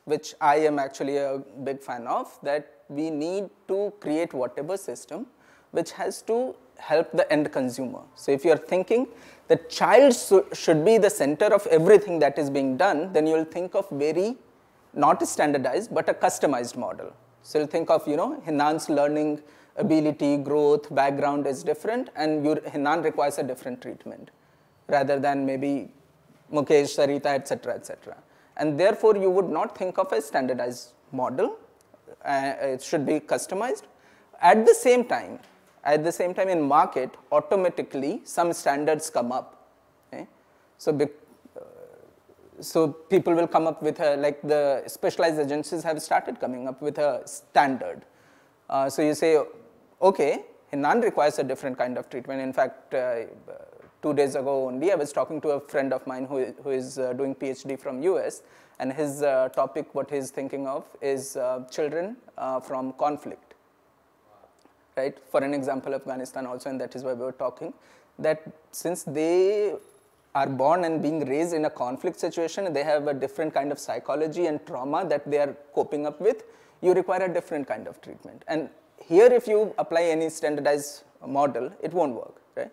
which I am actually a big fan of, that we need to create whatever system which has to help the end consumer. So if you are thinking the child should be the center of everything that is being done, then you will think of very, not standardized, but a customized model. So you'll think of, Hinan's learning ability, growth, background is different, and Hinan requires a different treatment, rather than maybe Mukesh, Sarita, etc., etc. And therefore, you would not think of a standardized model. It should be customized. At the same time in market, automatically some standards come up. Okay? So people will come up with like the specialized agencies have started coming up with a standard. So you say, okay, Hinan requires a different kind of treatment. In fact, 2 days ago only, I was talking to a friend of mine who is doing PhD from US, and his topic, what he's thinking of, is children from conflict, right? For an example, Afghanistan also, and that is why we were talking, that since they are born and being raised in a conflict situation, they have a different kind of psychology and trauma that they are coping up with, you require a different kind of treatment. And here, if you apply any standardized model, it won't work, right?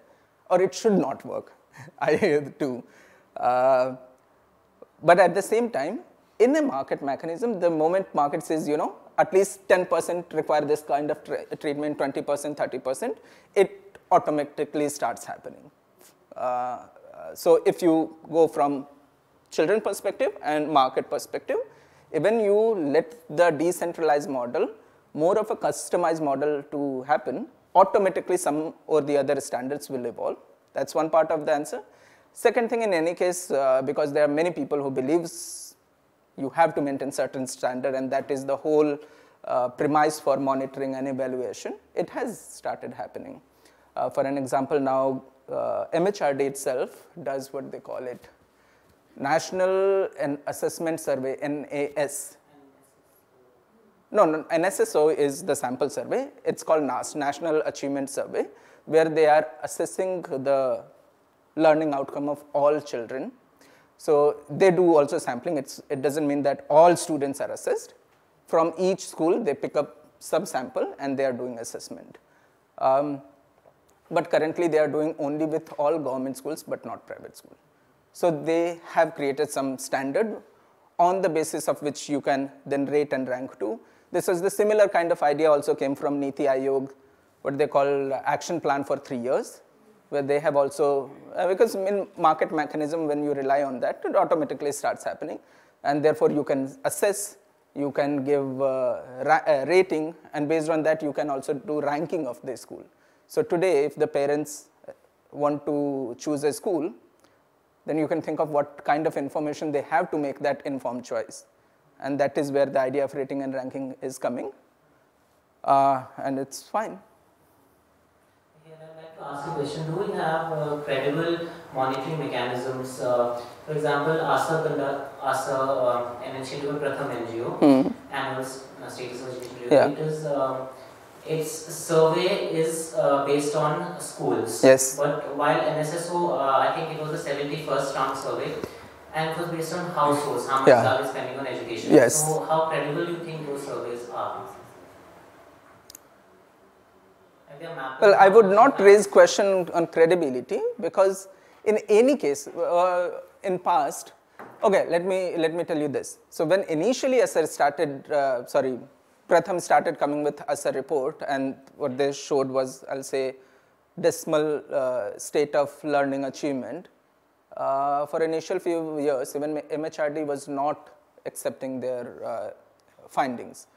Or it should not work, I too. But at the same time, in a market mechanism, the moment market says, at least 10% require this kind of treatment, 20%, 30%, it automatically starts happening. So if you go from children perspective and market perspective, even you let the decentralized model, more of a customized model to happen, automatically some or the other standards will evolve. That's one part of the answer. Second thing, in any case, because there are many people who believes you have to maintain certain standard, and that is the whole premise for monitoring and evaluation, it has started happening. For an example, now MHRD itself does what they call it, National Assessment Survey, NAS. No, NSSO is the sample survey. It's called NAS, National Achievement Survey, where they are assessing the learning outcome of all children. So they do also sampling. It doesn't mean that all students are assessed. From each school, they pick up sub-sample and they are doing assessment. But currently, they are doing only with all government schools, but not private schools. So they have created some standard on the basis of which you can then rate and rank to. This is the similar kind of idea also came from Niti Aayog, what they call action plan for 3 years, where they have also, because in market mechanism, when you rely on that, it automatically starts happening. And therefore, you can assess, you can give rating, and based on that, you can also do ranking of the school. So today, if the parents want to choose a school, then you can think of what kind of information they have to make that informed choice. And that is where the idea of rating and ranking is coming. And it's fine. Here I'd like to ask a question. Do we have credible monitoring mechanisms? For example, ASA, an initiative of Pratham NGO, annual status education review. Yeah. It is its survey is based on schools. Yes. But while NSSO, I think it was the 71st round survey, and it was based on households, how much are they spending on education. Yes. So how credible do you think those surveys are? Well, I would not raise question on credibility, because in any case, in past, okay, let me tell you this. So when initially ASER started, Pratham started coming with ASER report, and what they showed was, I'll say, dismal state of learning achievement. For initial few years, even MHRD was not accepting their findings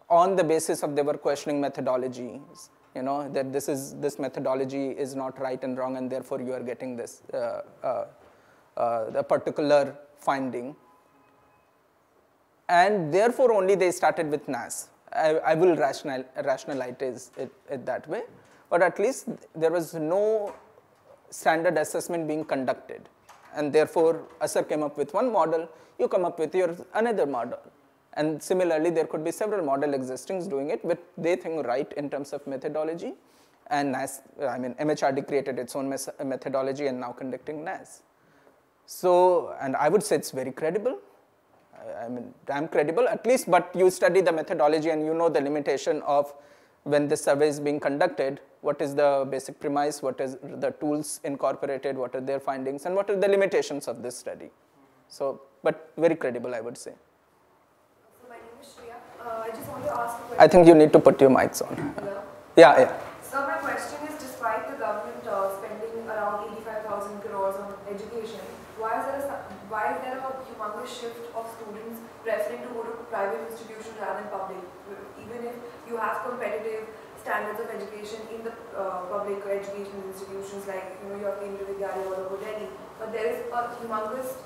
on the basis of they were questioning methodologies. You know, that this methodology is not right and wrong, and therefore you are getting this the particular finding. And therefore only they started with NAS. I will rationalize it that way, but at least there was no standard assessment being conducted, and therefore ASER came up with one model, you come up with your another model. And similarly, there could be several model existing doing it, but they think right in terms of methodology. And NAS, I mean, MHRD created its own methodology and now conducting NAS. So, and I would say it's very credible. I mean, damn credible at least, but you study the methodology and you know the limitation of when this survey is being conducted, what is the basic premise, what is the tools incorporated, what are their findings, and what are the limitations of this study. So, but very credible, I would say. I just want to ask a question. I think you need to put your mics on. Hello? Yeah. So my question is, despite the government spending around 85,000 crores on education, why is there a humongous shift of students preferring to go to private institutions rather than public? Even if you have competitive standards of education in the public education institutions like, you have Kendriya Vidyalaya all over Delhi, but there is a humongous,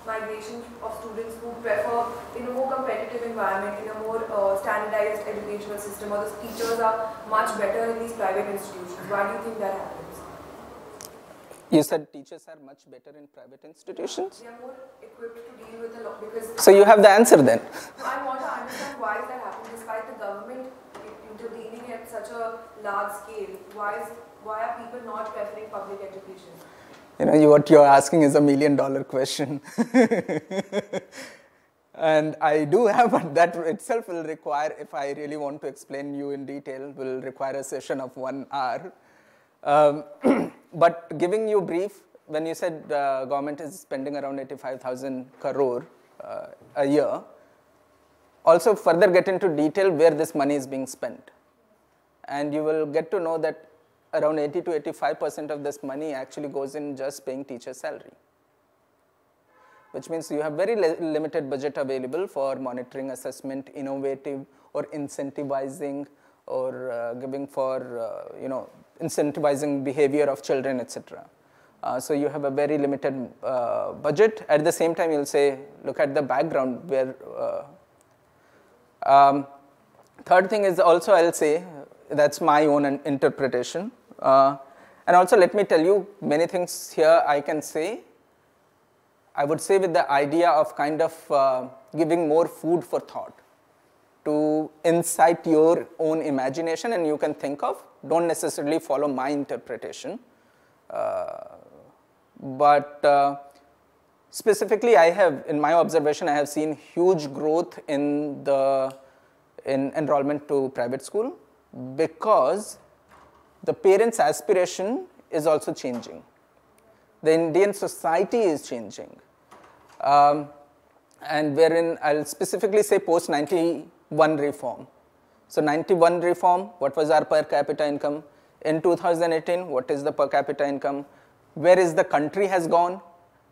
migration of students who prefer in a more competitive environment, in a more standardized educational system, or the teachers are much better in these private institutions. Why do you think that happens? You said teachers are much better in private institutions? They are more equipped to deal with a lot because... So you have the answer then? I want to understand why is that happening despite the government intervening at such a large scale. Why are people not preferring public education? What you're asking is $1 million question. And I do have, but that itself will require, if I really want to explain you in detail, will require a session of 1 hour. But giving you brief, when you said government is spending around 85,000 crore a year, also further get into detail where this money is being spent. And you will get to know that around 80 to 85% of this money actually goes in just paying teacher salary, which means you have very limited budget available for monitoring, assessment, innovative, or incentivizing, or giving for, incentivizing behavior of children, etc. So you have a very limited budget. At the same time, you'll say, look at the background where, third thing is also I'll say, that's my own interpretation. And also let me tell you many things here I can say. I would say with the idea of kind of giving more food for thought to incite your own imagination and you can think of, don't necessarily follow my interpretation. But specifically I have, in my observation, I have seen huge growth in enrollment to private school because the parents' aspiration is also changing. The Indian society is changing. And wherein I'll specifically say post-91 reform. So 91 reform, what was our per capita income? In 2018, what is the per capita income? Where is the country has gone?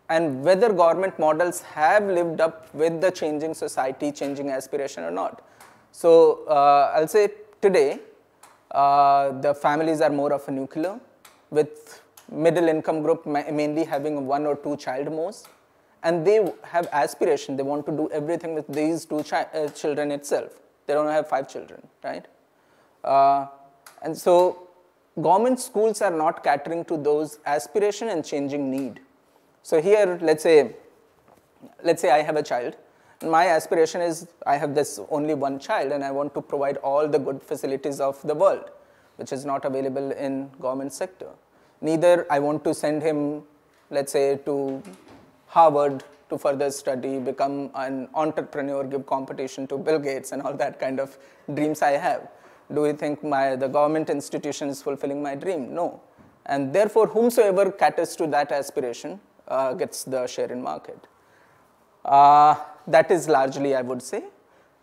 And whether government models have lived up with the changing society, changing aspiration or not. So I'll say today, the families are more of a nuclear, with middle income group mainly having 1 or 2 child most. And they have aspiration, they want to do everything with these 2 children itself. They don't have 5 children, right? And so government schools are not catering to those aspiration and changing need. So here, let's say I have a child My aspiration is I have this only one child and I want to provide all the good facilities of the world, which is not available in government sector. Neither I want to send him, let's say, to Harvard to further study, become an entrepreneur, give competition to Bill Gates and all that kind of dreams I have. Do you think the government institution is fulfilling my dream? No. And therefore, whomsoever caters to that aspiration gets the share in market. That is largely, I would say.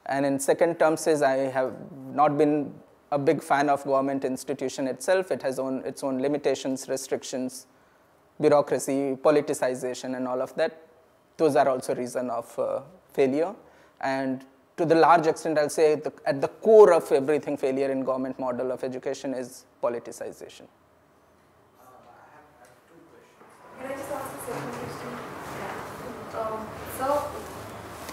And in second terms is I have not been a big fan of government institution itself. It has its own limitations, restrictions, bureaucracy, politicization, and all of that. Those are also reason of failure. And to the large extent, I'll say at the core of everything failure in government model of education is politicization. Can I just ask a second question? So,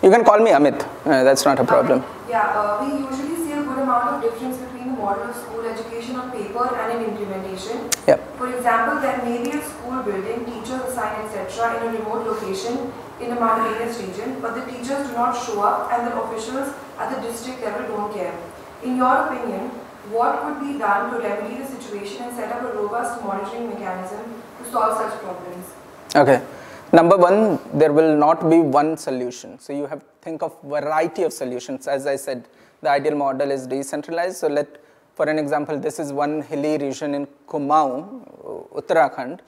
you can call me Amit. That's not a problem. We usually see a good amount of difference between the model of school education on paper and in implementation. Yep. For example, there may be a school building, teachers assigned, etc., in a remote location in a mountainous region, but the teachers do not show up and the officials at the district level don't care. In your opinion, what could be done to remedy the situation and set up a robust monitoring mechanism to solve such problems? Okay. Number one, there will not be one solution. So you have to think of variety of solutions. As I said, the ideal model is decentralized. So for an example, this is one hilly region in Kumaon, Uttarakhand,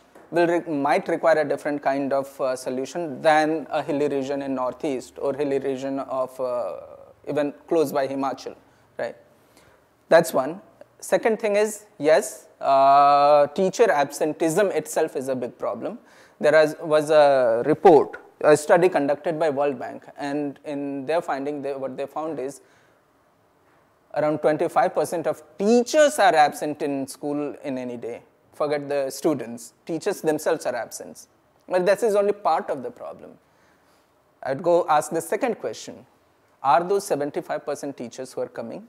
might require a different kind of solution than a hilly region in Northeast or hilly region of even close by Himachal, right? That's one. Second thing is, yes, teacher absenteeism itself is a big problem. There was a report, a study conducted by World Bank, and in their finding, what they found is around 25% of teachers are absent in school in any day. Forget the students. Teachers themselves are absent. But this is only part of the problem. I'd go ask the second question. Are those 75% teachers who are coming,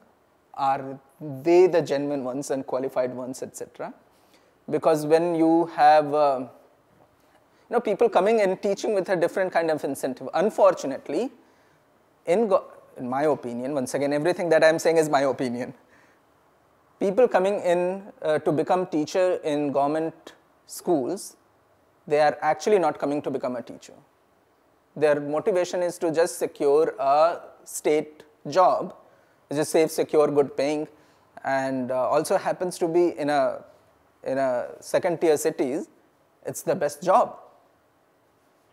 are they the genuine ones and qualified ones, etc.? Because when you have people coming and teaching with a different kind of incentive. Unfortunately, in my opinion, once again, everything that I'm saying is my opinion. People coming in to become teacher in government schools, they are actually not coming to become a teacher. Their motivation is to just secure a state job, which is safe, secure, good paying, and also happens to be in a second tier cities, it's the best job.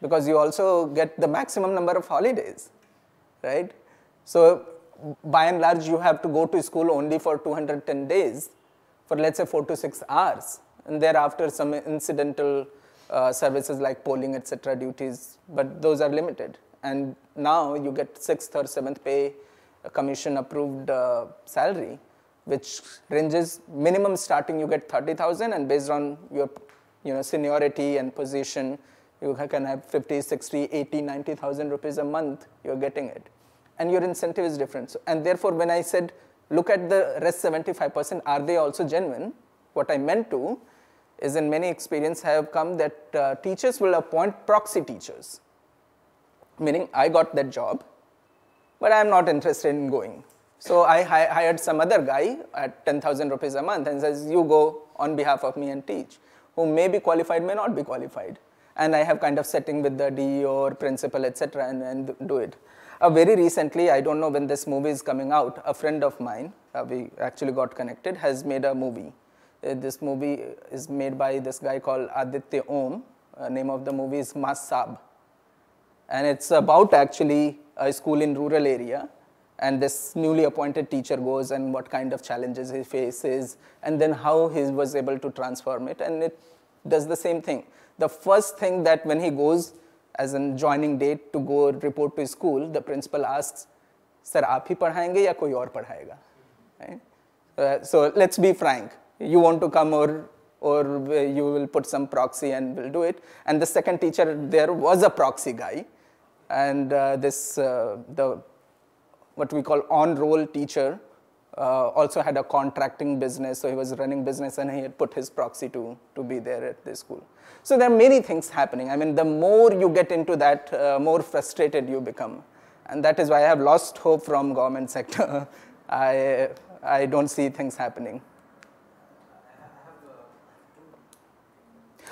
Because you also get the maximum number of holidays, right? So by and large, you have to go to school only for 210 days for, let's say, 4 to 6 hours. And thereafter, some incidental services like polling, etc. duties, but those are limited. And now you get 6th or 7th pay commission approved salary, which ranges minimum starting you get 30,000, and based on your seniority and position, you can have 50, 60, 80, 90,000 rupees a month, you're getting it. And your incentive is different. So, and therefore, when I said, look at the rest 75%, are they also genuine? What I meant to is in many experiences have come that teachers will appoint proxy teachers. Meaning, I got that job, but I'm not interested in going. So I hired some other guy at 10,000 rupees a month and says, you go on behalf of me and teach, who may be qualified, may not be qualified. And I have kind of setting with the DEO or principal, etc., and do it. Very recently, I don't know when this movie is coming out, a friend of mine, we actually got connected, has made a movie. This movie is made by this guy called Aditya Om. Name of the movie is Mas Saab. And it's about actually a school in rural area. And this newly appointed teacher goes and what kind of challenges he faces, and then how he was able to transform it. And it does the same thing. The first thing that when he goes as a joining date to go report to school, the principal asks, "Sir, aap hi padhayenge ya koi aur padhayega?" Right? So let's be frank. You want to come or you will put some proxy and will do it. And the second teacher there was a proxy guy, and what we call on-roll teacher also had a contracting business, so he was running business and he had put his proxy to be there at the school. So there are many things happening. I mean, the more you get into that, more frustrated you become. And that is why I have lost hope from government sector. I don't see things happening.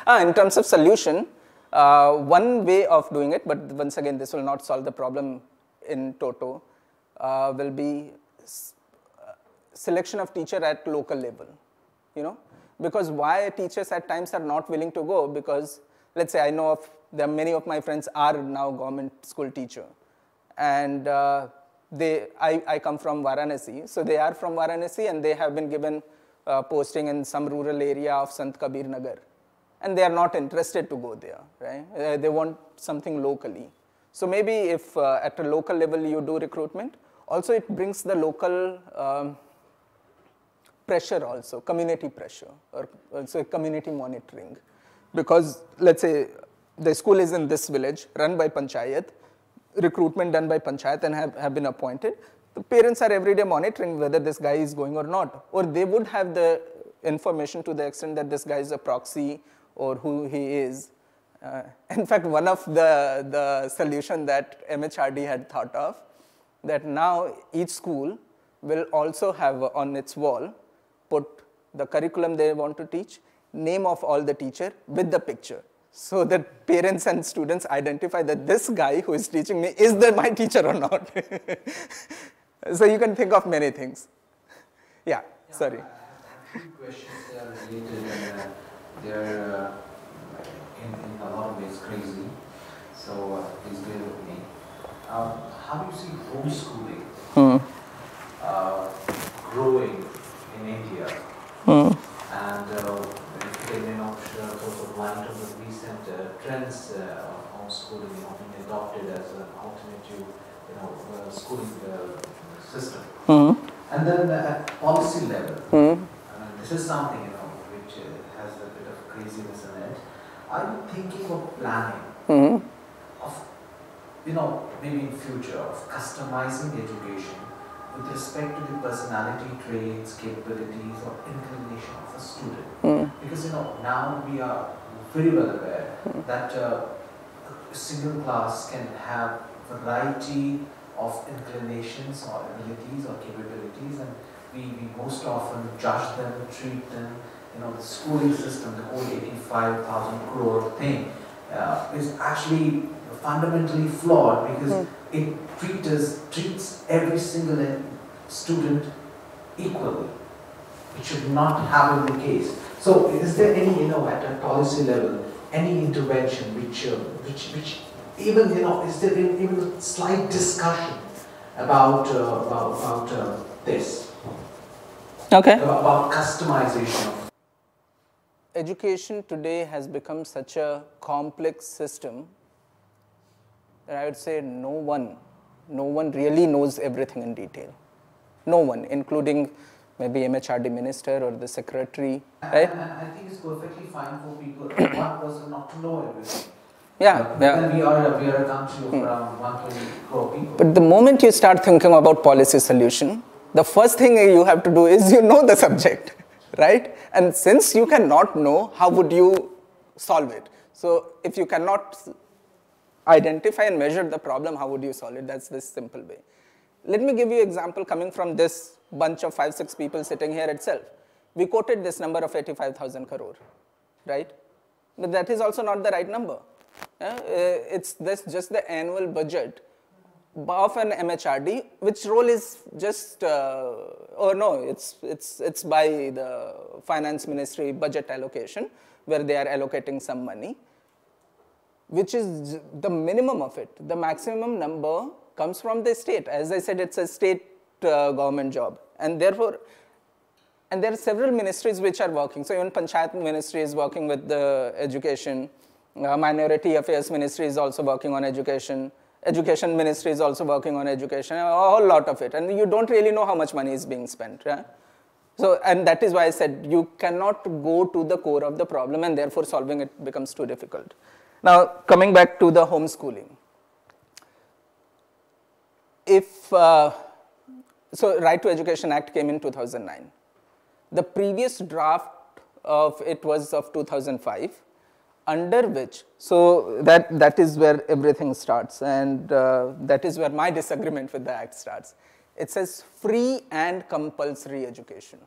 In terms of solution, one way of doing it, but once again, this will not solve the problem in toto, will be selection of teacher at local level, you know, because why teachers at times are not willing to go, because let's say I know of, there are many of my friends are now government school teacher, and I come from Varanasi, so they are from Varanasi and they have been given posting in some rural area of Sant Kabir Nagar, and they are not interested to go there, right? They want something locally. So maybe if at a local level you do recruitment, also it brings the local pressure also, community pressure, or also community monitoring. Because let's say the school is in this village, run by Panchayat, recruitment done by Panchayat and have been appointed. The parents are every day monitoring whether this guy is going or not, or they would have the information to the extent that this guy is a proxy or who he is. In fact, one of the solution that MHRD had thought of, that now each school will also have on its wall, put the curriculum they want to teach, name of all the teacher with the picture, so that parents and students identify that this guy who is teaching me is my teacher or not. So you can think of many things. Yeah, sorry. I have 2 questions that are related, and they're in a lot of ways crazy. So please bear with me. How do you see homeschooling growing in India? And if you can throw some light on the recent trends of homeschooling being adopted as an alternative, schooling system. And then at policy level, this is something which has a bit of craziness in it. Are you thinking of planning of maybe in future of customizing education with respect to the personality traits, capabilities, or inclination of a student? Because now we are very well aware that a single class can have variety of inclinations or abilities or capabilities, and we most often judge them, treat them. The schooling system, the whole 85,000 crore thing is actually fundamentally flawed, because it treats every single student equally. It should not have been the case. So is there any, at a policy level, any intervention which even, is there even a slight discussion about this? Okay. About customization. Education today has become such a complex system that I would say no one really knows everything in detail. No one, including maybe MHRD minister or the secretary, right? And I think it's perfectly fine for people, one person not to know everything. Yeah. Then we are a country of around 120 crore people. But the moment you start thinking about policy solution, the first thing you have to do is the subject, right? And since you cannot know, how would you solve it? So if you cannot identify and measure the problem, how would you solve it? That's this simple way. Let me give you an example coming from this bunch of 5-6 people sitting here itself. We quoted this number of 85,000 crore, right? But that is also not the right number. It's just the annual budget of an MHRD, which role is just, it's by the finance ministry budget allocation, where they are allocating some money, which is the minimum of it. The maximum number comes from the state. As I said, it's a state government job. And therefore, there are several ministries which are working. So even Panchayat ministry is working with the education. Minority Affairs ministry is also working on education. Education ministry is also working on education, a whole lot of it. And you don't really know how much money is being spent. Right? So, and that is why I said you cannot go to the core of the problem, and therefore solving it becomes too difficult. Now, coming back to the homeschooling. So Right to Education Act came in 2009. The previous draft of it was of 2005. under which, so that is where everything starts, and that is where my disagreement with the Act starts. It says free and compulsory education,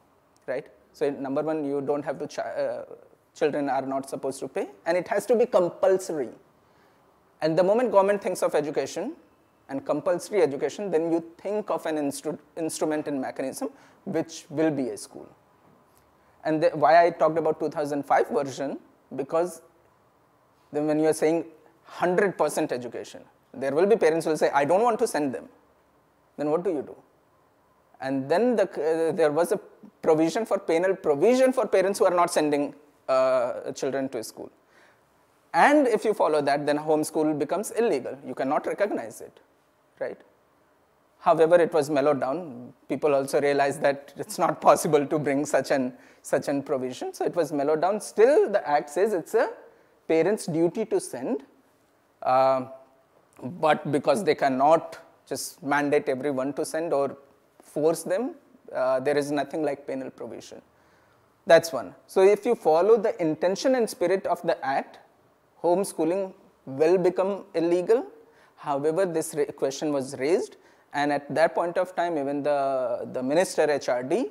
right? So number one, you don't have to, children are not supposed to pay, and it has to be compulsory. And the moment government thinks of education and compulsory education, then you think of an instrument and mechanism which will be a school. And why I talked about 2005 version, because then when you are saying 100% education, there will be parents who will say, I don't want to send them. Then what do you do? And then there was a provision for penal provision for parents who are not sending children to school. And if you follow that, then homeschool becomes illegal. You cannot recognize it, right? However, it was mellowed down. People also realized that it's not possible to bring such an provision. So it was mellowed down. Still, the Act says it's a parent's duty to send, but because they cannot just mandate everyone to send or force them, there is nothing like penal provision. That's one. So if you follow the intention and spirit of the Act, homeschooling will become illegal. However, this question was raised, and at that point of time, even the minister HRD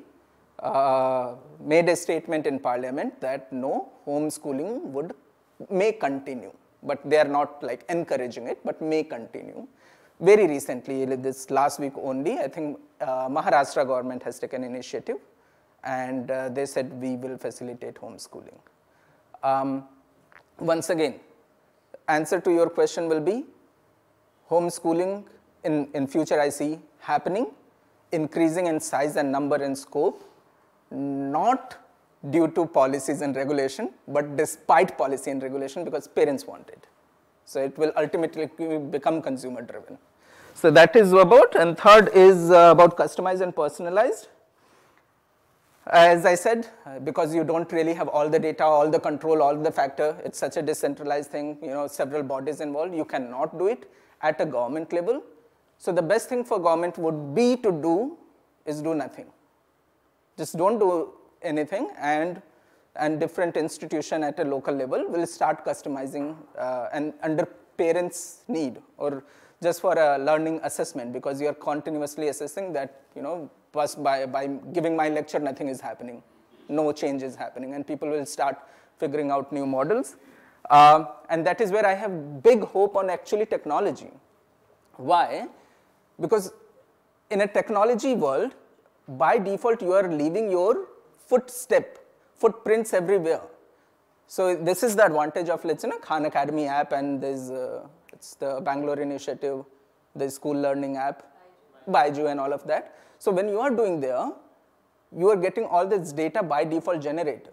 made a statement in Parliament that no, homeschooling may continue, but they are not like encouraging it, but may continue. Very recently, this last week only, I think Maharashtra government has taken initiative, and they said we will facilitate homeschooling. Once again, answer to your question will be homeschooling in future I see happening, increasing in size and number and scope, not due to policies and regulation, but despite policy and regulation because parents want it. So it will ultimately become consumer driven. So that is about, and third is about customized and personalized. As I said, because you don't really have all the data, all the control, all the factor, it's such a decentralized thing, several bodies involved, you cannot do it at a government level. So the best thing for government would be to do is do nothing. Just don't do anything, and different institution at a local level will start customizing and under parents' need, or just for a learning assessment, because you are continuously assessing that, by giving my lecture, nothing is happening. No change is happening, and people will start figuring out new models. And that is where I have big hope on actually technology. Why? Because in a technology world, by default, you are leaving your footprints everywhere. So this is the advantage of, let's say, Khan Academy app, and there's it's the Bangalore initiative, the school learning app, Baiju and all of that. So when you are doing there, you are getting all this data by default generated.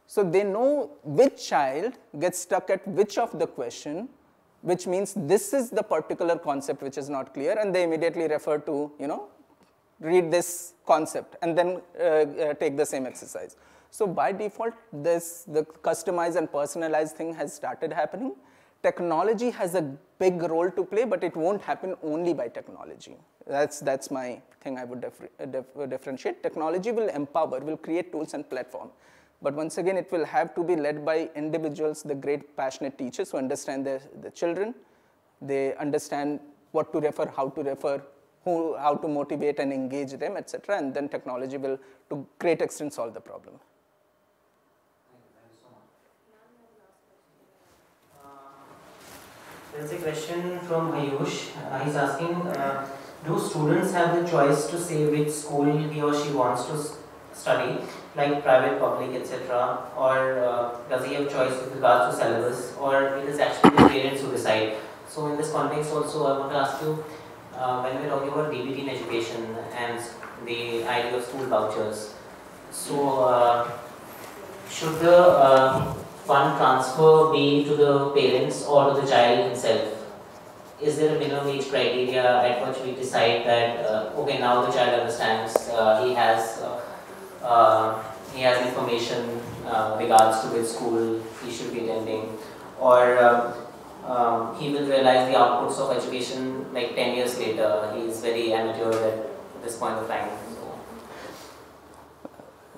So they know which child gets stuck at which of the question, which means this is the particular concept which is not clear, and they immediately refer to, read this concept and then take the same exercise. So by default, the customized and personalized thing has started happening. Technology has a big role to play, but it won't happen only by technology. That's my thing I would differentiate. Technology will empower, will create tools and platform. But once again, it will have to be led by individuals, the great passionate teachers who understand the children. They understand what to refer, how to refer, how to motivate and engage them, etc. And then technology will, to great extent, solve the problem. There's a question from Ayush. He's asking, do students have the choice to say which school he or she wants to study, like private, public, etc., or does he have choice with regards to syllabus, or it is actually the parents who decide? So in this context also, I want to ask you, when we're talking about DBT in education and the idea of school vouchers, so should the fund transfer be to the parents or to the child himself? Is there a minimum age criteria at which we decide that, okay, now the child understands, he has information regards to which school he should be attending, or he will realize the outputs of education like 10 years later. He is very amateur at this point of time.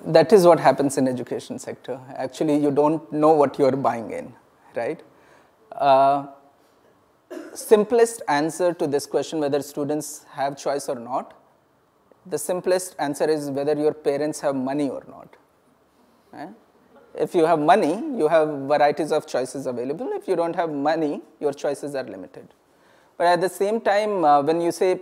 That is what happens in education sector. Actually, you don't know what you're buying in. right? Simplest answer to this question, whether students have choice or not, the simplest answer is whether your parents have money or not. Right? If you have money, you have varieties of choices available. If you don't have money, your choices are limited. But at the same time, when you say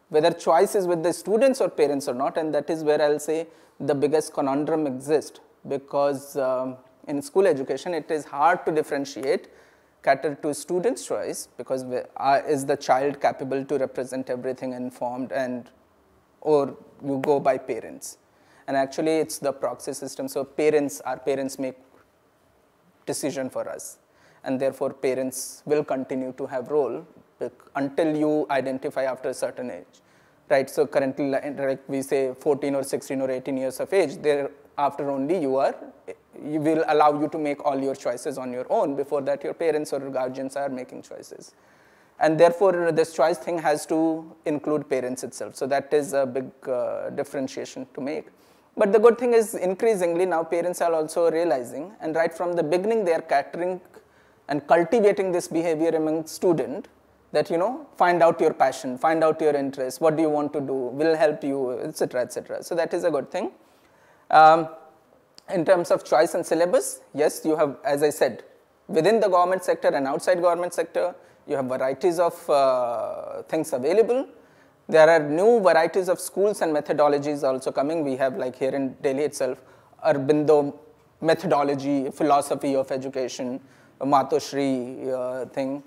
whether choice is with the students or parents or not, and that is where I'll say the biggest conundrum exists, because in school education, it is hard to differentiate cater to students' choice, because is the child capable to represent everything informed, and or you go by parents. And actually, it's the proxy system. So our parents make decision for us, and therefore parents will continue to have role until you identify after a certain age, right? So currently, like we say 14 or 16 or 18 years of age, thereafter only you will allow you to make all your choices on your own. Before that, your parents or guardians are making choices. And therefore, this choice thing has to include parents itself. So that is a big differentiation to make. But the good thing is, increasingly now parents are also realizing, and right from the beginning they are catering and cultivating this behavior among students, that, find out your passion, find out your interest, what do you want to do, will help you, etc., etc. So that is a good thing. In terms of choice and syllabus, yes, you have, as I said, within the government sector and outside government sector, you have varieties of things available. There are new varieties of schools and methodologies also coming. We have, like here in Delhi itself, Aurobindo methodology, philosophy of education, Matoshri thing.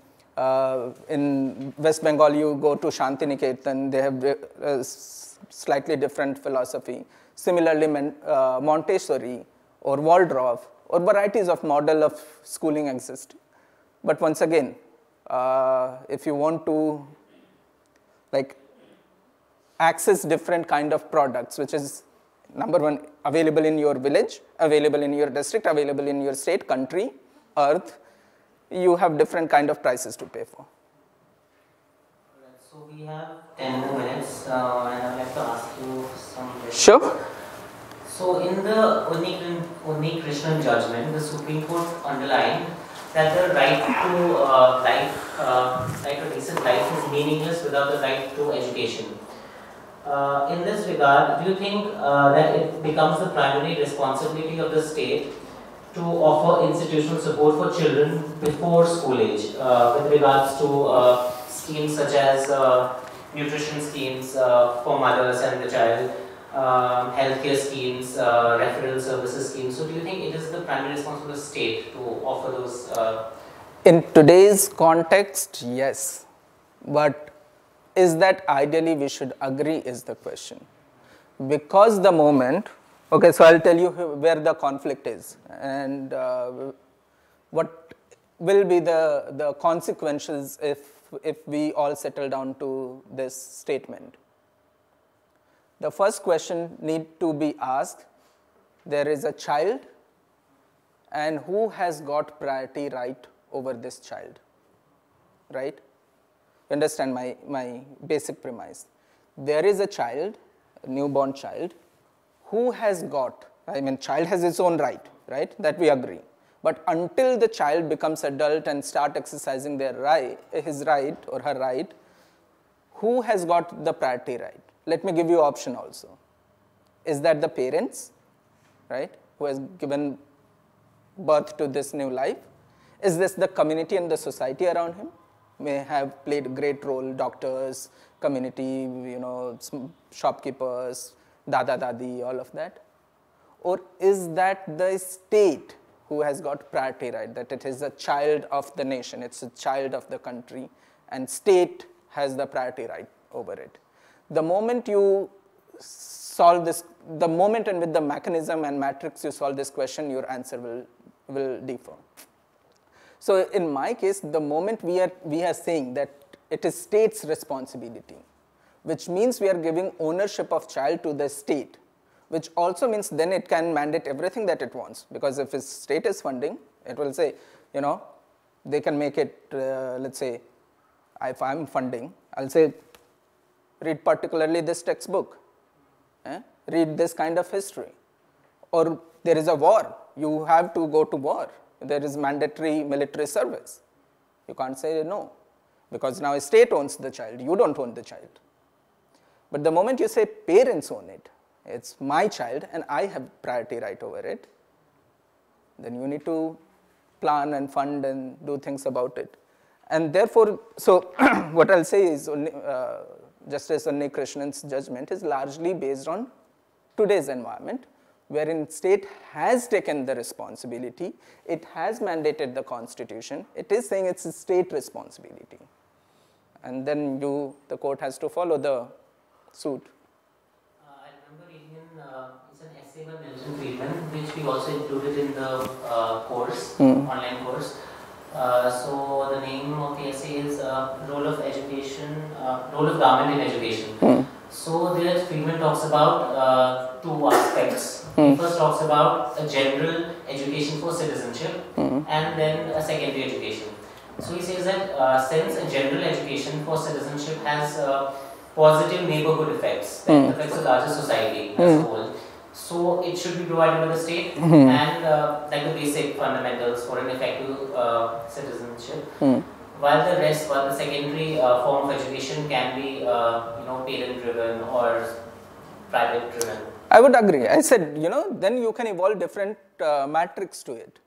In West Bengal, you go to Shantiniketan, they have a slightly different philosophy. Similarly, Montessori or Waldorf or varieties of model of schooling exist. But once again, if you want to access different kind of products, which is number one, available in your village, available in your district, available in your state, country, earth, you have different kind of prices to pay for. So we have 10 more minutes, and I'd like to ask you some questions. Sure. So in the Unni Krishnan judgment, the Supreme Court underlined that the right to decent life is meaningless without the right to education. In this regard, do you think that it becomes the primary responsibility of the state to offer institutional support for children before school age with regards to schemes such as nutrition schemes for mothers and the child, healthcare schemes, referral services schemes? So do you think it is the primary responsibility of the state to offer those? In today's context, yes. But is that ideally we should agree is the question. Because the moment, okay, so I'll tell you where the conflict is and what will be the consequences if we all settle down to this statement. The first question need to be asked, there is a child and who has got priority right over this child, right? You understand my basic premise. There is a child, a newborn child, who has got, child has its own right, that we agree. But until the child becomes adult and start exercising his right or her right, who has got the priority right? Let me give you an option also. Is that the parents, right, who has given birth to this new life? Is this the community and the society around him? May have played a great role, doctors, community, shopkeepers, dada, dadi, all of that. Or is that the state who has got priority right, that it is a child of the nation, it's a child of the country, and state has the priority right over it? The moment you solve this, the moment and with the mechanism and matrix you solve this question, your answer will differ. So in my case, the moment we are saying that it is state's responsibility, which means we are giving ownership of child to the state, which also means then it can mandate everything that it wants, because if its state is funding, it will say, they can make it, let's say, if I'm funding, I'll say, read particularly this textbook, read this kind of history, or there is a war, you have to go to war. there is mandatory military service. You can't say no, because now a state owns the child, you don't own the child. But the moment you say parents own it, it's my child and I have priority right over it, then you need to plan and fund and do things about it. And therefore, so what I'll say is Justice Unni Krishnan's judgment is largely based on today's environment, wherein state has taken the responsibility, it has mandated the constitution, it is saying it's a state responsibility. And then the court has to follow the suit. I remember reading it's an essay by Milton Friedman, which we also included in the course, online course. So the name of the essay is Role of Education, Role of Government in Education. So there Friedman talks about two aspects. He first talks about a general education for citizenship and then a secondary education. So he says that since a general education for citizenship has positive neighborhood effects, that affects a larger society as a whole, so it should be provided by the state and like the basic fundamentals for an effective citizenship. While the rest, while the secondary form of education can be, parent-driven or private-driven. I would agree. I said, then you can evolve different matrix to it.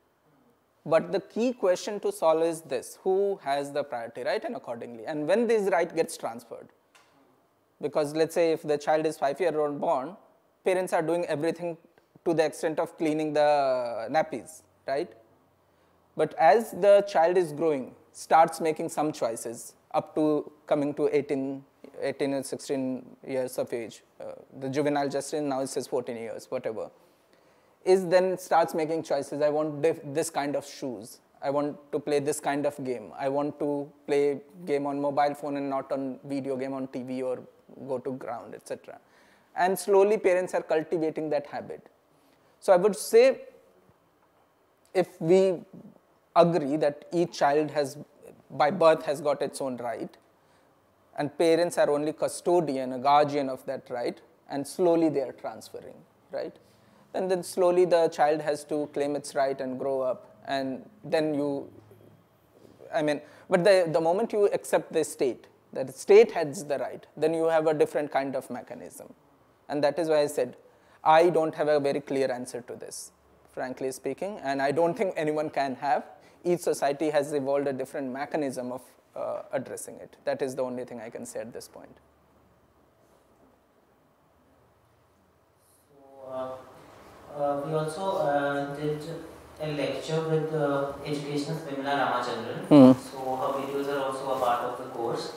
But the key question to solve is this: who has the priority right, and accordingly, and when this right gets transferred. Because let's say if the child is 5-year-old born, parents are doing everything to the extent of cleaning the nappies, right? But as the child is growing, starts making some choices up to coming to 18 and 16 years of age. The juvenile justice now it says 14 years, whatever. Is then starts making choices. I want this kind of shoes. I want to play this kind of game. I want to play game on mobile phone and not on video game on TV or go to ground, etc. And slowly parents are cultivating that habit. So I would say, if we agree that each child has, by birth, has got its own right, and parents are only custodian, a guardian of that right, and slowly they are transferring, right? And then slowly the child has to claim its right and grow up, and then but the moment you accept the state, that the state has the right, then you have a different kind of mechanism. And that is why I said, I don't have a very clear answer to this, frankly speaking, and I don't think anyone can have. Each society has evolved a different mechanism of addressing it. That is the only thing I can say at this point. So, we also did a lecture with educationist Vimla Ramachandran. So her videos are also a part of the course.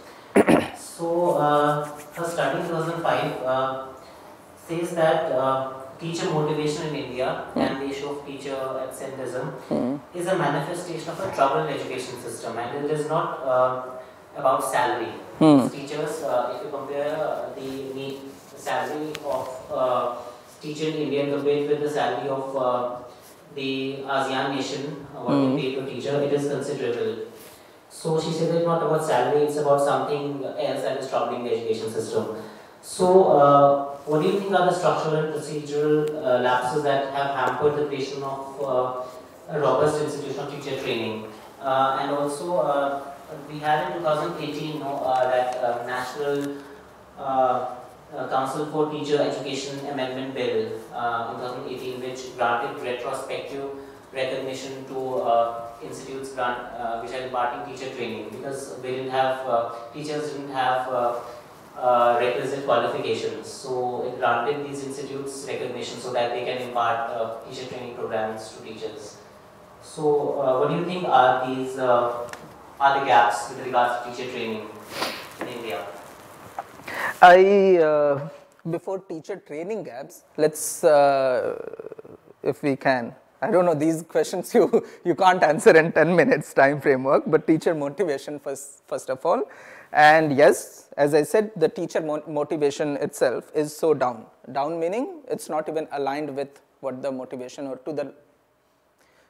So her study in 2005 says that teacher motivation in India and the issue of teacher absenteeism is a manifestation of a troubled education system, and it is not about salary. Teachers, if you compare the salary of teacher in India compared with the salary of the ASEAN nation, what they pay to teacher, it is considerable. So she said it's not about salary, it's about something else that is troubling the education system. So what do you think are the structural and procedural lapses that have hampered the creation of a robust institution of teacher training? And also we had in 2018 that National Council for Teacher Education Amendment Bill in 2018, which granted retrospective recognition to institutes which are imparting teacher training, because they didn't have teachers didn't have requisite qualifications. So it granted these institutes recognition so that they can impart teacher training programs to teachers. So what do you think are these are the gaps with regards to teacher training in India? Before teacher training gaps, let's, if we can, I don't know, these questions you can't answer in 10 minutes time framework, but teacher motivation first of all. And yes, as I said, the teacher motivation itself is so down. Down meaning it's not even aligned with what the motivation or to the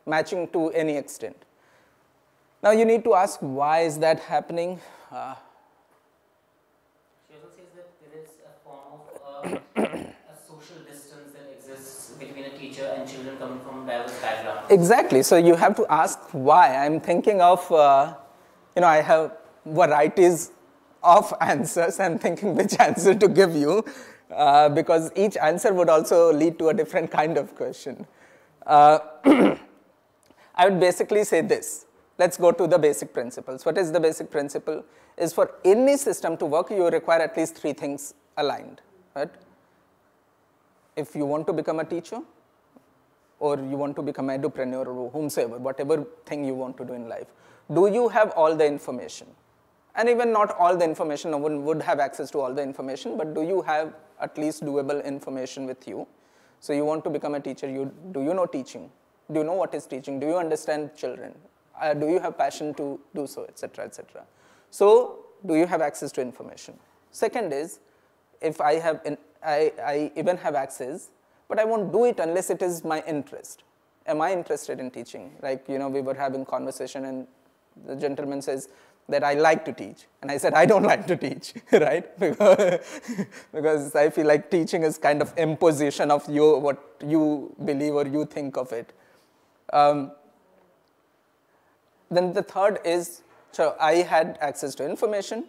matching to any extent. Now you need to ask, why is that happening? She also says that there is a form of a social distance that exists between a teacher and children coming from diverse backgrounds. Exactly. So you have to ask why. I'm thinking of, I have varieties of answers. I'm thinking which answer to give you because each answer would also lead to a different kind of question. I would basically say this. Let's go to the basic principles. What is the basic principle? Is for any system to work, you require at least 3 things aligned. Right? If you want to become a teacher, or you want to become an edupreneur, or whomsoever, whatever thing you want to do in life, do you have all the information? And even not all the information, no one would have access to all the information, but do you have at least doable information with you? So you want to become a teacher, do you know teaching? Do you know what is teaching? Do you understand children? Do you have passion to do so, etc., etc.? So do you have access to information? Second is, if I even have access, but I won't do it unless it is my interest. Am I interested in teaching? Like, we were having conversation and the gentleman says that I like to teach. And I said, I don't like to teach, right? Because I feel like teaching is kind of imposition of what you believe or you think of it. Then the third is, so I had access to information,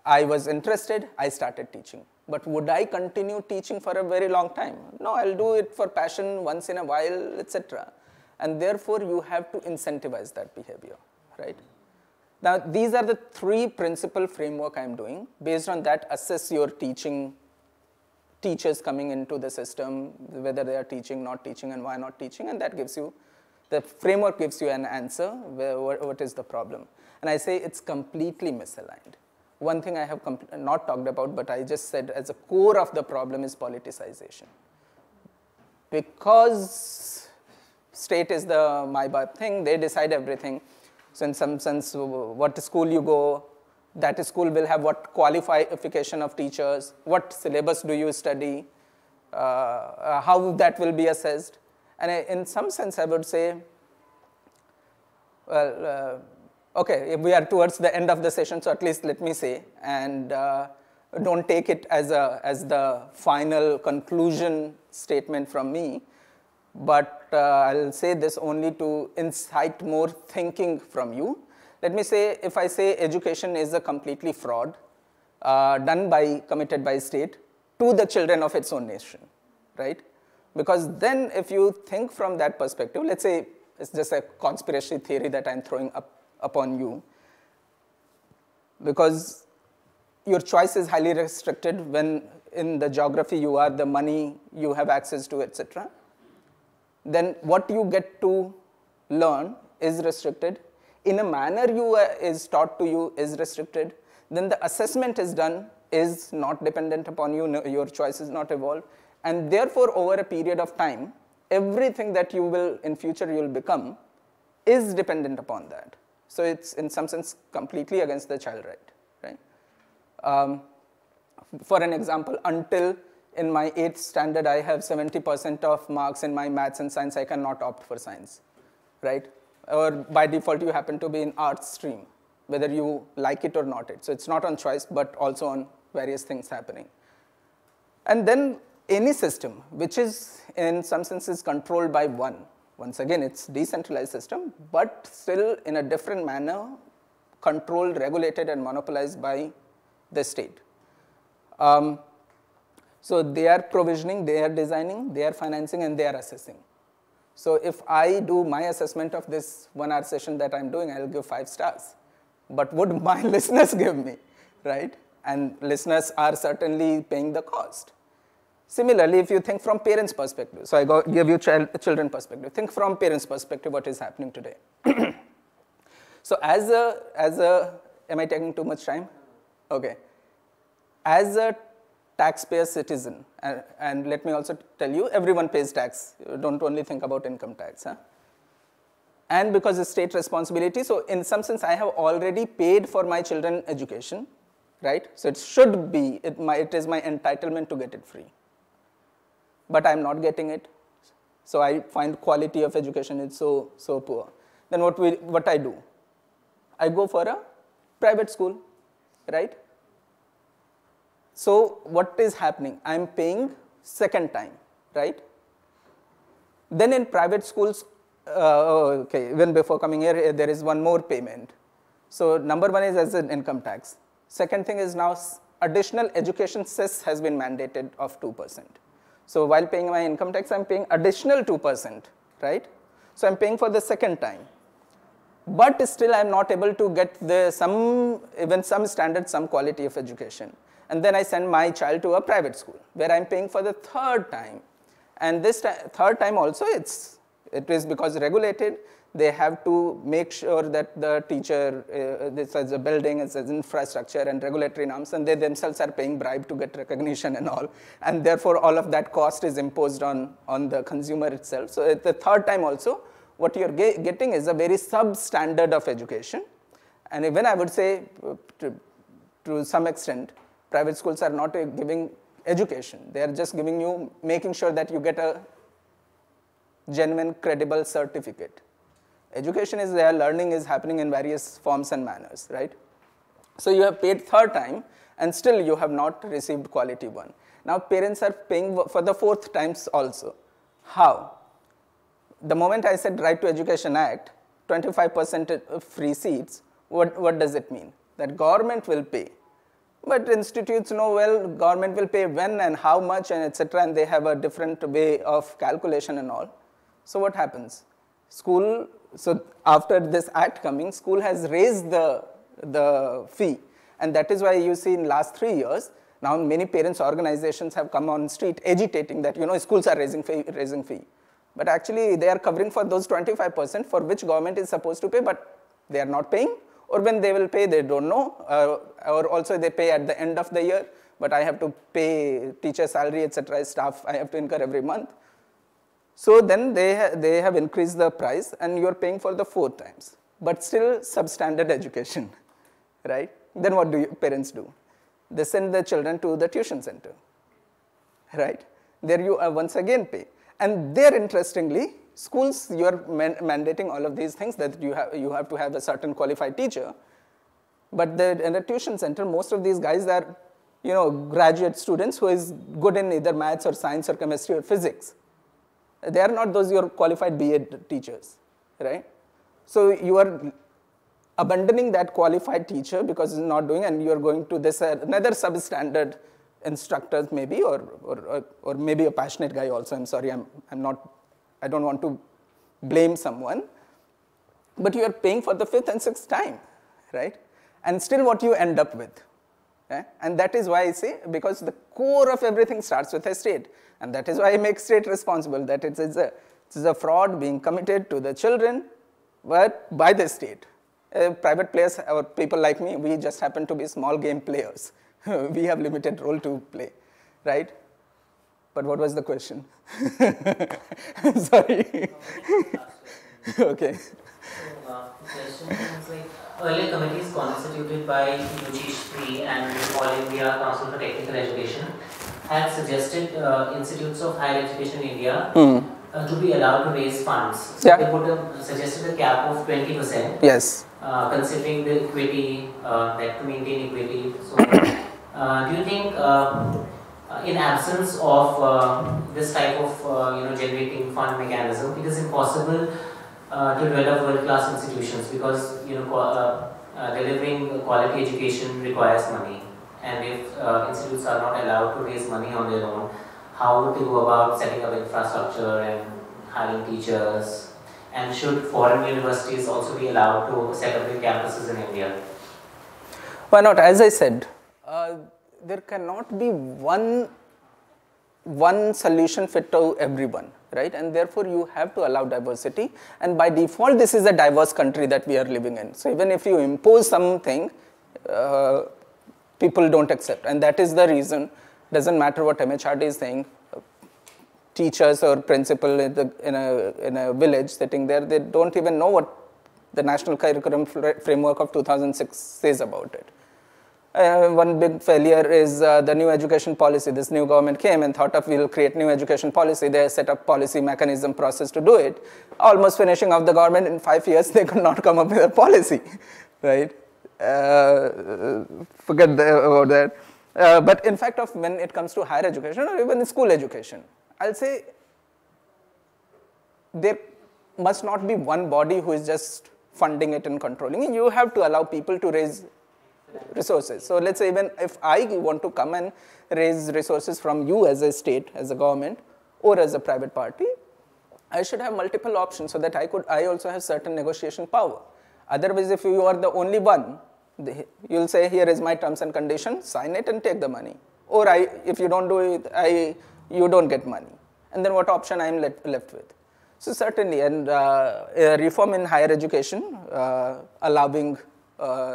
I was interested, I started teaching. But would I continue teaching for a very long time? No, I'll do it for passion once in a while, etc. And therefore, you have to incentivize that behavior, right? Now, these are the 3 principal framework I'm doing. Based on that, assess your teachers coming into the system, whether they are teaching, not teaching, and why not teaching, and that gives you, the framework gives you an answer, what is the problem. And I say it's completely misaligned. One thing I have not talked about, but I just said as a core of the problem is politicization. Because state is the my-bad thing, they decide everything. So in some sense, what school you go, that school will have what qualification of teachers, what syllabus do you study, how that will be assessed. And in some sense, I would say, well, okay, we are towards the end of the session, so at least let me say, and don't take it as the final conclusion statement from me, but I'll say this only to incite more thinking from you. Let me say, if I say education is a completely fraud committed by state to the children of its own nation, right? Because then if you think from that perspective, let's say it's just a conspiracy theory that I'm throwing upon you, because your choice is highly restricted when in the geography you are, the money you have access to, etc. Then what you get to learn is restricted. In a manner is taught to you is restricted. Then the assessment is done is not dependent upon you, your choice is not evolved. And therefore, over a period of time, everything that you will, in future you will become, is dependent upon that. So it's in some sense completely against the child right? For an example, until in my 8th standard I have 70% of marks in my maths and science, I cannot opt for science, right? Or by default you happen to be in arts stream, whether you like it or not. So it's not on choice, but also on various things happening. And then any system which is in some senses controlled by one, once again it's decentralized system, but still in a different manner controlled, regulated and monopolized by the state. So they are provisioning, they are designing, they are financing and they are assessing. So if I do my assessment of this 1 hour session that I'm doing, I'll give 5 stars. But would my listeners give me, right? And listeners are certainly paying the cost. Similarly, if you think from parents' perspective, so I give you children perspective, think from parents' perspective what is happening today. So am I taking too much time? Okay. As a taxpayer citizen, and let me also tell you, everyone pays tax. Don't only think about income tax. Huh? And because it's state responsibility, so in some sense I have already paid for my children's education, right? So it should be, it is my entitlement to get it free. But I'm not getting it. So I find quality of education is so poor. Then what I do? I go for a private school, right? So what is happening? I'm paying second time, right? Then in private schools, okay, even before coming here, there is one more payment. So number one is as an income tax. Second thing is now additional education cess has been mandated of 2%. So while paying my income tax, I'm paying additional 2%, right? So I'm paying for the second time. But still I'm not able to get even some standard, some quality of education. And then I send my child to a private school where I'm paying for the third time. And this third time also it is because regulated, they have to make sure that the teacher, this is a building, it's an infrastructure and regulatory norms, and they themselves are paying bribe to get recognition and all. And therefore all of that cost is imposed on the consumer itself. So at the third time also, what you're getting is a very substandard of education. And even I would say, to some extent, private schools are not giving education. They are just giving you, making sure that you get a genuine, credible certificate. Education is there, learning is happening in various forms and manners, right? So you have paid third time, and still you have not received quality one. Now parents are paying for the fourth times also. How? The moment I said Right to Education Act, 25% free seats, what does it mean? That government will pay. But institutes know, well, government will pay when and how much and etc. and they have a different way of calculation and all. So what happens? So after this act coming, school has raised the fee, and that is why you see in last 3 years, now many parents organizations have come on street agitating that, schools are raising fee. But actually they are covering for those 25% for which government is supposed to pay, but they are not paying, or when they will pay, they don't know, or also they pay at the end of the year, but I have to pay teacher salary, etc., staff I have to incur every month. So then they have increased the price and you are paying for the 4 times, but still substandard education, right? Then what do parents do? They send their children to the tuition center, right? There you once again pay. And there, interestingly, schools, you are mandating all of these things that you have to have a certain qualified teacher, but in the tuition center, most of these guys are, graduate students who is good in either maths or science or chemistry or physics. They are not those your qualified BA teachers, right? So you are abandoning that qualified teacher because he's not doing, and you are going to this another substandard instructors maybe, or maybe a passionate guy also. I'm sorry, I don't want to blame someone, but you are paying for the 5th and 6th time, right? And still what you end up with. And that is why I say, because the core of everything starts with a state, and that is why I make state responsible, that it is a fraud being committed to the children, but by the state. Private players or people like me, we just happen to be small game players. We have limited role to play, right? But what was the question? Sorry. Okay. So, the question is like, earlier committees constituted by UG3 and All India Council for Technical Education had suggested institutes of higher education in India to be allowed to raise funds. So they suggested a cap of 20%. Yes. Considering the equity, that to maintain equity. So, do you think, in absence of this type of generating fund mechanism, it is impossible to develop world-class institutions, because delivering quality education requires money, and if institutes are not allowed to raise money on their own, how would they go about setting up infrastructure and hiring teachers? And should foreign universities also be allowed to set up their campuses in India? Why not? As I said, there cannot be one solution fit to everyone, right? And therefore you have to allow diversity, and by default this is a diverse country that we are living in. So even if you impose something, people don't accept, and that is the reason. Doesn't matter what MHRD is saying, teachers or principal in a village sitting there, they don't even know what the National Curriculum Framework of 2006 says about it. One big failure is the new education policy. This new government came and thought of, we'll create new education policy. They set up policy mechanism process to do it. Almost finishing off the government in 5 years, they could not come up with a policy, right? Forget about that. But in fact, when it comes to higher education or even school education, I'll say there must not be one body who is just funding it and controlling it. You have to allow people to raise resources. So let's say even if I want to come and raise resources from you as a state, as a government, or as a private party, I should have multiple options so that I also have certain negotiation power. Otherwise, if you are the only one, you'll say, here is my terms and conditions, sign it and take the money. Or if you don't do it, you don't get money. And then what option I am left with? So certainly, and reform in higher education, allowing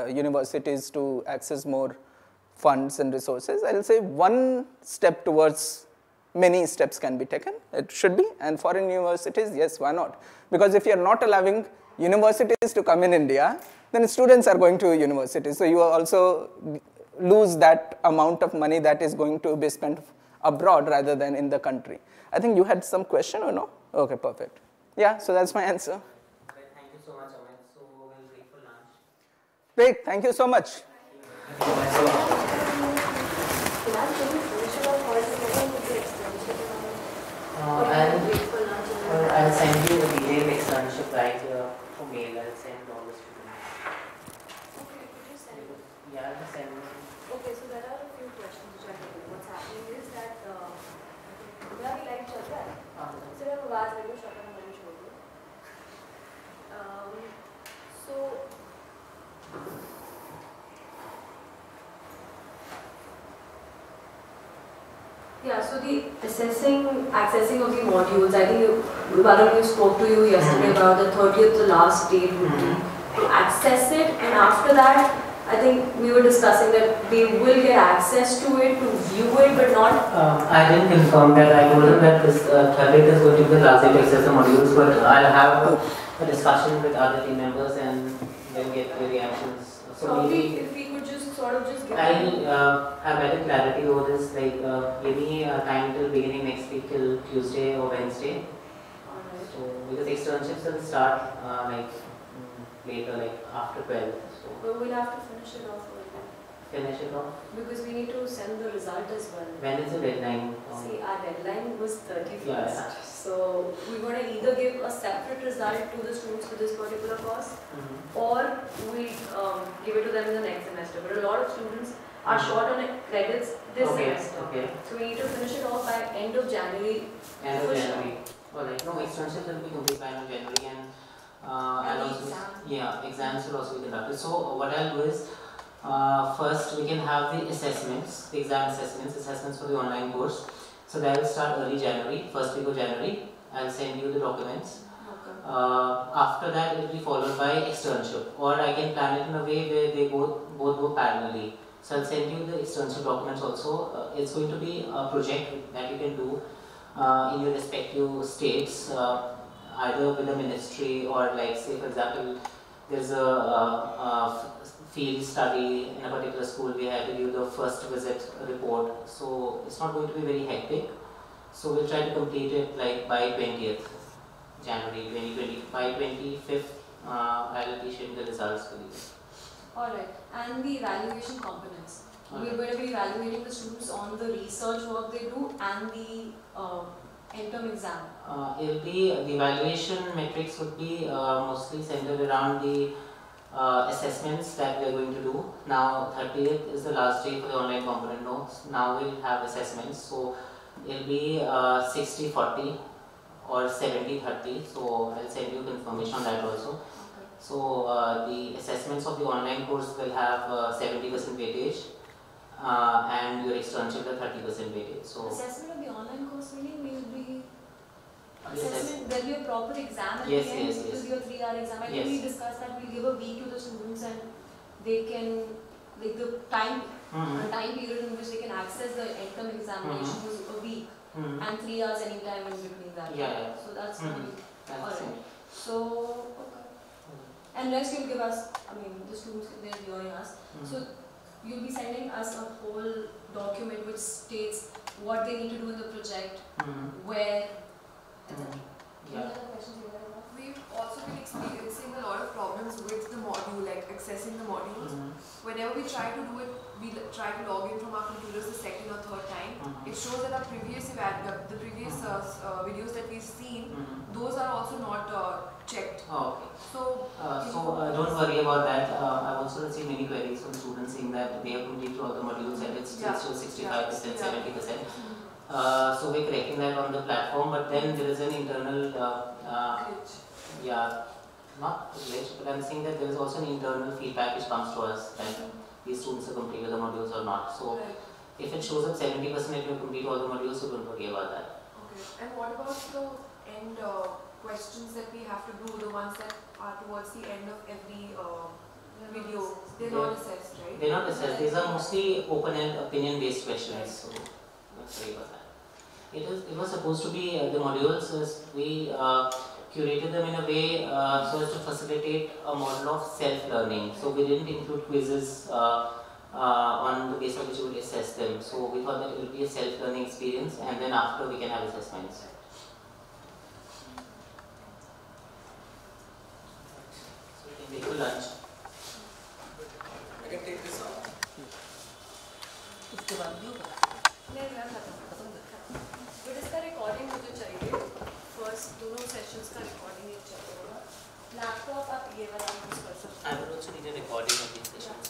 universities to access more funds and resources, I'll say one step towards many steps can be taken. It should be. And foreign universities, yes, why not? Because if you're not allowing universities to come in India, then students are going to universities. So you also lose that amount of money that is going to be spent abroad rather than in the country. I think you had some question or no? Okay, perfect. Yeah, so that's my answer. Great, thank you so much, Amit. So we'll break for lunch. Great, thank you so much. I'll send you the detailed externship right here for mail. I'll send all the students. Okay, could you send it? Yeah, I'll send it. Okay, so there are a few questions which I have. What's happening is that मेरा भी light चल रहा है. सिर्फ आवाज मेरे को shot करना नहीं छोड़ दो. So yeah, so the accessing of the modules, I think Varun, you spoke to you yesterday about the 30th, the last date would be to access it, and after that, I think we were discussing that they will get access to it, to view it, but not... I didn't confirm that. I told them that this 30th is going to be the last day to access the modules, but I'll have a discussion with other team members and then get the reactions. So maybe if we could just sort of just get... I'll have better clarity over this, like give me time till beginning next week till Tuesday or Wednesday. Alright. So because externships will start later, like after 12. But we'll have to finish it off like that. Finish it off? Because we need to send the result as well. When is the deadline? See, our deadline was 31st. Yeah. So we're going to either give a separate result to the students for this particular course, or we give it to them in the next semester. But a lot of students are short on credits this semester. Okay. So we need to finish it off by end of January. End of January. Alright. No, extensions will be complete by end of January, and exams will also be conducted. So what I'll do is, first we can have the assessments, the exam assessments for the online course. So that will start early January, first week of January. I'll send you the documents. Okay. After that, it will be followed by externship, or I can plan it in a way where they both go parallelly. So I'll send you the externship documents also. It's going to be a project that you can do in your respective states, either with a ministry or, like, say for example, there's a field study in a particular school. We have to give the first visit report, so it's not going to be very hectic. So we'll try to complete it like by 20th January 2020. By 25th, I'll be sharing the results with you. Alright, and the evaluation components. We're going to be evaluating the students on the research work they do and the end-term exam. The evaluation metrics would be mostly centered around the assessments that we are going to do. Now 30th is the last day for the online component notes. Now we'll have assessments, so it'll be 60-40 or 70-30. So I'll send you confirmation on that also. Okay. So the assessments of the online course will have 70% weightage, and your externship will 30% weightage. So assessment of the online course meaning will be assessment. There'll be a proper exam at the end. Yes. It will be a 3-hour exam. I think we discussed that we'll give a week to the students and they can, like, the time period in which they can access the end-term examination was a week and 3 hours anytime in between that. Yeah. So that's alright. So okay. And next you'll give us, I mean, the students, they're hearing us. So you'll be sending us a whole document which states what they need to do in the project, where, etc. We've also been experiencing a lot of problems with the module, like accessing the modules. Whenever we try to do it, we try to log in from our computers the second or third time. It shows that our previous videos that we've seen, those are also not checked. Okay. So don't worry about that. I've also received many queries from students saying that they have completed all the modules and it's still 65%, 70%. So we're correcting that on the platform, but then there is an internal not glitch, but I'm saying that there is also an internal feedback which comes to us that these students have completed the modules or not. So if it shows up 70% that you complete all the modules, so don't worry about that. Okay. And what about the end questions that we have to do, the ones that are towards the end of every video? They're not assessed, right? They're not assessed. These are mostly open and opinion based questions. So don't worry about that. It was supposed to be the modules. We curated them in a way so as to facilitate a model of self-learning. So we didn't include quizzes on the basis of which we would assess them. So we thought that it would be a self-learning experience, and then after we can have assessments. So we can take a lunch. I can take this off. But इसका recording मुझे चाहिए. First दोनों sessions का recording ही चाहिए. Laptop आप ये वाला use कर सकते हैं. I would also need a recording of these sessions.